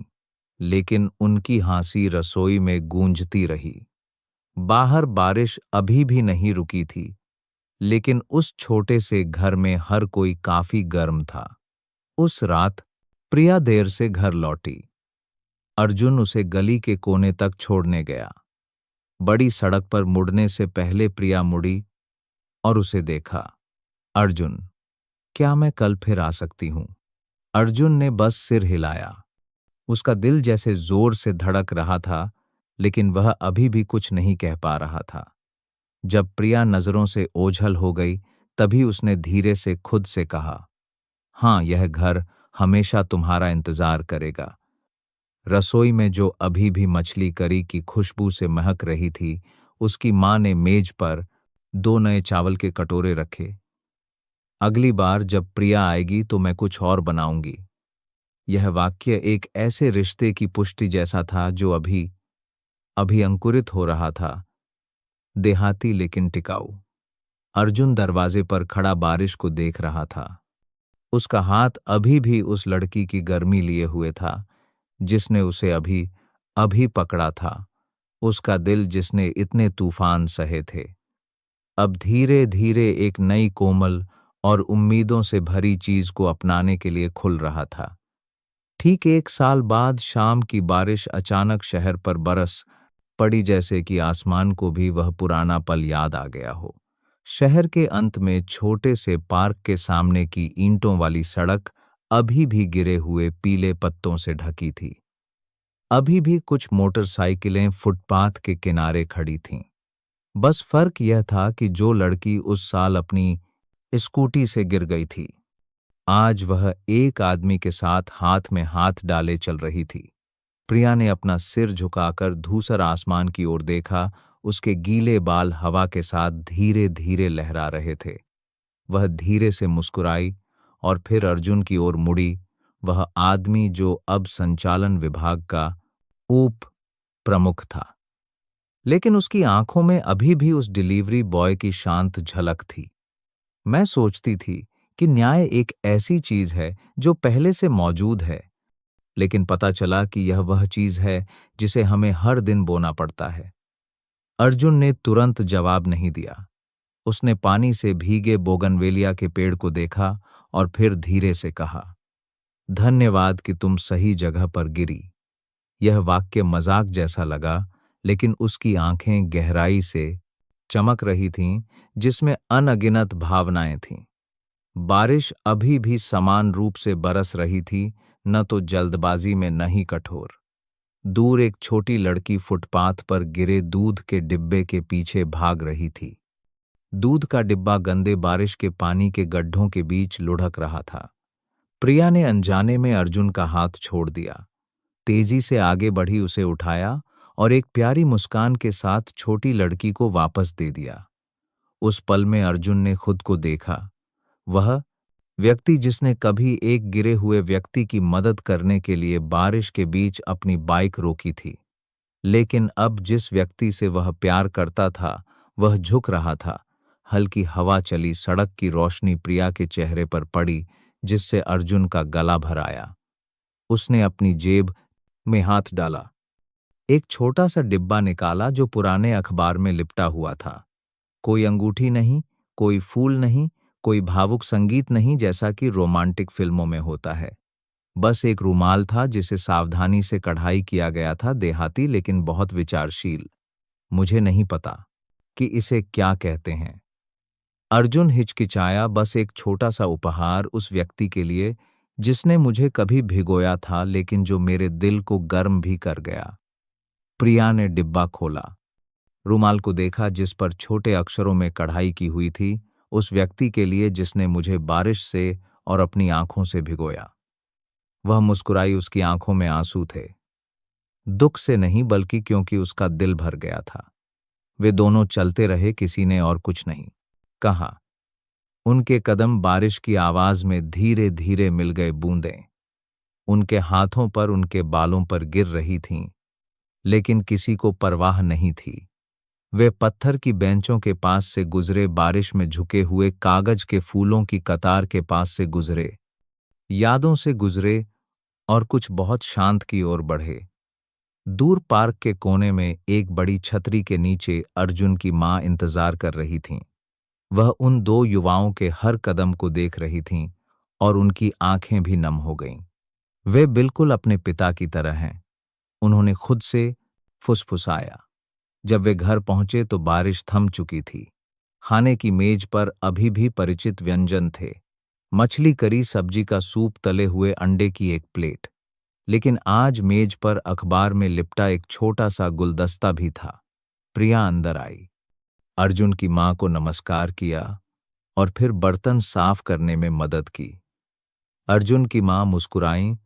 लेकिन उनकी हंसी रसोई में गूंजती रही। बाहर बारिश अभी भी नहीं रुकी थी, लेकिन उस छोटे से घर में हर कोई काफी गर्म था। उस रात प्रिया देर से घर लौटी। अर्जुन उसे गली के कोने तक छोड़ने गया। बड़ी सड़क पर मुड़ने से पहले प्रिया मुड़ी और उसे देखा। अर्जुन, क्या मैं कल फिर आ सकती हूं? अर्जुन ने बस सिर हिलाया। उसका दिल जैसे जोर से धड़क रहा था, लेकिन वह अभी भी कुछ नहीं कह पा रहा था। जब प्रिया नजरों से ओझल हो गई, तभी उसने धीरे से खुद से कहा, हां, यह घर हमेशा तुम्हारा इंतजार करेगा। रसोई में जो अभी भी मछली करी की खुशबू से महक रही थी, उसकी मां ने मेज पर 2 नए चावल के कटोरे रखे। अगली बार जब प्रिया आएगी तो मैं कुछ और बनाऊंगी। यह वाक्य एक ऐसे रिश्ते की पुष्टि जैसा था जो अभी अभी अंकुरित हो रहा था, देहाती लेकिन टिकाऊ। अर्जुन दरवाजे पर खड़ा बारिश को देख रहा था। उसका हाथ अभी भी उस लड़की की गर्मी लिए हुए था जिसने उसे अभी अभी पकड़ा था। उसका दिल जिसने इतने तूफान सहे थे, अब धीरे धीरे एक नई कोमल और उम्मीदों से भरी चीज को अपनाने के लिए खुल रहा था। ठीक 1 साल बाद शाम की बारिश अचानक शहर पर बरस पड़ी, जैसे कि आसमान को भी वह पुराना पल याद आ गया हो। शहर के अंत में छोटे से पार्क के सामने की ईंटों वाली सड़क अभी भी गिरे हुए पीले पत्तों से ढकी थी। अभी भी कुछ मोटरसाइकिलें फुटपाथ के किनारे खड़ी थीं। बस फर्क यह था कि जो लड़की उस साल अपनी स्कूटी से गिर गई थी, आज वह एक आदमी के साथ हाथ में हाथ डाले चल रही थी। प्रिया ने अपना सिर झुकाकर धूसर आसमान की ओर देखा। उसके गीले बाल हवा के साथ धीरे धीरे लहरा रहे थे। वह धीरे से मुस्कुराई और फिर अर्जुन की ओर मुड़ी। वह आदमी जो अब संचालन विभाग का उप प्रमुख था, लेकिन उसकी आंखों में अभी भी उस डिलीवरी बॉय की शांत झलक थी। मैं सोचती थी कि न्याय एक ऐसी चीज है जो पहले से मौजूद है, लेकिन पता चला कि यह वह चीज है जिसे हमें हर दिन बोना पड़ता है। अर्जुन ने तुरंत जवाब नहीं दिया। उसने पानी से भीगे बोगनवेलिया के पेड़ को देखा और फिर धीरे से कहा, धन्यवाद कि तुम सही जगह पर गिरी। यह वाक्य मजाक जैसा लगा, लेकिन उसकी आंखें गहराई से चमक रही थीं, जिसमें अनगिनत भावनाएं थीं। बारिश अभी भी समान रूप से बरस रही थी, न तो जल्दबाजी में न ही कठोर। दूर एक छोटी लड़की फुटपाथ पर गिरे दूध के डिब्बे के पीछे भाग रही थी। दूध का डिब्बा गंदे बारिश के पानी के गड्ढों के बीच लुढ़क रहा था। प्रिया ने अनजाने में अर्जुन का हाथ छोड़ दिया, तेजी से आगे बढ़ी, उसे उठाया और एक प्यारी मुस्कान के साथ छोटी लड़की को वापस दे दिया। उस पल में अर्जुन ने खुद को देखा, वह व्यक्ति जिसने कभी एक गिरे हुए व्यक्ति की मदद करने के लिए बारिश के बीच अपनी बाइक रोकी थी, लेकिन अब जिस व्यक्ति से वह प्यार करता था वह झुक रहा था। हल्की हवा चली, सड़क की रोशनी प्रिया के चेहरे पर पड़ी, जिससे अर्जुन का गला भर आया। उसने अपनी जेब में हाथ डाला, एक छोटा सा डिब्बा निकाला जो पुराने अखबार में लिपटा हुआ था। कोई अंगूठी नहीं, कोई फूल नहीं, कोई भावुक संगीत नहीं जैसा कि रोमांटिक फिल्मों में होता है। बस एक रुमाल था जिसे सावधानी से कढ़ाई किया गया था, देहाती लेकिन बहुत विचारशील। मुझे नहीं पता कि इसे क्या कहते हैं। अर्जुन हिचकिचाया, बस एक छोटा सा उपहार उस व्यक्ति के लिए जिसने मुझे कभी भिगोया था, लेकिन जो मेरे दिल को गर्म भी कर गया। प्रिया ने डिब्बा खोला, रुमाल को देखा जिस पर छोटे अक्षरों में कढ़ाई की हुई थी, उस व्यक्ति के लिए जिसने मुझे बारिश से और अपनी आंखों से भिगोया। वह मुस्कुराई, उसकी आंखों में आंसू थे, दुख से नहीं बल्कि क्योंकि उसका दिल भर गया था। वे दोनों चलते रहे, किसी ने और कुछ नहीं कहा। उनके कदम बारिश की आवाज में धीरे धीरे मिल गए, बूंदें उनके हाथों पर, उनके बालों पर गिर रही थीं, लेकिन किसी को परवाह नहीं थी। वे पत्थर की बेंचों के पास से गुजरे, बारिश में झुके हुए कागज के फूलों की कतार के पास से गुजरे, यादों से गुजरे और कुछ बहुत शांत की ओर बढ़े। दूर पार्क के कोने में एक बड़ी छतरी के नीचे अर्जुन की मां इंतजार कर रही थीं। वह उन दो युवाओं के हर कदम को देख रही थीं और उनकी आंखें भी नम हो गईं। वे बिल्कुल अपने पिता की तरह हैं, उन्होंने खुद से फुसफुसाया। जब वे घर पहुंचे तो बारिश थम चुकी थी। खाने की मेज पर अभी भी परिचित व्यंजन थे, मछली करी, सब्जी का सूप, तले हुए अंडे की एक प्लेट। लेकिन आज मेज पर अखबार में लिपटा एक छोटा सा गुलदस्ता भी था। प्रिया अंदर आई, अर्जुन की मां को नमस्कार किया और फिर बर्तन साफ करने में मदद की। अर्जुन की मां मुस्कुराईं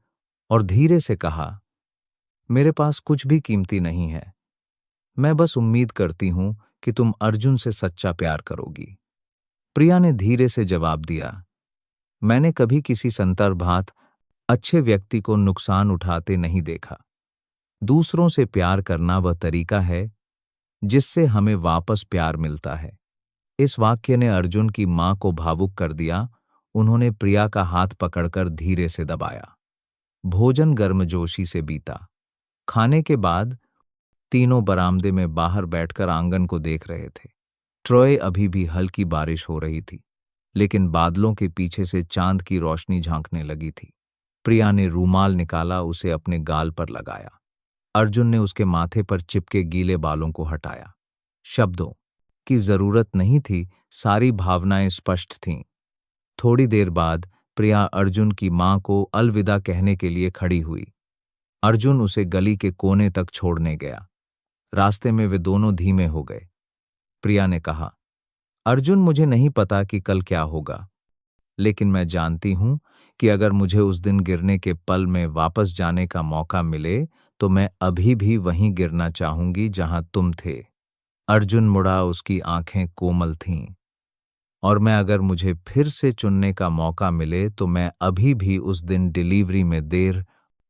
और धीरे से कहा, मेरे पास कुछ भी कीमती नहीं है, मैं बस उम्मीद करती हूं कि तुम अर्जुन से सच्चा प्यार करोगी। प्रिया ने धीरे से जवाब दिया, मैंने कभी किसी संतर्भात अच्छे व्यक्ति को नुकसान उठाते नहीं देखा। दूसरों से प्यार करना वह तरीका है जिससे हमें वापस प्यार मिलता है। इस वाक्य ने अर्जुन की मां को भावुक कर दिया। उन्होंने प्रिया का हाथ पकड़कर धीरे से दबाया। भोजन गर्मजोशी से बीता। खाने के बाद तीनों बरामदे में बाहर बैठकर आंगन को देख रहे थे। ट्रॉय अभी भी हल्की बारिश हो रही थी, लेकिन बादलों के पीछे से चांद की रोशनी झांकने लगी थी। प्रिया ने रूमाल निकाला, उसे अपने गाल पर लगाया। अर्जुन ने उसके माथे पर चिपके गीले बालों को हटाया। शब्दों की जरूरत नहीं थी, सारी भावनाएं स्पष्ट थीं। थोड़ी देर बाद प्रिया अर्जुन की मां को अलविदा कहने के लिए खड़ी हुई। अर्जुन उसे गली के कोने तक छोड़ने गया। रास्ते में वे दोनों धीमे हो गए। प्रिया ने कहा, अर्जुन, मुझे नहीं पता कि कल क्या होगा, लेकिन मैं जानती हूं कि अगर मुझे उस दिन गिरने के पल में वापस जाने का मौका मिले तो मैं अभी भी वहीं गिरना चाहूंगी जहां तुम थे। अर्जुन मुड़ा, उसकी आंखें कोमल थीं। और मैं अगर मुझे फिर से चुनने का मौका मिले तो मैं अभी भी उस दिन डिलीवरी में देर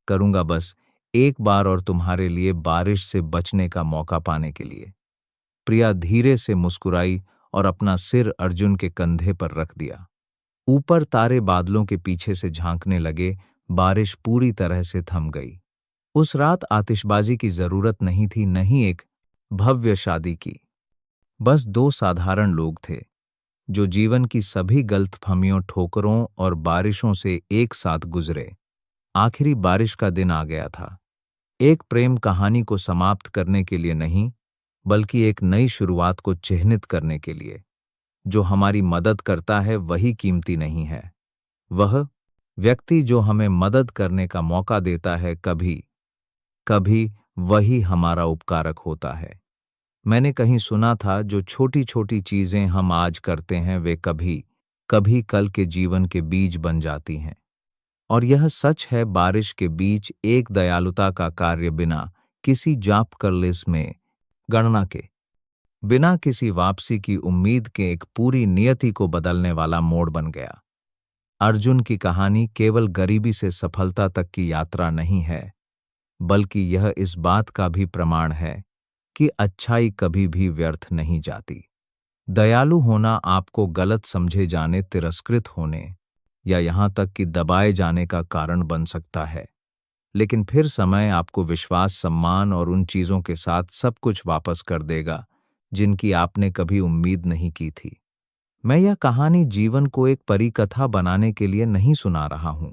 करूंगा, बस एक बार और तुम्हारे लिए, बारिश से बचने का मौका पाने के लिए। प्रिया धीरे से मुस्कुराई और अपना सिर अर्जुन के कंधे पर रख दिया। ऊपर तारे बादलों के पीछे से झांकने लगे। बारिश पूरी तरह से थम गई। उस रात आतिशबाजी की जरूरत नहीं थी, नहीं एक भव्य शादी की। बस दो साधारण लोग थे जो जीवन की सभी गलतफहमियों, ठोकरों और बारिशों से एक साथ गुजरे। आखिरी बारिश का दिन आ गया था। एक प्रेम कहानी को समाप्त करने के लिए नहीं, बल्कि एक नई शुरुआत को चिह्नित करने के लिए। जो हमारी मदद करता है वही कीमती नहीं है, वह व्यक्ति जो हमें मदद करने का मौका देता है, कभी कभी वही हमारा उपकारक होता है। मैंने कहीं सुना था, जो छोटी छोटी चीजें हम आज करते हैं वे कभी कभी कल के जीवन के बीज बन जाती हैं। और यह सच है, बारिश के बीच एक दयालुता का कार्य बिना किसी जाप कर लिस्ट में गणना के, बिना किसी वापसी की उम्मीद के एक पूरी नियति को बदलने वाला मोड़ बन गया। अर्जुन की कहानी केवल गरीबी से सफलता तक की यात्रा नहीं है, बल्कि यह इस बात का भी प्रमाण है कि अच्छाई कभी भी व्यर्थ नहीं जाती। दयालु होना आपको गलत समझे जाने, तिरस्कृत होने या यहां तक कि दबाए जाने का कारण बन सकता है, लेकिन फिर समय आपको विश्वास, सम्मान और उन चीजों के साथ सब कुछ वापस कर देगा जिनकी आपने कभी उम्मीद नहीं की थी। मैं यह कहानी जीवन को एक परिकथा बनाने के लिए नहीं सुना रहा हूं,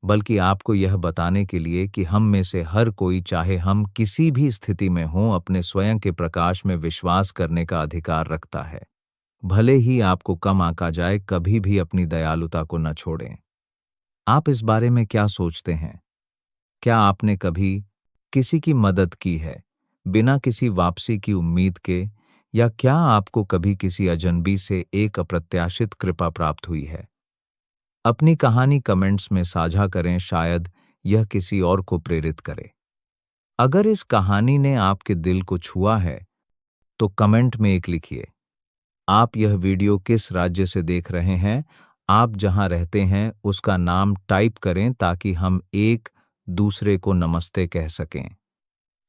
बल्कि आपको यह बताने के लिए कि हम में से हर कोई, चाहे हम किसी भी स्थिति में हों, अपने स्वयं के प्रकाश में विश्वास करने का अधिकार रखता है। भले ही आपको कम आंका जाए, कभी भी अपनी दयालुता को न छोड़ें। आप इस बारे में क्या सोचते हैं? क्या आपने कभी किसी की मदद की है बिना किसी वापसी की उम्मीद के, या क्या आपको कभी किसी अजनबी से एक अप्रत्याशित कृपा प्राप्त हुई है? अपनी कहानी कमेंट्स में साझा करें, शायद यह किसी और को प्रेरित करे। अगर इस कहानी ने आपके दिल को छुआ है तो कमेंट में एक लिखिए। आप यह वीडियो किस राज्य से देख रहे हैं? आप जहां रहते हैं उसका नाम टाइप करें ताकि हम एक दूसरे को नमस्ते कह सकें।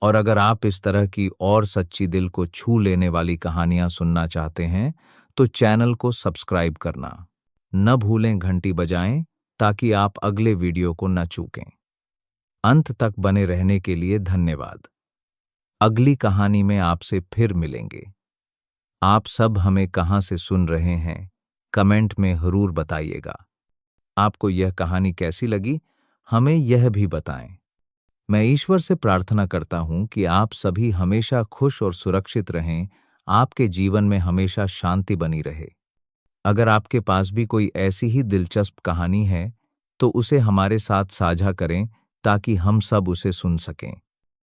और अगर आप इस तरह की और सच्ची, दिल को छू लेने वाली कहानियां सुनना चाहते हैं तो चैनल को सब्सक्राइब करना न भूलें, घंटी बजाएं ताकि आप अगले वीडियो को न चूकें। अंत तक बने रहने के लिए धन्यवाद। अगली कहानी में आपसे फिर मिलेंगे। आप सब हमें कहां से सुन रहे हैं, कमेंट में जरूर बताइएगा। आपको यह कहानी कैसी लगी, हमें यह भी बताएं। मैं ईश्वर से प्रार्थना करता हूं कि आप सभी हमेशा खुश और सुरक्षित रहें, आपके जीवन में हमेशा शांति बनी रहे। अगर आपके पास भी कोई ऐसी ही दिलचस्प कहानी है तो उसे हमारे साथ साझा करें ताकि हम सब उसे सुन सकें।